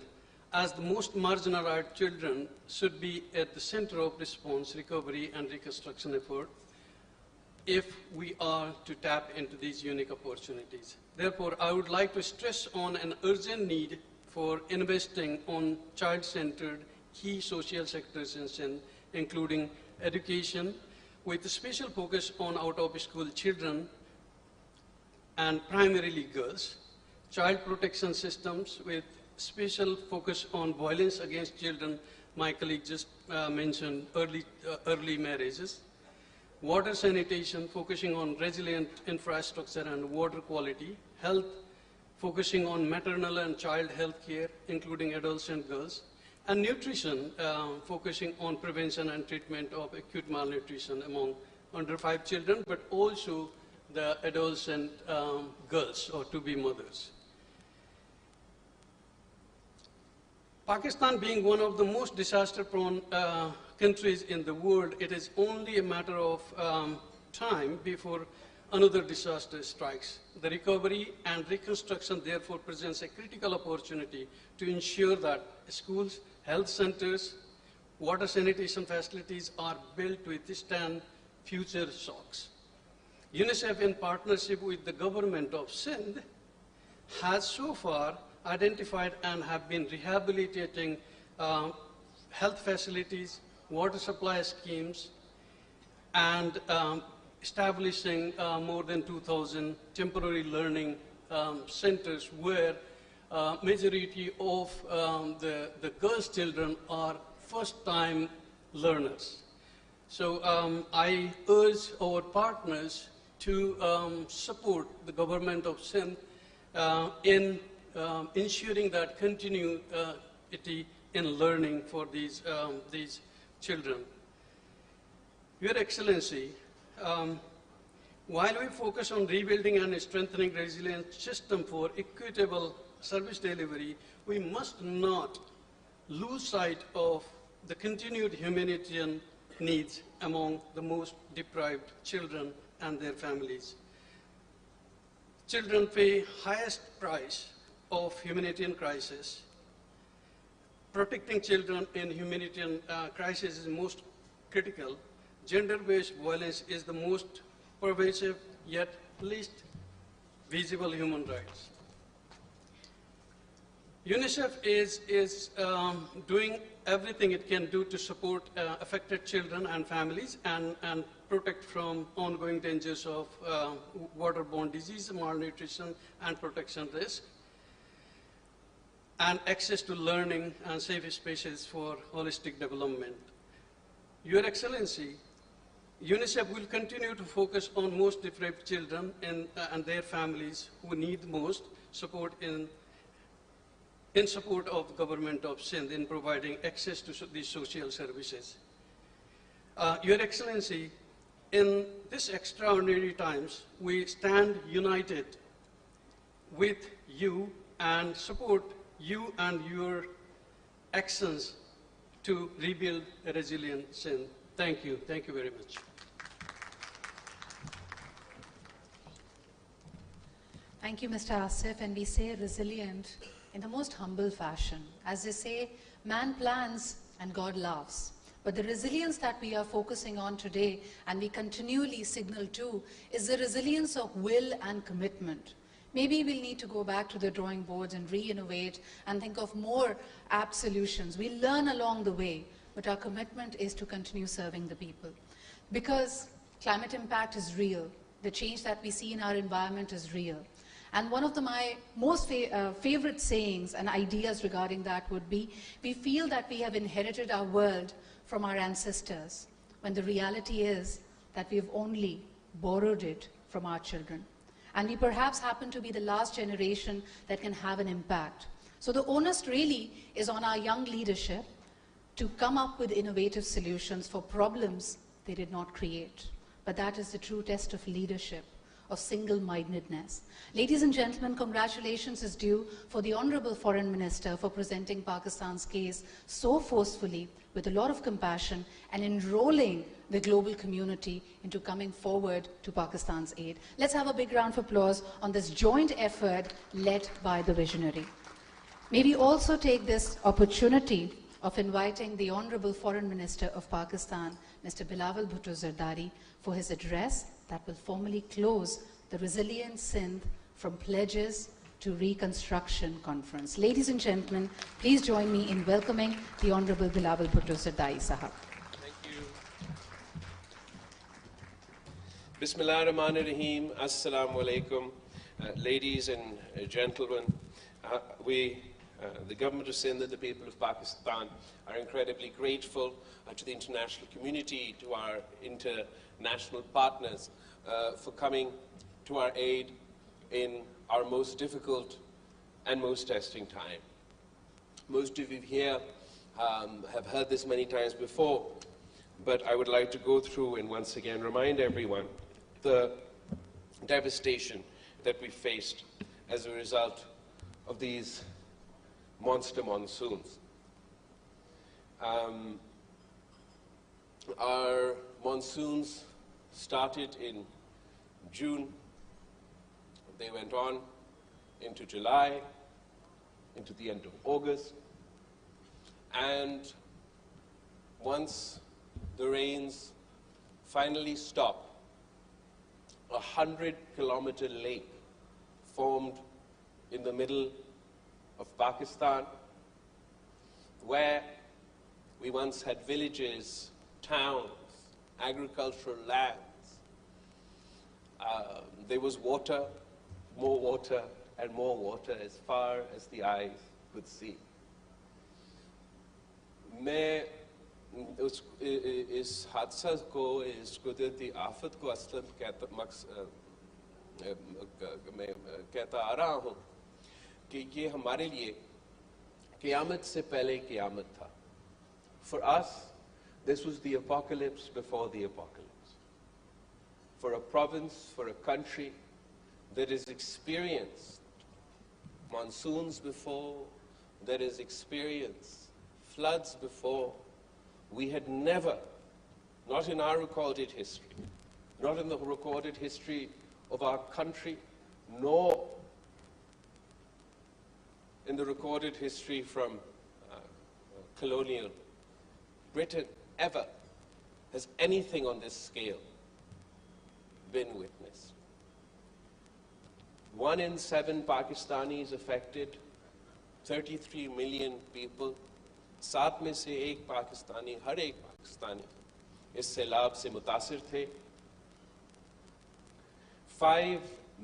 as the most marginalized children should be at the center of response, recovery, and reconstruction effort if we are to tap into these unique opportunities. Therefore, I would like to stress on an urgent need for investing on child-centered key social sectors in Sindh, including education, with a special focus on out-of-school children and primarily girls, child protection systems with special focus on violence against children, my colleague just mentioned early marriages, water sanitation, focusing on resilient infrastructure and water quality, health, focusing on maternal and child health care, including adults and girls, and nutrition, focusing on prevention and treatment of acute malnutrition among under 5 children, but also the adults and girls or to-be mothers. Pakistan being one of the most disaster-prone countries in the world, it is only a matter of time before another disaster strikes. The recovery and reconstruction therefore presents a critical opportunity to ensure that schools, health centers, water sanitation facilities are built to withstand future shocks. UNICEF, in partnership with the government of Sindh, has so far identified and have been rehabilitating health facilities, water supply schemes, and establishing more than 2,000 temporary learning centers where majority of the girls' children are first-time learners. So I urge our partners to support the government of Sindh in ensuring that equity in learning for these children. Your Excellency, while we focus on rebuilding and strengthening resilient system for equitable service delivery, we must not lose sight of the continued humanitarian needs among the most deprived children and their families. Children pay highest price of humanitarian crisis. Protecting children in humanitarian crisis is most critical. Gender-based violence is the most pervasive yet least visible human rights. UNICEF is doing everything it can do to support affected children and families and protect from ongoing dangers of waterborne disease, malnutrition, and protection risk, and access to learning and safe spaces for holistic development. Your Excellency, UNICEF will continue to focus on most deprived children and their families who need most support in support of the government of Sindh in providing access to these social services. Your Excellency, in these extraordinary times, we stand united with you and support you and your actions to rebuild a resilient Sindh. Thank you. Thank you very much. Thank you, Mr. Asif, and we say resilient in the most humble fashion. As they say, man plans and God laughs. But the resilience that we are focusing on today and we continually signal to is the resilience of will and commitment. Maybe we'll need to go back to the drawing boards and re-innovate and think of more apt solutions. We'll learn along the way, but our commitment is to continue serving the people. Because climate impact is real. The change that we see in our environment is real. And one of my most favorite sayings and ideas regarding that would be, we feel that we have inherited our world from our ancestors, when the reality is that we've only borrowed it from our children. And we perhaps happen to be the last generation that can have an impact. So the onus really is on our young leadership to come up with innovative solutions for problems they did not create. But that is the true test of leadership, of single-mindedness. Ladies and gentlemen, congratulations is due for the Honorable Foreign Minister for presenting Pakistan's case so forcefully, with a lot of compassion, and enrolling the global community into coming forward to Pakistan's aid. Let's have a big round of applause on this joint effort led by the visionary. May we also take this opportunity of inviting the Honorable Foreign Minister of Pakistan, Mr. Bilawal Bhutto Zardari, for his address that will formally close the Resilient Sindh from Pledges to Reconstruction Conference. Ladies and gentlemen, please join me in welcoming the Honorable Bilawal Bhutto Zardari Sahab. Thank you. Bismillah ar-Rahman ar-Rahim. Assalamu alaikum. Ladies and gentlemen, the government of Sindh and the people of Pakistan are incredibly grateful to the international community, to our international partners for coming to our aid in our most difficult and most testing time. Most of you here have heard this many times before, but I would like to go through and once again remind everyone the devastation that we faced as a result of these monster monsoons. Our monsoons started in June. They went on into July, into the end of August. And once the rains finally stopped, a 100-kilometer lake formed in the middle of Pakistan, where we once had villages, towns, agricultural lands. There was water, more water, and more water as far as the eyes could see. मैं इस हादसा को, इस कुदरती आफत को असल मैं कहता आ रहा हूँ कि ये हमारे लिए क़यामत से पहले क़यामत था. For us, this was the apocalypse before the apocalypse. For a province, for a country that has experienced monsoons before, that has experienced floods before, we had never, not in our recorded history, not in the recorded history of our country, nor in the recorded history from colonial Britain, ever has anything on this scale been witnessed. 1 in 7 Pakistanis affected, 33 million people, 7 में से 1 पाकिस्तानी, हर एक पाकिस्तानी इस सैलाब से मुतासिर थे. 5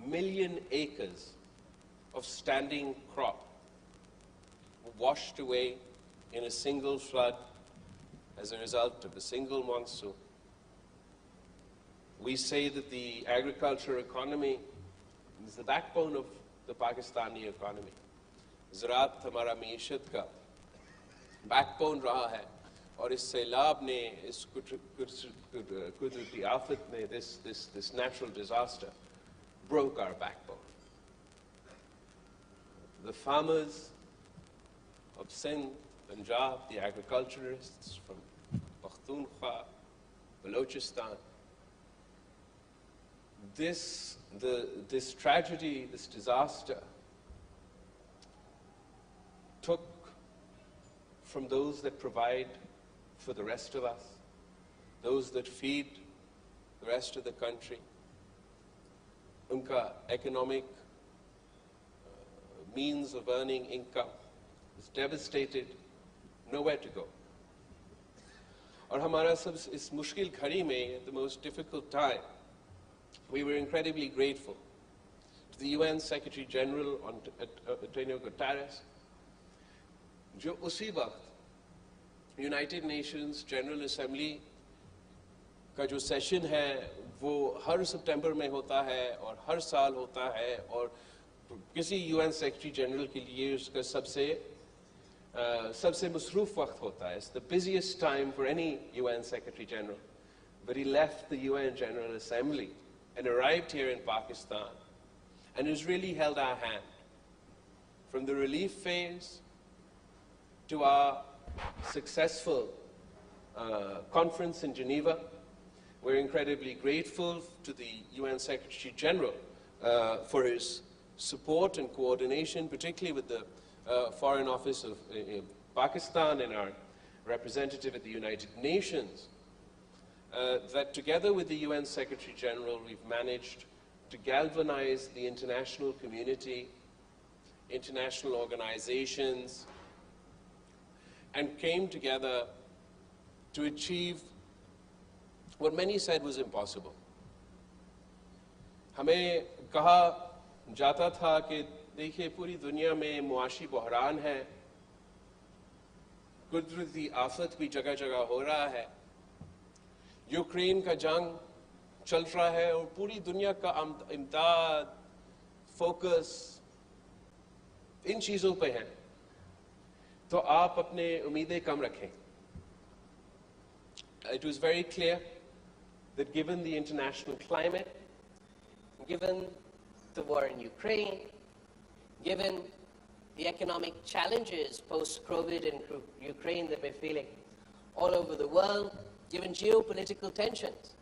million acres of standing crop were washed away in a single flood as a result of a single monsoon. We say that the agriculture economy is the backbone of the Pakistani economy. ज़राअत हमारा मीशत का backbone रहा है, और इस सैलाब ने, इस कुदरती आफत ने, this natural disaster broke our backbone. The farmers of Sindh, Punjab, the agriculturists from Pakhtunkhwa, Balochistan, this tragedy, this disaster, took from those that provide for the rest of us, those that feed the rest of the country, unka economic means of earning income is devastated, nowhere to go. और हमारा सब इस मुश्किल घड़ी में, at the most difficult time, we were incredibly grateful to the UN Secretary General, Antonio Guterres, जो उसी वक्त United Nations General Assembly का जो सेशन है वो हर सितंबर में होता है और हर साल होता है, और किसी UN Secretary General के लिए उसका सबसे मसरूफ वक्त होता है. It's the busiest time for any UN Secretary General. But he left the UN General Assembly and arrived here in Pakistan and has really held our hand. From the relief phase to our successful conference in Geneva, we're incredibly grateful to the UN Secretary General for his support and coordination, particularly with the Foreign Office of Pakistan and our representative at the United Nations, that together with the UN Secretary General, we've managed to galvanize the international community, international organizations, and came together to achieve what many said was impossible. हमें कहा जाता था कि देखिए पूरी दुनिया में मुआशी बहरान है, कुदरती आफत भी जगह जगह हो रहा है, यूक्रेन का जंग चल रहा है और पूरी दुनिया का इमदाद, फोकस इन चीज़ों पे है, तो आप अपने उम्मीदें कम रखें. It was very clear that given the international climate, given the war in Ukraine, given the economic challenges post-COVID in Ukraine that we're feeling all over the world, given geopolitical tensions,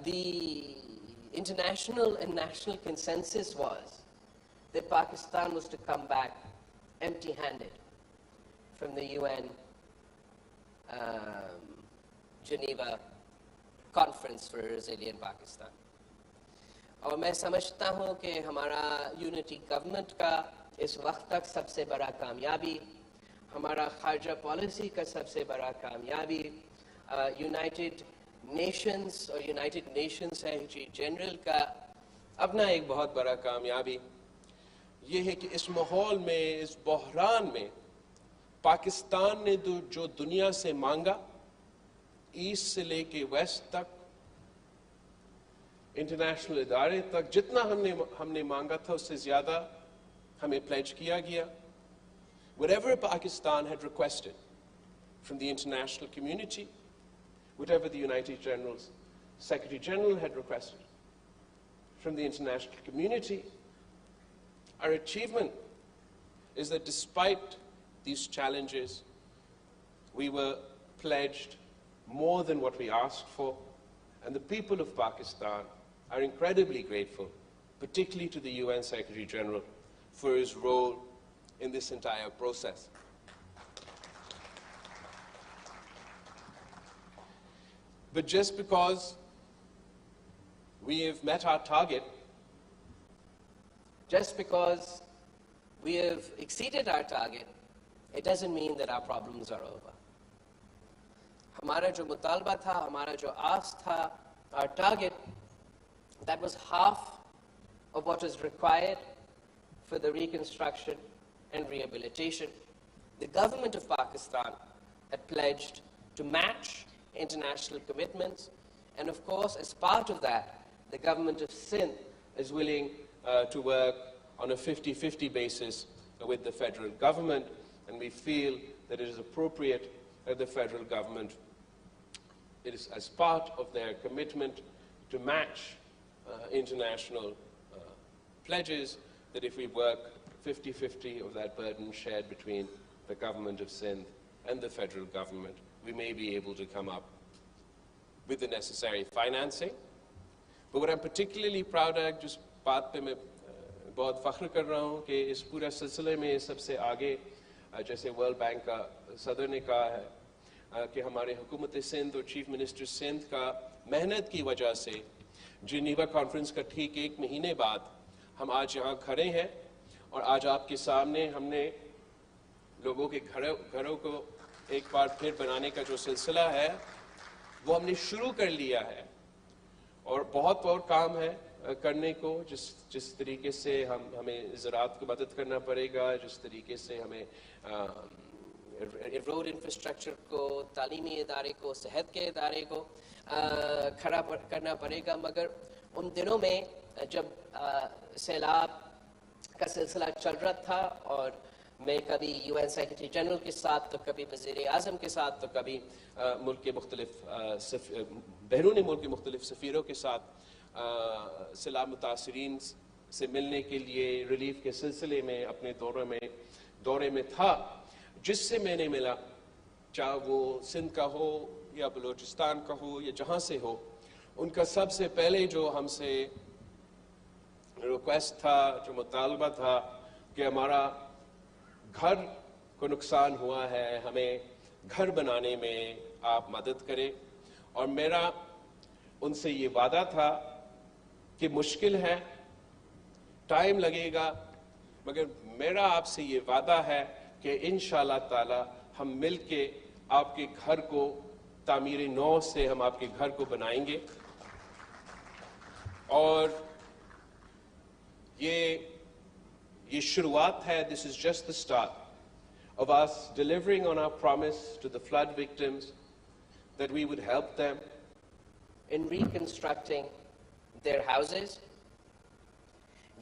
the international and national consensus was that Pakistan was to come back empty-handed from the UN Geneva Conference for Resilient Pakistan. और मैं समझता हूँ कि हमारा unity government का इस वक्त तक सबसे बड़ा कामयाबी, हमारा खारजा पॉलिसी का सबसे बड़ा कामयाबी, यूनाइटेड नेशंस और यूनाइटेड नेशंस सेक्रेटरी जनरल का अपना एक बहुत बड़ा कामयाबी ये है कि इस माहौल में, इस बहरान में पाकिस्तान ने जो दुनिया से मांगा, ईस्ट से लेके वेस्ट तक, इंटरनेशनल इदारे तक, जितना हमने मांगा था उससे ज़्यादा हमें प्लेज किया गया. whatever Pakistan had requested from the international community, whatever the United Generals, Secretary General had requested from the international community, our achievement is that despite these challenges, we were pledged more than what we asked for, and the people of Pakistan are incredibly grateful, particularly to the UN Secretary General, for his role in this entire process. But just because we have met our target, just because we have exceeded our target, it doesn't mean that our problems are over. Hamara jo mutalba tha, hamara jo ask tha, our target, that was half of what is required for the reconstruction and rehabilitation. The government of Pakistan had pledged to match international commitments, and of course, as part of that, the government of Sindh is willing to work on a 50-50 basis with the federal government, and we feel that it is appropriate that the federal government, it is as part of their commitment to match international pledges, that if we work 50-50 of that burden shared between the government of Sindh and the federal government, we may be able to come up with the necessary financing. But what I'm particularly proud of, जिस बात पे मैं बहुत फख्र कर रहा हूँ कि इस पूरे सिलसिले में सबसे आगे, जैसे वर्ल्ड बैंक का सदर ने कहा है कि हमारे हुकूमत सिंध और चीफ मिनिस्टर सिंध का मेहनत की वजह से जिनेवा कॉन्फ्रेंस का ठीक 1 महीने बाद हम आज यहाँ खड़े हैं, और आज आपके सामने हमने लोगों के घरों को एक बार फिर बनाने का जो सिलसिला है वो हमने शुरू कर लिया है, और बहुत और काम है करने को, जिस तरीके से हमें ज़राअत को मदद करना पड़ेगा, जिस तरीके से हमें रोड इंफ्रास्ट्रक्चर को, तालीमी इदारे को, सेहत के इदारे को खड़ा करना पड़ेगा। मगर उन दिनों में जब सैलाब का सिलसिला चल रहा था और मैं कभी UN सेक्रेटरी जनरल के साथ, तो कभी वज़ीर आज़म के साथ, तो कभी मुल्क के मुख्तलिफ बैरून मुल्क के मुख्तलिफ सफ़ीरों के साथ सैलाब मुतासरीन से मिलने के लिए रिलीफ के सिलसिले में अपने दौरे में था, जिससे मैंने मिला, चाहे वो सिंध का हो या बलूचिस्तान का हो या जहाँ से हो, उनका सबसे पहले जो हमसे रिक्वेस्ट था, जो मुतालबा था कि हमारा घर को नुकसान हुआ है, हमें घर बनाने में आप मदद करें। और मेरा उनसे ये वादा था कि मुश्किल है, टाइम लगेगा, मगर मेरा आपसे ये वादा है कि इंशाअल्लाह ताला हम मिलके आपके घर को तामीर नौ से हम आपके घर को बनाएंगे। और ये शुरुआत है, this is just the start of us delivering on our promise to the flood victims that we would help them in reconstructing their houses.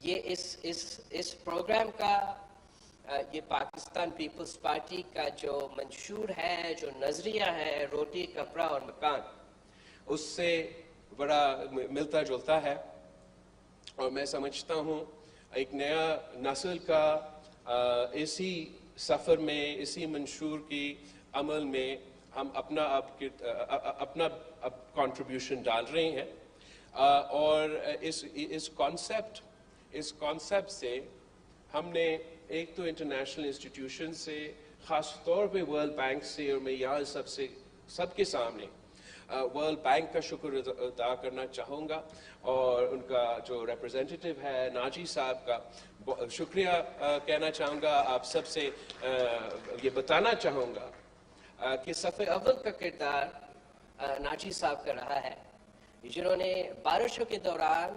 ये इस प्रोग्राम का, ये पाकिस्तान पीपल्स पार्टी का जो मंशूर है, जो नजरिया है, रोटी कपड़ा और मकान, उससे बड़ा मिलता जुलता है। और मैं समझता हूँ एक नया नस्ल का इसी सफ़र में, इसी मंशूर की अमल में हम अपना कंट्रीब्यूशन डाल रहे हैं। और इस कॉन्सेप्ट से हमने एक तो इंटरनेशनल इंस्टीट्यूशन से, ख़ास तौर पे वर्ल्ड बैंक से, और मैं यहाँ सबके सामने वर्ल्ड बैंक का शुक्र अदा करना चाहूँगा, और उनका जो रिप्रेजेंटेटिव है नाजी साहब का शुक्रिया कहना चाहूँगा। आप सबसे ये बताना चाहूँगा कि सफ़े अव्वल का किरदार नाजी साहब का रहा है, जिन्होंने बारिशों के दौरान,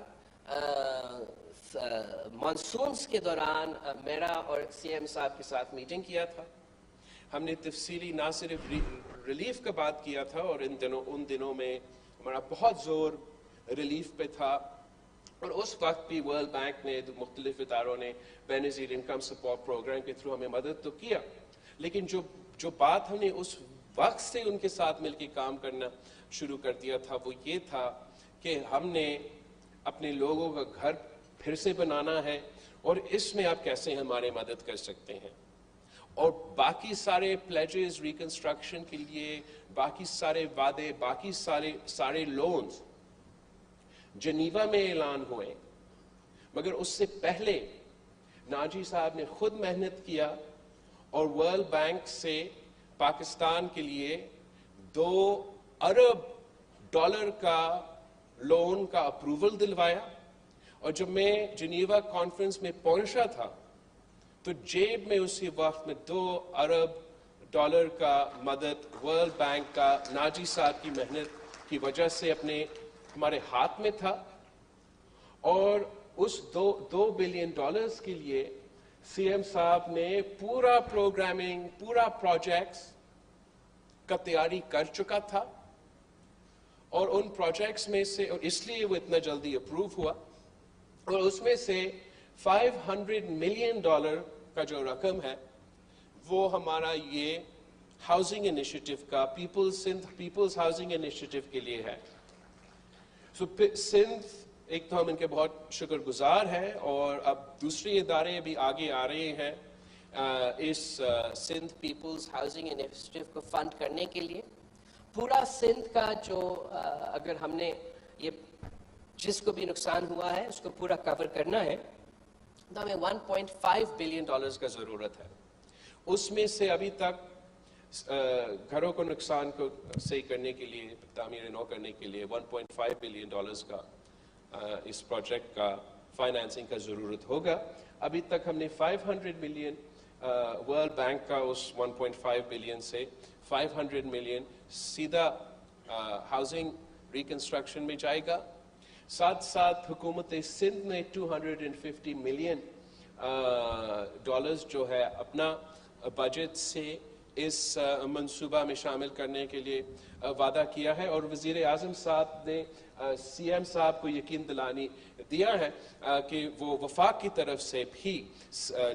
मानसून्स के दौरान मेरा और CM साहब के साथ मीटिंग किया था। हमने तफसीली ना सिर्फ रिलीफ का बात किया था, और उन दिनों में हमारा बहुत जोर रिलीफ पे था, اور اس وقت بھی ورلڈ بینک نے مختلف اداروں نے بینظیر انکم سپورٹ پروگرام کے تھرو ہمیں مدد تو کیا، لیکن جو بات ہم نے اس وقت سے ان کے ساتھ مل کے کام کرنا شروع کر دیا تھا وہ یہ تھا کہ ہم نے اپنے لوگوں کا گھر پھر سے بنانا ہے اور اس میں آپ کیسے ہمارے مدد کر سکتے ہیں. اور باقی سارے پلیجز ریکنسٹرکشن کے لیے، باقی سارے وعدے، باقی سارے لونز جنیوا میں اعلان ہوئے، مگر اس سے پہلے ناجی صاحب نے خود محنت کیا اور ورلڈ بینک سے پاکستان کے لیے $2 ارب کا لون کا اپروول دلوایا. اور جب میں جنیوا کانفرنس میں پہنچا تھا تو جیب میں اسی وقت میں $2 ارب کا مدد ورلڈ بینک کا ناجی صاحب کی محنت کی وجہ سے ہمارے ہاتھ میں تھا. اور اس $2 بلین کے لیے سی ایم صاحب نے پورا پروگرامنگ، پورا پروجیکٹس کا تیاری کر چکا تھا. اور ان پروجیکٹس میں سے، اور اس لیے وہ اتنا جلدی اپروو ہوا، اور اس میں سے $500 ملین کا جو رقم ہے وہ ہمارا یہ ہاؤسنگ انیشیٹو کا سندھ پیپلز ہاؤسنگ انیشیٹو کے لیے ہے. سندھ ایک تو ہم ان کے بہت شکر گزار ہیں، اور اب دوسرے ادارے بھی آگے آ رہے ہیں اس سندھ پیپلز ہاؤسنگ انیشیٹو کو فنڈ کرنے کے لیے. پورا سندھ کا جو اگر ہم نے یہ جس کو بھی نقصان ہوا ہے اس کو پورا کور کرنا ہے تو ہمیں $1.5 بلین کا ضرورت ہے. اس میں سے ابھی تک گھروں کو نقصان کو صحیح کرنے کے لیے، تعمیر نو کرنے کے لیے $1.5 بلین کا اس پروجیکٹ کا فائنانسنگ کا ضرورت ہوگا. ابھی تک ہم نے 500 ملین ورلڈ بینک کا اس 1.5 بلین سے 500 ملین سیدھا ہاؤسنگ ریکنسٹرکشن میں جائے گا. ساتھ ساتھ حکومت سندھ نے $250 ملین جو ہے اپنا بجٹ سے اس منصوبہ میں شامل کرنے کے لیے وعدہ کیا ہے. اور وزیر اعظم صاحب نے سی ایم صاحب کو یقین دلانی دیا ہے کہ وہ وفاق کی طرف سے بھی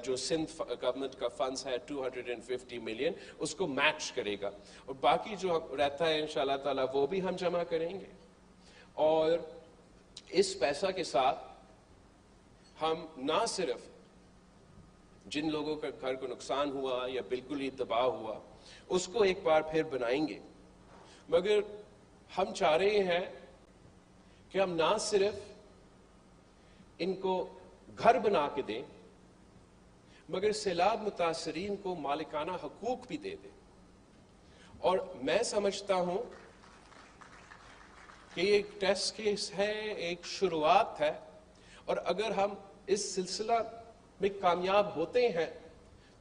جو سندھ گورنمنٹ کا فنڈز ہے $250 ملین اس کو میچ کرے گا. اور باقی جو رہتا ہے انشاءاللہ تعالی وہ بھی ہم جمع کریں گے. اور اس پیسہ کے ساتھ ہم نہ صرف جن لوگوں کا گھر کو نقصان ہوا یا بالکل ہی تباہ ہوا اس کو ایک بار پھر بنائیں گے، مگر ہم چاہ رہے ہیں کہ ہم نہ صرف ان کو گھر بنا کے دیں مگر سیلاب متاثرین کو مالکانہ حقوق بھی دے دیں. اور میں سمجھتا ہوں کہ یہ ایک ٹیسٹ کیس ہے، ایک شروعات ہے، اور اگر ہم اس سلسلہ میں کامیاب ہوتے ہیں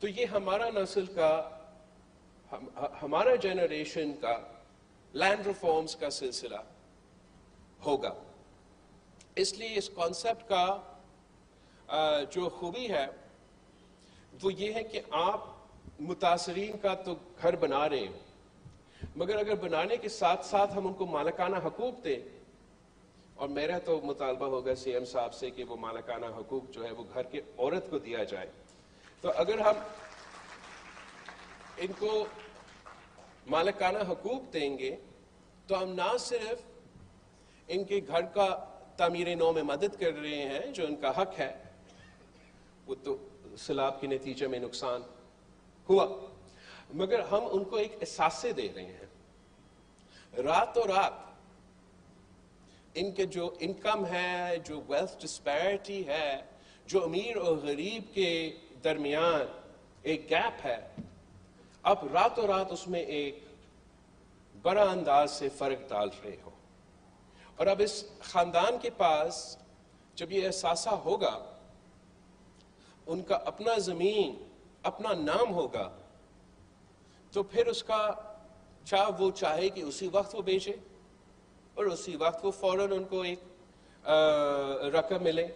تو یہ ہمارا نسل کا، ہمارا جنریشن کا لینڈ ریفارمز کا سلسلہ ہوگا. اس لیے اس کانسیپٹ کا جو خوبی ہے وہ یہ ہے کہ آپ متاثرین کا تو گھر بنا رہے ہیں، مگر اگر بنانے کے ساتھ ساتھ ہم ان کو مالکانہ حقوق دیں، اور میرا تو مطالبہ ہوگا سی ایم صاحب سے کہ وہ مالکانہ حقوق جو ہے وہ گھر کے عورت کو دیا جائے. تو اگر ہم ان کو مالکانہ حقوق دیں گے تو ہم نہ صرف ان کے گھر کا تعمیر نو میں مدد کر رہے ہیں جو ان کا حق ہے، وہ تو سیلاب کے نتیجے میں نقصان ہوا، مگر ہم ان کو ایک احساسے دے رہے ہیں. راتوں رات ان کے جو انکم ہے، جو ویلتھ ڈسپیرٹی ہے، جو امیر اور غریب کے درمیان ایک گیپ ہے، اب راتوں رات اس میں ایک بڑا انداز سے فرق ڈال رہے ہو. اور اب اس خاندان کے پاس جب یہ احساسہ ہوگا، ان کا اپنا زمین، اپنا نام ہوگا، تو پھر اس کا وہ چاہے کہ اسی وقت وہ بیچے اور اسی وقت وہ فوراً ان کو ایک رقم ملے،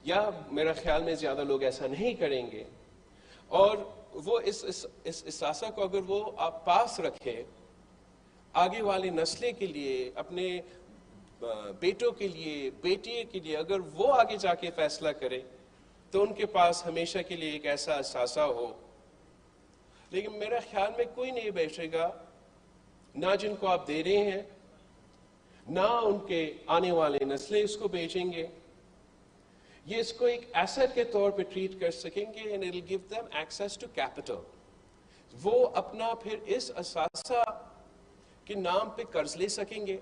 یا میرا خیال میں زیادہ لوگ ایسا نہیں کریں گے. اور وہ اس احساسہ کو اگر وہ آپ پاس رکھے آگے والی نسلیں کے لیے، اپنے بیٹوں کے لیے, بیٹی کے لیے, اگر وہ آگے جا کے فیصلہ کرے تو ان کے پاس ہمیشہ کے لیے ایک ایسا اثاثہ ہو. لیکن میرا خیال میں کوئی نہیں بیچے گا, نہ جن کو آپ دے رہے ہیں, نہ ان کے آنے والے نسلیں اس کو بیچیں گے. یہ اس کو ایک ایسٹ کے طور پہ ٹریٹ کر سکیں گے, and it'll give them access to capital. وہ اپنا پھر اس اثاثہ کے نام پہ قرض لے سکیں گے.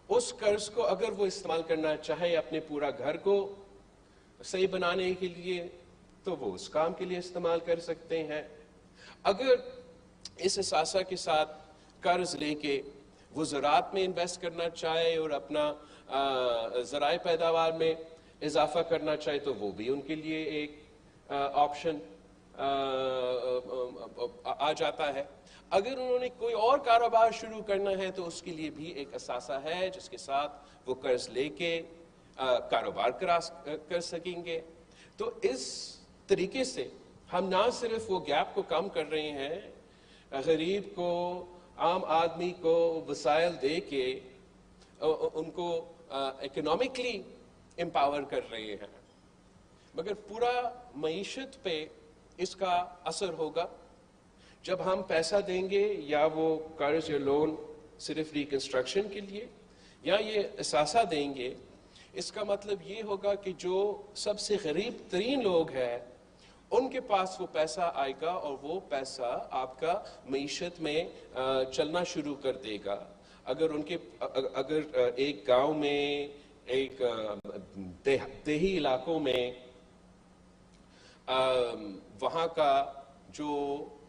اس قرض کو اگر وہ استعمال کرنا چاہے اپنے پورا گھر کو صحیح بنانے کے لیے تو وہ اس کام کے لیے استعمال کر سکتے ہیں. اگر اس اثاثہ کے ساتھ قرض لے کے وہ زراعت میں انویسٹ کرنا چاہے اور اپنا ذرائع پیداوار میں اضافہ کرنا چاہے تو وہ بھی ان کے لیے ایک آپشن آ جاتا ہے. اگر انہوں نے کوئی اور کاروبار شروع کرنا ہے تو اس کے لیے بھی ایک اثاثہ ہے جس کے ساتھ وہ قرض لے کے کاروبار کر سکیں گے. تو اس طریقے سے ہم نہ صرف وہ گیپ کو کم کر رہے ہیں, غریب کو, عام آدمی کو وسائل دے کے ان کو اکنامکلی امپاور کر رہے ہیں, مگر پورا معیشت پہ اس کا اثر ہوگا جب ہم پیسہ دیں گے, یا وہ قرض یا لون صرف ریکنسٹرکشن کے لیے, یا یہ اثاثہ دیں گے. اس کا مطلب یہ ہوگا کہ جو سب سے غریب ترین لوگ ہیں ان کے پاس وہ پیسہ آئے گا اور وہ پیسہ آپ کا معیشت میں چلنا شروع کر دے گا. اگر ایک گاؤں میں, ایک دیہی علاقوں میں وہاں کا جو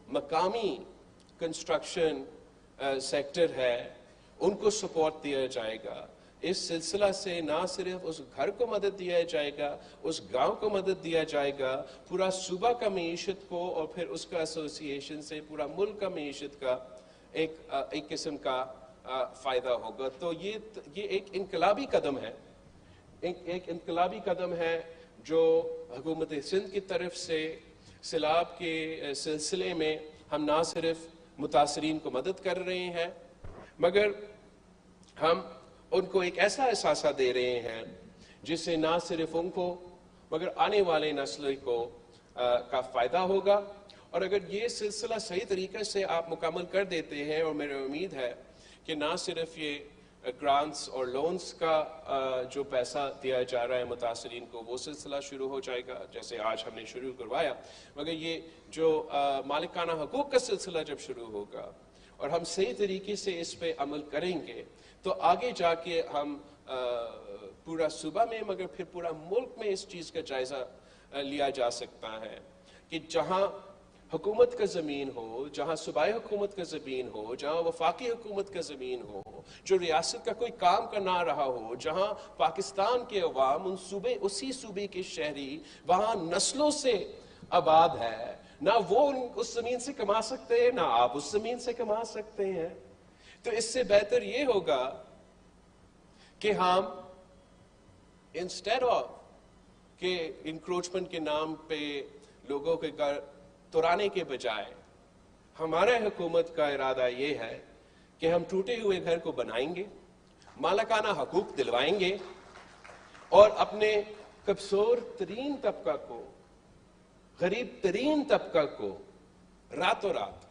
مقامی کنسٹرکشن سیکٹر ہے ان کو سپورٹ دیا جائے گا, اس سلسلہ سے نہ صرف اس گھر کو مدد دیا جائے گا, اس گاؤں کو مدد دیا جائے گا, پورا صوبہ کا معیشت کو اور پھر اس کا ایسوسیشن سے پورا ملک کا معیشت کا ایک قسم کا فائدہ ہوگا. تو یہ ایک انقلابی قدم ہے, ایک انقلابی قدم ہے جو حکومت سندھ کی طرف سے سیلاب کے سلسلے میں ہم نہ صرف متاثرین کو مدد کر رہے ہیں مگر ہم ان کو ایک ایسا اثاثہ دے رہے ہیں جس سے نہ صرف ان کو مگر آنے والے نسل کو کا فائدہ ہوگا. اور اگر یہ سلسلہ صحیح طریقے سے آپ مکمل کر دیتے ہیں, اور میری امید ہے کہ نہ صرف یہ گرانٹس اور لونز کا جو پیسہ دیا جا رہا ہے متاثرین کو وہ سلسلہ شروع ہو جائے گا جیسے آج ہم نے شروع کروایا, مگر یہ جو مالکانہ حقوق کا سلسلہ جب شروع ہوگا اور ہم صحیح طریقے سے اس پہ عمل کریں گے تو آگے جا کے ہم پورا صوبہ میں مگر پھر پورا ملک میں اس چیز کا جائزہ لیا جا سکتا ہے کہ جہاں حکومت کا زمین ہو, جہاں صوبائی حکومت کا زمین ہو, جہاں وفاقی حکومت کا زمین ہو, جو ریاست کا کوئی کام کا نہ رہا ہو, جہاں پاکستان کے عوام اسی صوبے کے شہری وہاں نسلوں سے آباد ہے, نہ وہ اس زمین سے کما سکتے ہیں نہ آپ اس زمین سے کما سکتے ہیں. تو اس سے بہتر یہ ہوگا کہ ہم انسٹیڈ آف کہ انکروچمنٹ کے نام پہ لوگوں کے گھر توڑانے کے بجائے ہمارا حکومت کا ارادہ یہ ہے کہ ہم ٹوٹے ہوئے گھر کو بنائیں گے, مالکانہ حقوق دلوائیں گے اور اپنے کمزور ترین طبقہ کو, غریب ترین طبقہ کو راتوں رات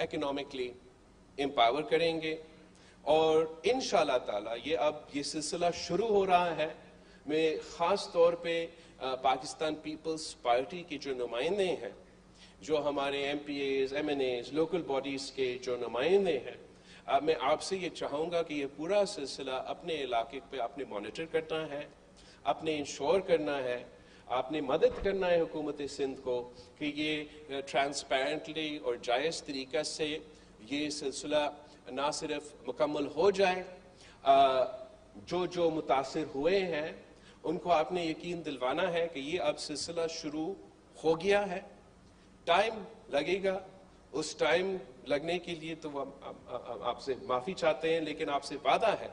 اکنامکلی امپاور کریں گے. اور انشاءاللہ تعالی یہ سلسلہ شروع ہو رہا ہے. میں خاص طور پہ پاکستان پیپلز پارٹی کے جو نمائندے ہیں, جو ہمارے M P As, M N As, local bodies کے جو نمائندے ہیں, میں آپ سے یہ چاہوں گا کہ یہ پورا سلسلہ اپنے علاقے پہ آپ نے مانیٹر کرنا ہے, آپ نے انشور کرنا ہے, آپ نے مدد کرنا ہے حکومت سندھ کو کہ یہ ٹرانسپیرنٹلی اور جائز طریقہ سے یہ سلسلہ نہ صرف مکمل ہو جائے, جو متاثر ہوئے ہیں ان کو آپ نے یقین دلوانا ہے کہ یہ اب سلسلہ شروع ہو گیا ہے. ٹائم لگے گا, اس ٹائم لگنے کے لیے تو آپ سے معافی چاہتے ہیں, لیکن آپ سے وعدہ ہے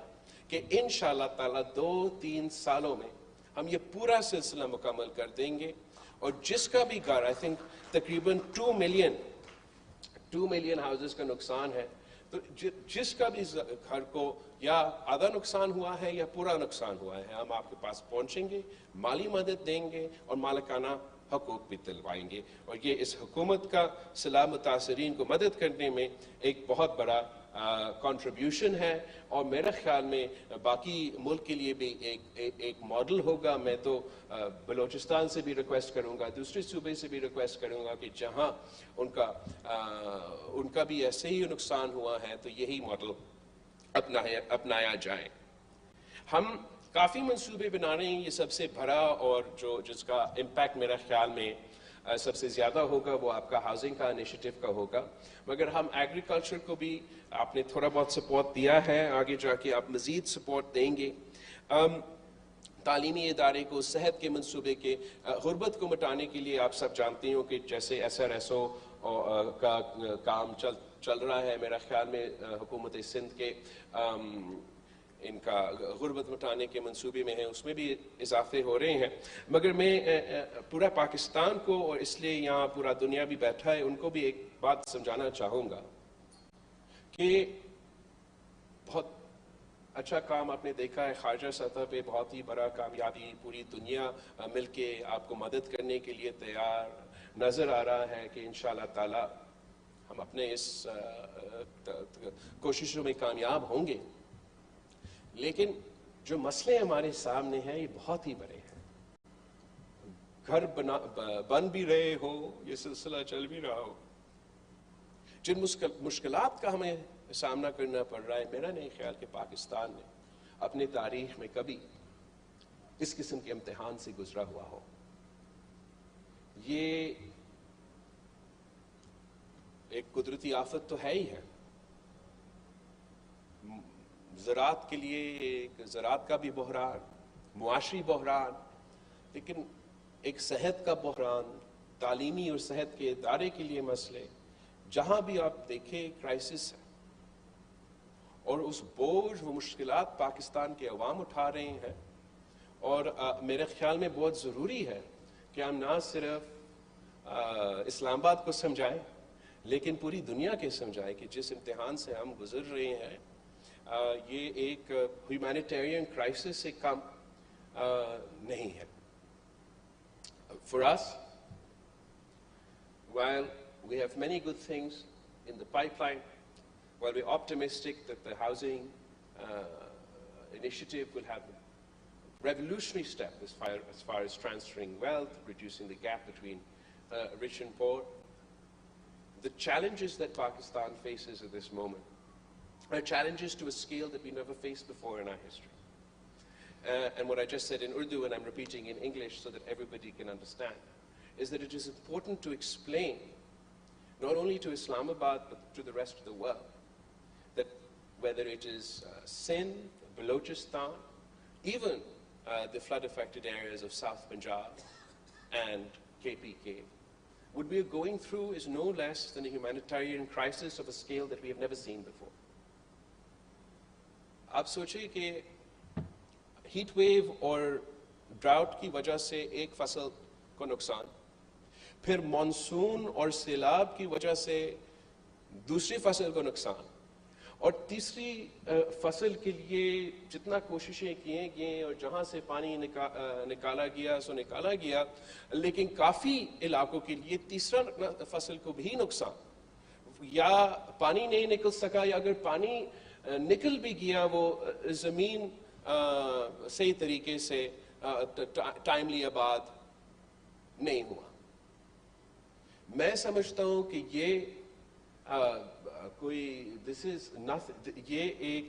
کہ انشاءاللہ تعالی 2-3 سالوں میں ہم یہ پورا سلسلہ مکمل کر دیں گے. اور جس کا بھی گھر, آئی تھنک تقریباً 2 ملین ہاؤسز کا نقصان ہے, तो जिसका भी घर को या आधा नुकसान हुआ है या पूरा नुकसान हुआ है, हम आपके पास पहुंचेंगे, माली मदद देंगे और मालिकाना हकूक भी दिलवाएंगे। और ये इस हुकूमत का सलाह मुतासरीन को मदद करने में एक बहुत बड़ा कंट्रीब्यूशन है, और मेरे ख्याल में बाकी मुल्क के लिए भी एक मॉडल होगा। मैं तो बलूचिस्तान से भी रिक्वेस्ट करूंगा, दूसरे सूबे से भी रिक्वेस्ट करूंगा कि जहां उनका भी ऐसे ही नुकसान हुआ है तो यही मॉडल अपनाया जाए। हम काफ़ी मंसूबे बना रहे हैं, ये सबसे बड़ा और जिसका इम्पैक्ट मेरा ख्याल में सबसे ज़्यादा होगा वो आपका हाउसिंग का इनिशिएटिव का होगा। मगर हम एग्रीकल्चर को भी, आपने थोड़ा बहुत सपोर्ट दिया है, आगे जाके आप मज़ीद सपोर्ट देंगे। तालीमी इदारे को, सेहत के मंसूबे के, गुर्बत को मिटाने के लिए आप सब जानते हो कि जैसे SRSO का काम चल रहा है, मेरा ख्याल में हुकूमत सिंध के इनका गुर्बत मिटाने के मंसूबे में है, उसमें भी इजाफे हो रहे हैं। मगर मैं पूरा पाकिस्तान को, और इसलिए यहाँ पूरा दुनिया भी बैठा है, उनको भी एक बात समझाना चाहूँगा कि बहुत अच्छा काम आपने देखा है खारजा सतह पे, बहुत ही बड़ा कामयाबी, पूरी दुनिया मिलके आपको मदद करने के लिए तैयार नज़र आ रहा है कि इंशाअल्लाह ताला हम अपने इस कोशिशों में कामयाब होंगे। लेकिन जो मसले हमारे सामने हैं ये बहुत ही बड़े हैं। घर बन भी रहे हो, ये सिलसिला चल भी रहा हो, जिन मुश्किलात का हमें सामना करना पड़ रहा है, मेरा नहीं ख्याल कि पाकिस्तान ने अपनी तारीख में कभी इस किस्म के इम्तिहान से गुजरा हुआ हो। ये एक कुदरती आफत तो है ही है, ज़राअत के लिए एक ज़राअत का भी बहरान, मुआशी बहरान, लेकिन एक सेहत का बहरान, तालीमी और सेहत के इदारे के लिए मसले, जहाँ भी आप देखें क्राइसिस है। और उस बोझ व मुश्किलात पाकिस्तान के अवाम उठा रहे हैं, और मेरे ख्याल में बहुत ज़रूरी है कि हम ना सिर्फ इस्लामाबाद को समझाएं, लेकिन पूरी दुनिया के समझाएं कि जिस इम्तिहान से हम गुजर रहे हैं ये एक ह्यूमैनिटेरियन क्राइसिस से कम नहीं है। For us, while we have many good things in the pipeline, while we're optimistic that the housing initiative will have a revolutionary step as far as transferring wealth, reducing the gap between rich and poor, the challenges that Pakistan faces at this moment are challenges to a scale that we never faced before in our history. And what I just said in Urdu, and I'm repeating in English so that everybody can understand, is that it is important to explain, not only to Islamabad, but to the rest of the world, that whether it is Sindh, Balochistan, even the flood-affected areas of South Punjab and KPK, what we are going through is no less than a humanitarian crisis of a scale that we have never seen before. आप सोचिए कि heat wave और drought की वजह से एक फसल को नुकसान, फिर मॉनसून और सैलाब की वजह से दूसरी फसल को नुकसान, और तीसरी फसल के लिए जितना कोशिशें किए गए और जहां से पानी निकाला गया सो निकाला गया, लेकिन काफ़ी इलाकों के लिए तीसरा फसल को भी नुकसान, या पानी नहीं निकल सका, या अगर पानी निकल भी गया वो ज़मीन सही तरीके से टाइमली आबाद नहीं हुआ। मैं समझता हूँ कि ये दिस इज नथिंग, ये एक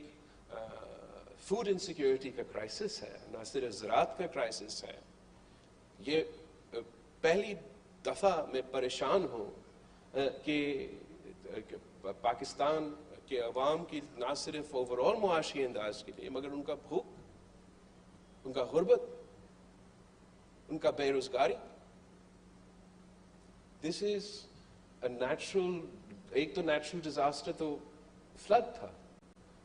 फूड इनसिक्योरिटी का क्राइसिस है, ना सिर्फ ज़राअत का क्राइसिस है। ये पहली दफ़ा मैं परेशान हूँ कि पाकिस्तान के अवाम की ना सिर्फ ओवरऑल मुआशी अंदाज के लिए, मगर उनका भूख, उनका गुर्बत, उनका बेरोजगारी, दिस इज अ नेचुरल, एक तो नेचुरल डिजास्टर तो फ्लड था,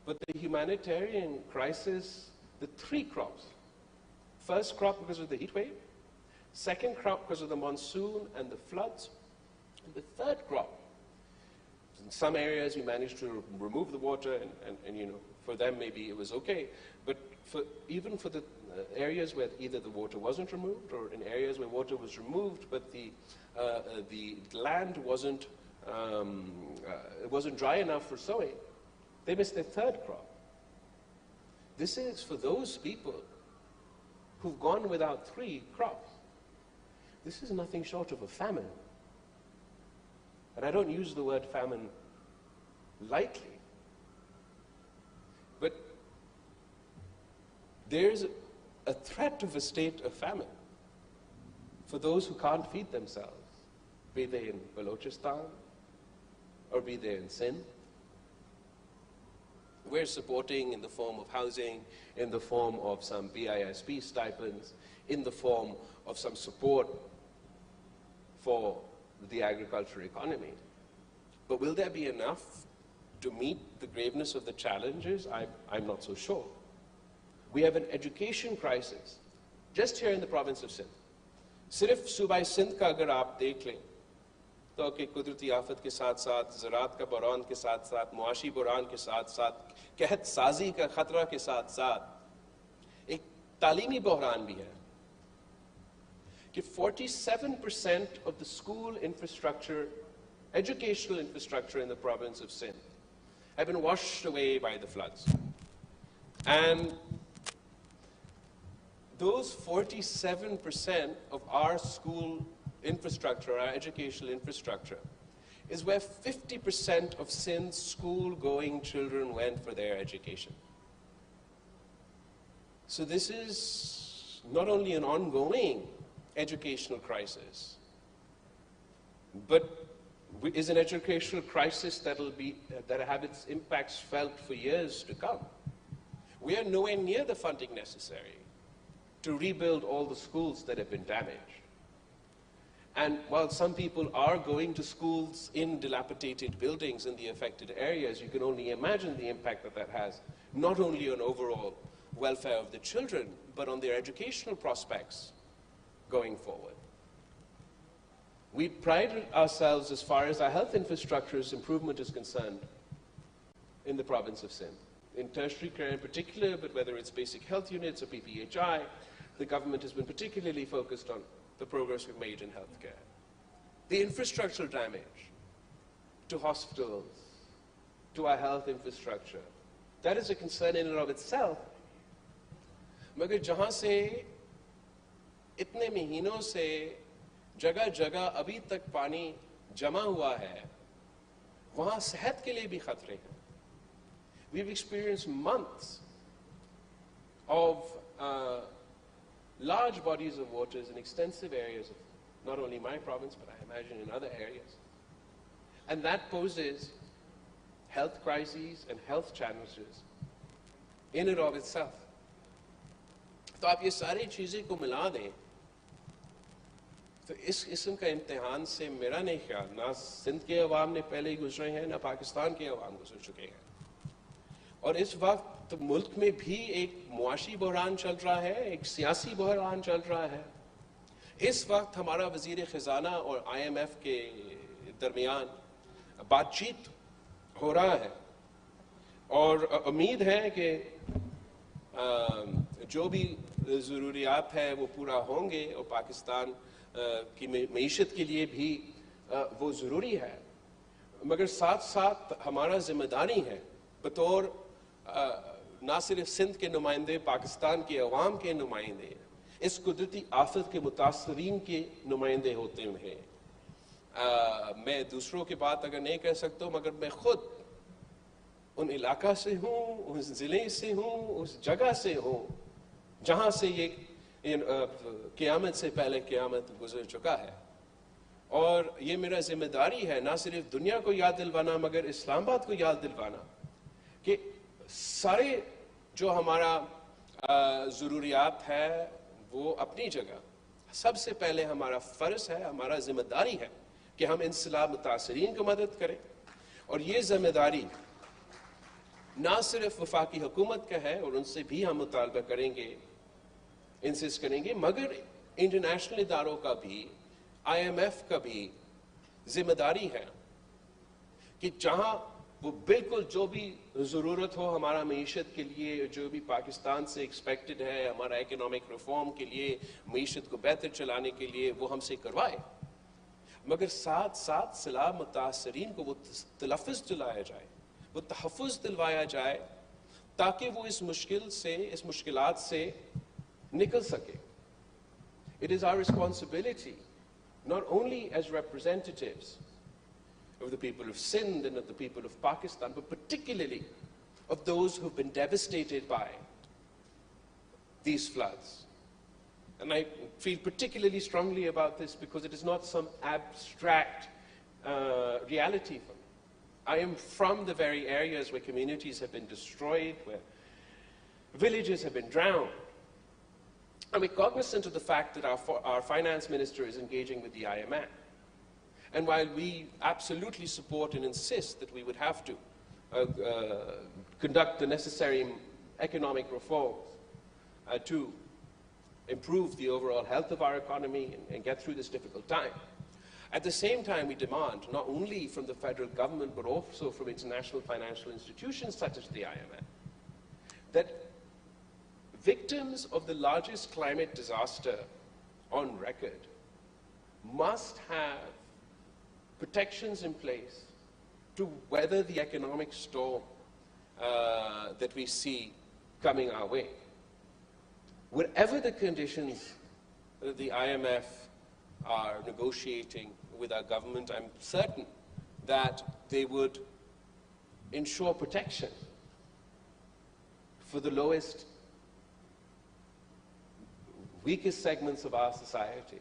but the humanitarian crisis, the three crops, first crop because of the heat wave, second crop because of the monsoon and the floods, and the third crop, some areas we managed to remove the water, and you know, for them maybe it was okay. But even for the areas where either the water wasn't removed, or in areas where water was removed, but the land wasn't dry enough for sowing, they missed their third crop. This is for those people who've gone without 3 crops. This is nothing short of a famine. And I don't use the word famine lightly. But there's a threat of a state of famine for those who can't feed themselves, be they in Balochistan or be they in Sindh. We're supporting in the form of housing, in the form of some BISP stipends, in the form of some support for the agricultural economy. But will there be enough to meet the graveness of the challenges? I'm not so sure. We have an education crisis just here in the province of Sindh. Sirf Subai Sindh ka agar aap dekh lein, तो कि कुदरती आफत के साथ साथ ज़राअत का बहरान के साथ साथ मुआशी बहरान के साथ साथ कहत साजी का खतरा के साथ साथ एक तालीमी बहरान भी है कि 47% of the school infrastructure, educational infrastructure in the province of Sindh have been washed away by the floods. And those 47% of our school infrastructure, our educational infrastructure, is where 50% of Sindh's school-going children went for their education. So this is not only an ongoing educational crisis, but is an educational crisis that'll have its impacts felt for years to come. We are nowhere near the funding necessary to rebuild all the schools that have been damaged. And while some people are going to schools in dilapidated buildings in the affected areas, you can only imagine the impact that that has, not only on overall welfare of the children, but on their educational prospects going forward. We pride ourselves as far as our health infrastructure's improvement is concerned in the province of Sindh. In tertiary care in particular, but whether it's basic health units or PPHI, the government has been particularly focused on the progress we've made in healthcare. The infrastructural damage to hospitals, to our health infrastructure, that is a concern in and of itself. मगर जहाँ से इतने महीनों से जगह जगह अभी तक पानी जमा हुआ है, वहाँ सेहत के लिए भी खतरे हैं. We've experienced months of large bodies of waters in extensive areas of not only my province, but I imagine in other areas. And that poses health crises and health challenges in and of itself. तो आप ये सारी चीज़ें को मिला दें, तो इस किस्म का इम्तिहान से मेरा नहीं ख्याल, ना सिंध के अवाम ने पहले ही गुजरे हैं, ना पाकिस्तान के अवाम गुजर चुके हैं. और इस वक्त मुल्क में भी एक मुआशी बहरान चल रहा है, एक सियासी बहरान चल रहा है. इस वक्त हमारा वज़ीर ख़ज़ाना और IMF के दरमियान बातचीत हो रहा है, और उम्मीद है कि जो भी ज़रूरियात है वो पूरा होंगे, और पाकिस्तान की मईशत के लिए भी वो ज़रूरी है. मगर साथ साथ हमारा ज़िम्मेदारी है बतौर ना सिर्फ सिंध के नुमाइंदे, पाकिस्तान के अवाम के नुमाइंदे, इस कुदरती आफत के मुतासरीन के नुमाइंदे होते हैं. मैं दूसरों की बात अगर नहीं कह सकता हूँ, मगर मैं खुद उन इलाका से हूँ, उस ज़िले से हूँ, उस जगह से हूँ जहाँ से ये क़यामत से पहले क़यामत गुजर चुका है. और ये मेरा ज़िम्मेदारी है ना सिर्फ दुनिया को याद दिलवाना, मगर इस्लामाबाद को याद दिलवाना कि सारे जो हमारा ज़रूरियात है वो अपनी जगह. सबसे पहले हमारा फ़र्ज़ है, हमारा ज़िम्मेदारी है कि हम इन सैलाब मुतासरीन को मदद करें. और ये ज़िम्मेदारी ना सिर्फ वफाकी हुकूमत का है, और उनसे भी हम मुतालबा करेंगे, इंसिस्ट करेंगे, मगर इंटरनेशनल इदारों का भी, IMF का भी ज़िम्मेदारी है कि जहां वो बिल्कुल जो भी ज़रूरत हो हमारा मईशत के लिए, जो भी पाकिस्तान से एक्सपेक्टेड है हमारा इकोनॉमिक रिफॉर्म के लिए, मईशत को बेहतर चलाने के लिए, वो हमसे करवाए, मगर साथ साथ सलाह मुतासरीन को वो तलफ़्फ़ुज़ दिलाया जाए, वो तहफ़्फ़ुज़ दिलवाया जाए, ताकि वो इस मुश्किल से, इस मुश्किलात से निकल सके. It is our responsibility, not only as representatives of the people of Sindh and of the people of Pakistan, but particularly of those who've been devastated by these floods. And I feel particularly strongly about this because it is not some abstract reality for me. I am from the very areas where communities have been destroyed, where villages have been drowned. And we're cognizant of the fact that our finance minister is engaging with the IMF. And while we absolutely support and insist that we would have to conduct the necessary economic reforms to improve the overall health of our economy and get through this difficult time, at the same time we demand, not only from the federal government but also from international financial institutions such as the IMF, that victims of the largest climate disaster on record must have protections in place to weather the economic storm that we see coming our way. Whatever the conditions that the IMF are negotiating with our government, I'm certain that they would ensure protection for the lowest, weakest segments of our society,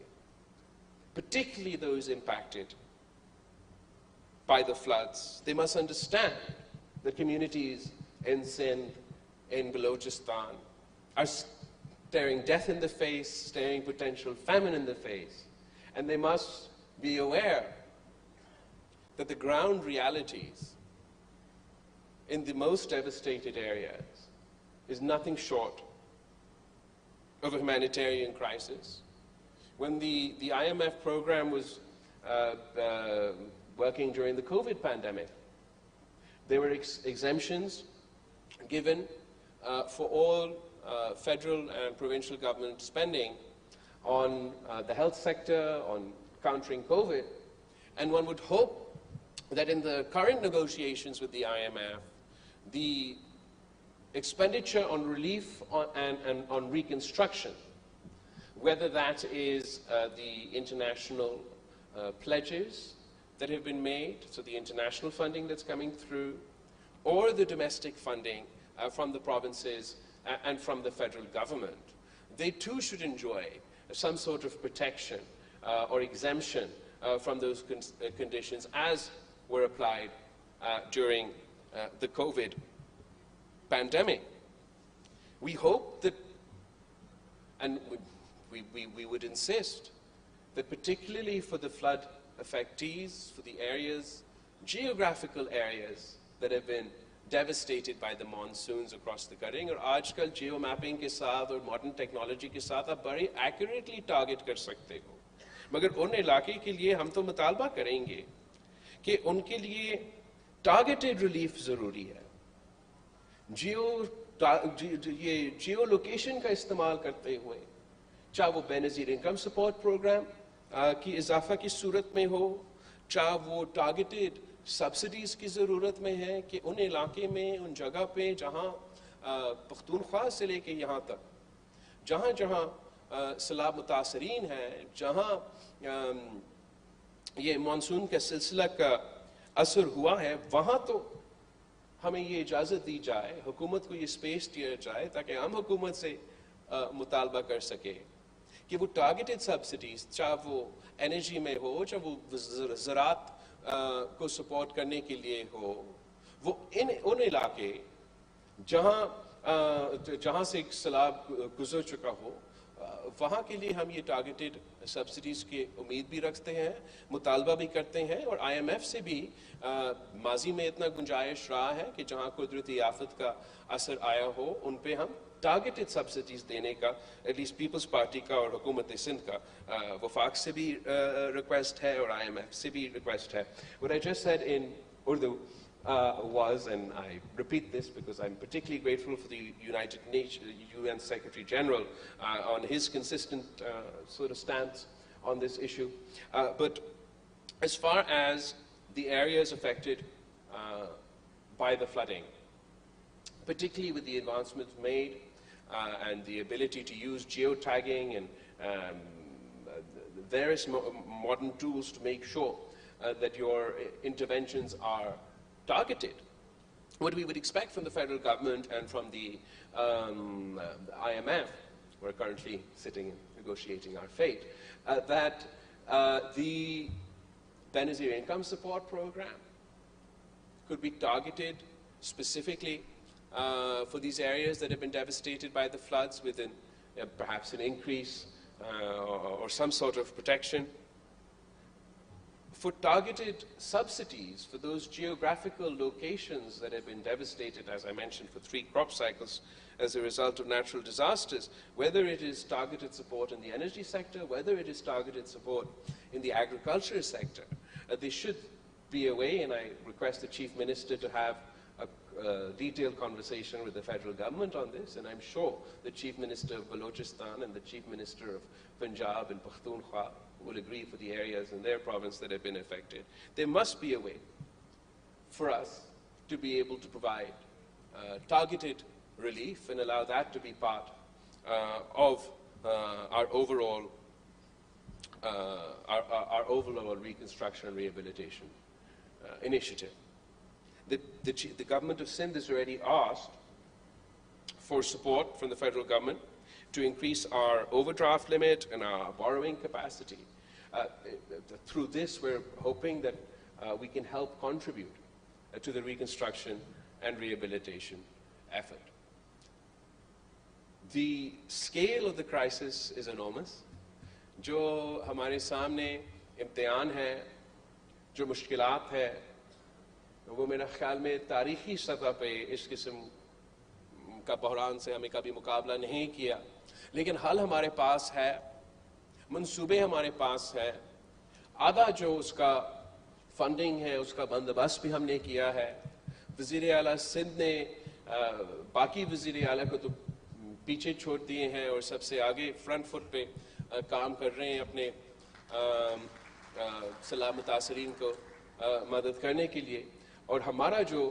particularly those impacted by the floods. They must understand that communities in Sindh, in Balochistan, are staring death in the face, staring potential famine in the face, and they must be aware that the ground realities in the most devastated areas is nothing short of a humanitarian crisis. When the IMF program was working during the COVID pandemic, there were exemptions given for all federal and provincial government spending on the health sector, on countering COVID, and one would hope that in the current negotiations with the IMF, the expenditure on relief and on reconstruction, whether that is the international pledges that have been made, so the international funding that's coming through, or the domestic funding from the provinces and from the federal government, they too should enjoy some sort of protection or exemption from those conditions as were applied during the COVID pandemic. We hope that, and we would insist, that particularly for the flood affectees, for the areas, geographical areas that have been devastated by the monsoons across the country, और आजकल geo mapping के साथ और modern technology के साथ आप बड़ी accurately target कर सकते हो, मगर उन इलाके के लिए हम तो मुतालबा करेंगे कि उनके लिए targeted relief ज़रूरी है. जियो लोकेशन का इस्तेमाल करते हुए, चाहे वो बेनज़ीर इनकम सपोर्ट प्रोग्राम की इजाफा की सूरत में हो, चाहे वो टारगेटेड सब्सिडीज़ की ज़रूरत में है कि उन इलाके में, उन जगह पे जहाँ पख्तूनख्वा से लेके यहाँ तक जहाँ जहाँ सैलाब मुतासरीन है, जहाँ ये मानसून के सिलसिला का असर हुआ है, वहाँ तो हमें ये इजाज़त दी जाए, हुकूमत को ये स्पेस दिया जाए ताकि हम हुकूमत से मुतालबा कर सके कि वो टारगेटेड सब्सिडीज़, चाहे वो एनर्जी में हो, चाहे वो ज़रात को सपोर्ट करने के लिए हो, वो उन इलाके जहाँ से एक सैलाब गुजर चुका हो, वहाँ के लिए हम ये टारगेटेड सब्सिडीज़ की उम्मीद भी रखते हैं, मुतालबा भी करते हैं, और IMF से भी माजी में इतना गुंजाइश रहा है कि जहाँ कुदरती आफत का असर आया हो, उन पे हम टारगेटेड सब्सिडीज़ देने का एटलीस्ट पीपल्स पार्टी का और हुकूमत सिंध का वफाक से भी रिक्वेस्ट है और IMF से भी रिक्वेस्ट है. What I just said in Urdu was, and I repeat this because I'm particularly grateful for the United Nations, UN Secretary General on his consistent sort of stance on this issue. But as far as the areas affected by the flooding, particularly with the advancements made and the ability to use geotagging and various modern tools to make sure that your interventions are targeted, what we would expect from the federal government and from the IMF, we're currently sitting and negotiating our fate, that the Benazir Income Support Program could be targeted specifically for these areas that have been devastated by the floods with perhaps an increase or some sort of protection. For targeted subsidies for those geographical locations that have been devastated, as I mentioned, for 3 crop cycles as a result of natural disasters, whether it is targeted support in the energy sector, whether it is targeted support in the agriculture sector, there should be a way, and I request the Chief Minister to have a detailed conversation with the federal government on this, and I'm sure the Chief Minister of Balochistan and the Chief Minister of Punjab and Pakhtunkhwa will agree for the areas in their province that have been affected. There must be a way for us to be able to provide targeted relief and allow that to be part of our overall reconstruction and rehabilitation initiative. The government of Sindh has already asked for support from the federal government to increase our overdraft limit and our borrowing capacity. Through this, we're hoping that we can help contribute to the reconstruction and rehabilitation effort. The scale of the crisis is enormous. जो हमारे सामने इम्तिहान है, जो मुश्किलात है, वो मेरा ख्याल में तारीखी सतह पे इस किस्म का बहरान से हमें कभी मुकाबला नहीं किया, लेकिन हल हमारे पास है, मंसूबे हमारे पास है, आधा जो उसका फंडिंग है उसका बंदोबस्त भी हमने किया है। वज़ीर आला सिंध ने बाकी वज़ीर आला को तो पीछे छोड़ दिए हैं और सबसे आगे फ्रंट फुट पे काम कर रहे हैं अपने सलाह मुतासरीन को मदद करने के लिए। और हमारा जो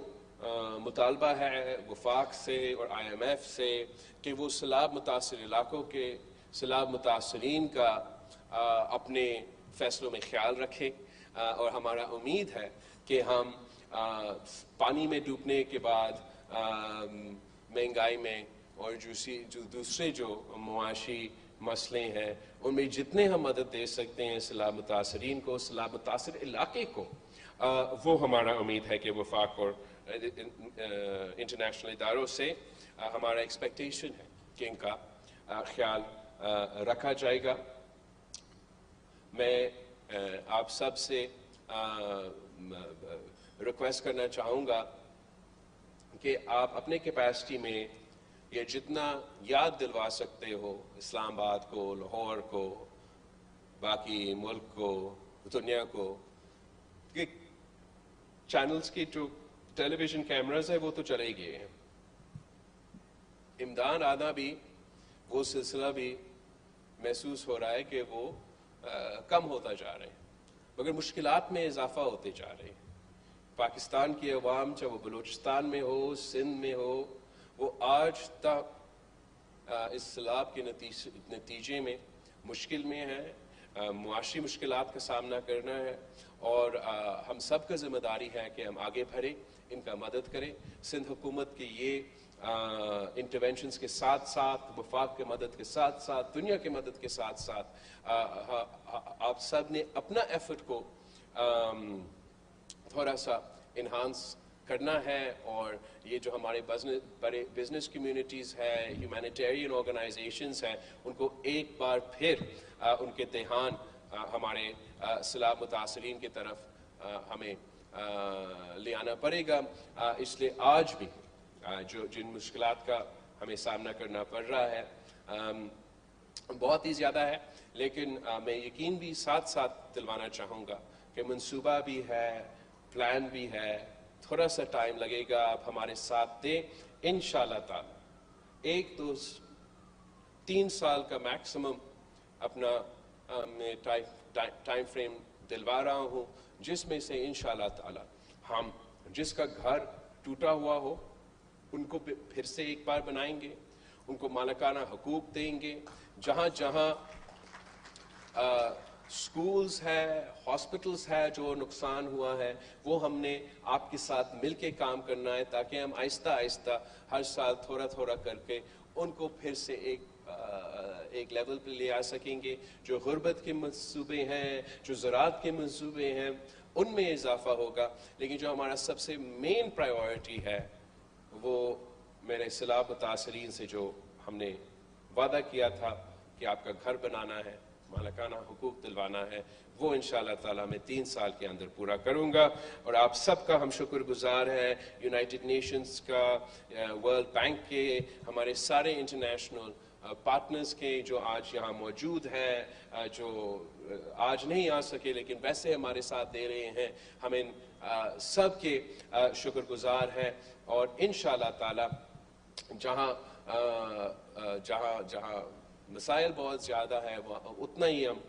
मुतालबा है वफाक से और IMF से कि वो सैलाब मुतासर इलाकों के सैलाब मुतासरीन का अपने फैसलों में ख्याल रखें, और हमारा उम्मीद है कि हम पानी में डूबने के बाद महंगाई में और जो दूसरे जो मुआशी मसले हैं उनमें जितने हम मदद दे सकते हैं सैलाब मुतासरीन को, सैलाब मुतासर इलाके को, वो हमारा उम्मीद है कि वफाक और इंटरनेशनल इदारों से हमारा एक्सपेक्टेशन है कि इनका ख्याल रखा जाएगा। मैं आप सब से रिक्वेस्ट करना चाहूँगा कि आप अपने कैपेसिटी में ये जितना याद दिलवा सकते हो इस्लामाबाद को, लाहौर को, बाकी मुल्क को, दुनिया को, कि चैनल्स की जो टेलीविज़न कैमरास है वो तो चले गए हैं, इमदाद आना भी वो सिलसिला भी महसूस हो रहा है कि वो कम होता जा रहे हैं, मगर मुश्किलात में इजाफा होते जा रहे हैं। पाकिस्तान की अवाम चाहे वो बलूचिस्तान में हो, सिंध में हो, वो आज तक इस सैलाब के नतीजे में मुश्किल में है, मुआशी मुश्किलात का सामना करना है, और हम सब का ज़िम्मेदारी है कि हम आगे बढ़ें, इनका मदद करें। सिंध हुकूमत की ये इंटरवेंशंस के साथ साथ, वफाक के मदद के साथ साथ, दुनिया के मदद के साथ साथ आप सब ने अपना एफर्ट को थोड़ा सा इन्हांस करना है, और ये जो हमारे बड़े बिजनेस कम्युनिटीज़ है, ह्यूमैनिटेरियन ऑर्गेनाइजेशंस हैं, उनको एक बार फिर उनके ध्यान हमारे सैलाब मुतासरीन की तरफ हमें ले आना पड़ेगा। इसलिए आज भी जिन मुश्किलात का हमें सामना करना पड़ रहा है बहुत ही ज़्यादा है, लेकिन मैं यकीन भी साथ साथ दिलवाना चाहूँगा कि मंसूबा भी है, प्लान भी है, थोड़ा सा टाइम लगेगा, आप हमारे साथ दें इंशाल्लाह ताला। 1-2-3 साल का मैक्सिमम अपना मैं टाइम फ्रेम दिलवा रहा हूँ, जिसमें से इंशाल्लाह ताला हम जिसका घर टूटा हुआ हो उनको फिर से एक बार बनाएंगे, उनको मालिकाना हकूक देंगे, जहाँ जहाँ स्कूल्स है, हॉस्पिटल्स है जो नुकसान हुआ है, वो हमने आपके साथ मिलके काम करना है, ताकि हम आहिस्ता आहिस्ता हर साल थोड़ा थोड़ा करके उनको फिर से एक लेवल पे ले आ सकेंगे। जो गुर्बत के मंसूबे हैं, जो ज़राअत के मंसूबे हैं, उनमें इजाफा होगा। लेकिन जो हमारा सबसे मेन प्रायोरिटी है वो मेरे सलाह मुतासरीन से जो हमने वादा किया था कि आपका घर बनाना है, मालिकाना हुकूक दिलवाना है, वो इंशाअल्लाह ताला मैं 3 साल के अंदर पूरा करूँगा। और आप सबका हम शुक्रगुजार हैं, यूनाइटेड नेशंस का, वर्ल्ड बैंक के, हमारे सारे इंटरनेशनल पार्टनर्स के जो आज यहाँ मौजूद हैं, जो आज नहीं आ सके लेकिन वैसे हमारे साथ दे रहे हैं, हम इन सब के शुक्रगुजार हैं। और इंशाअल्लाह ताला जहाँ मसाइल बहुत ज़्यादा है, उतना ही हम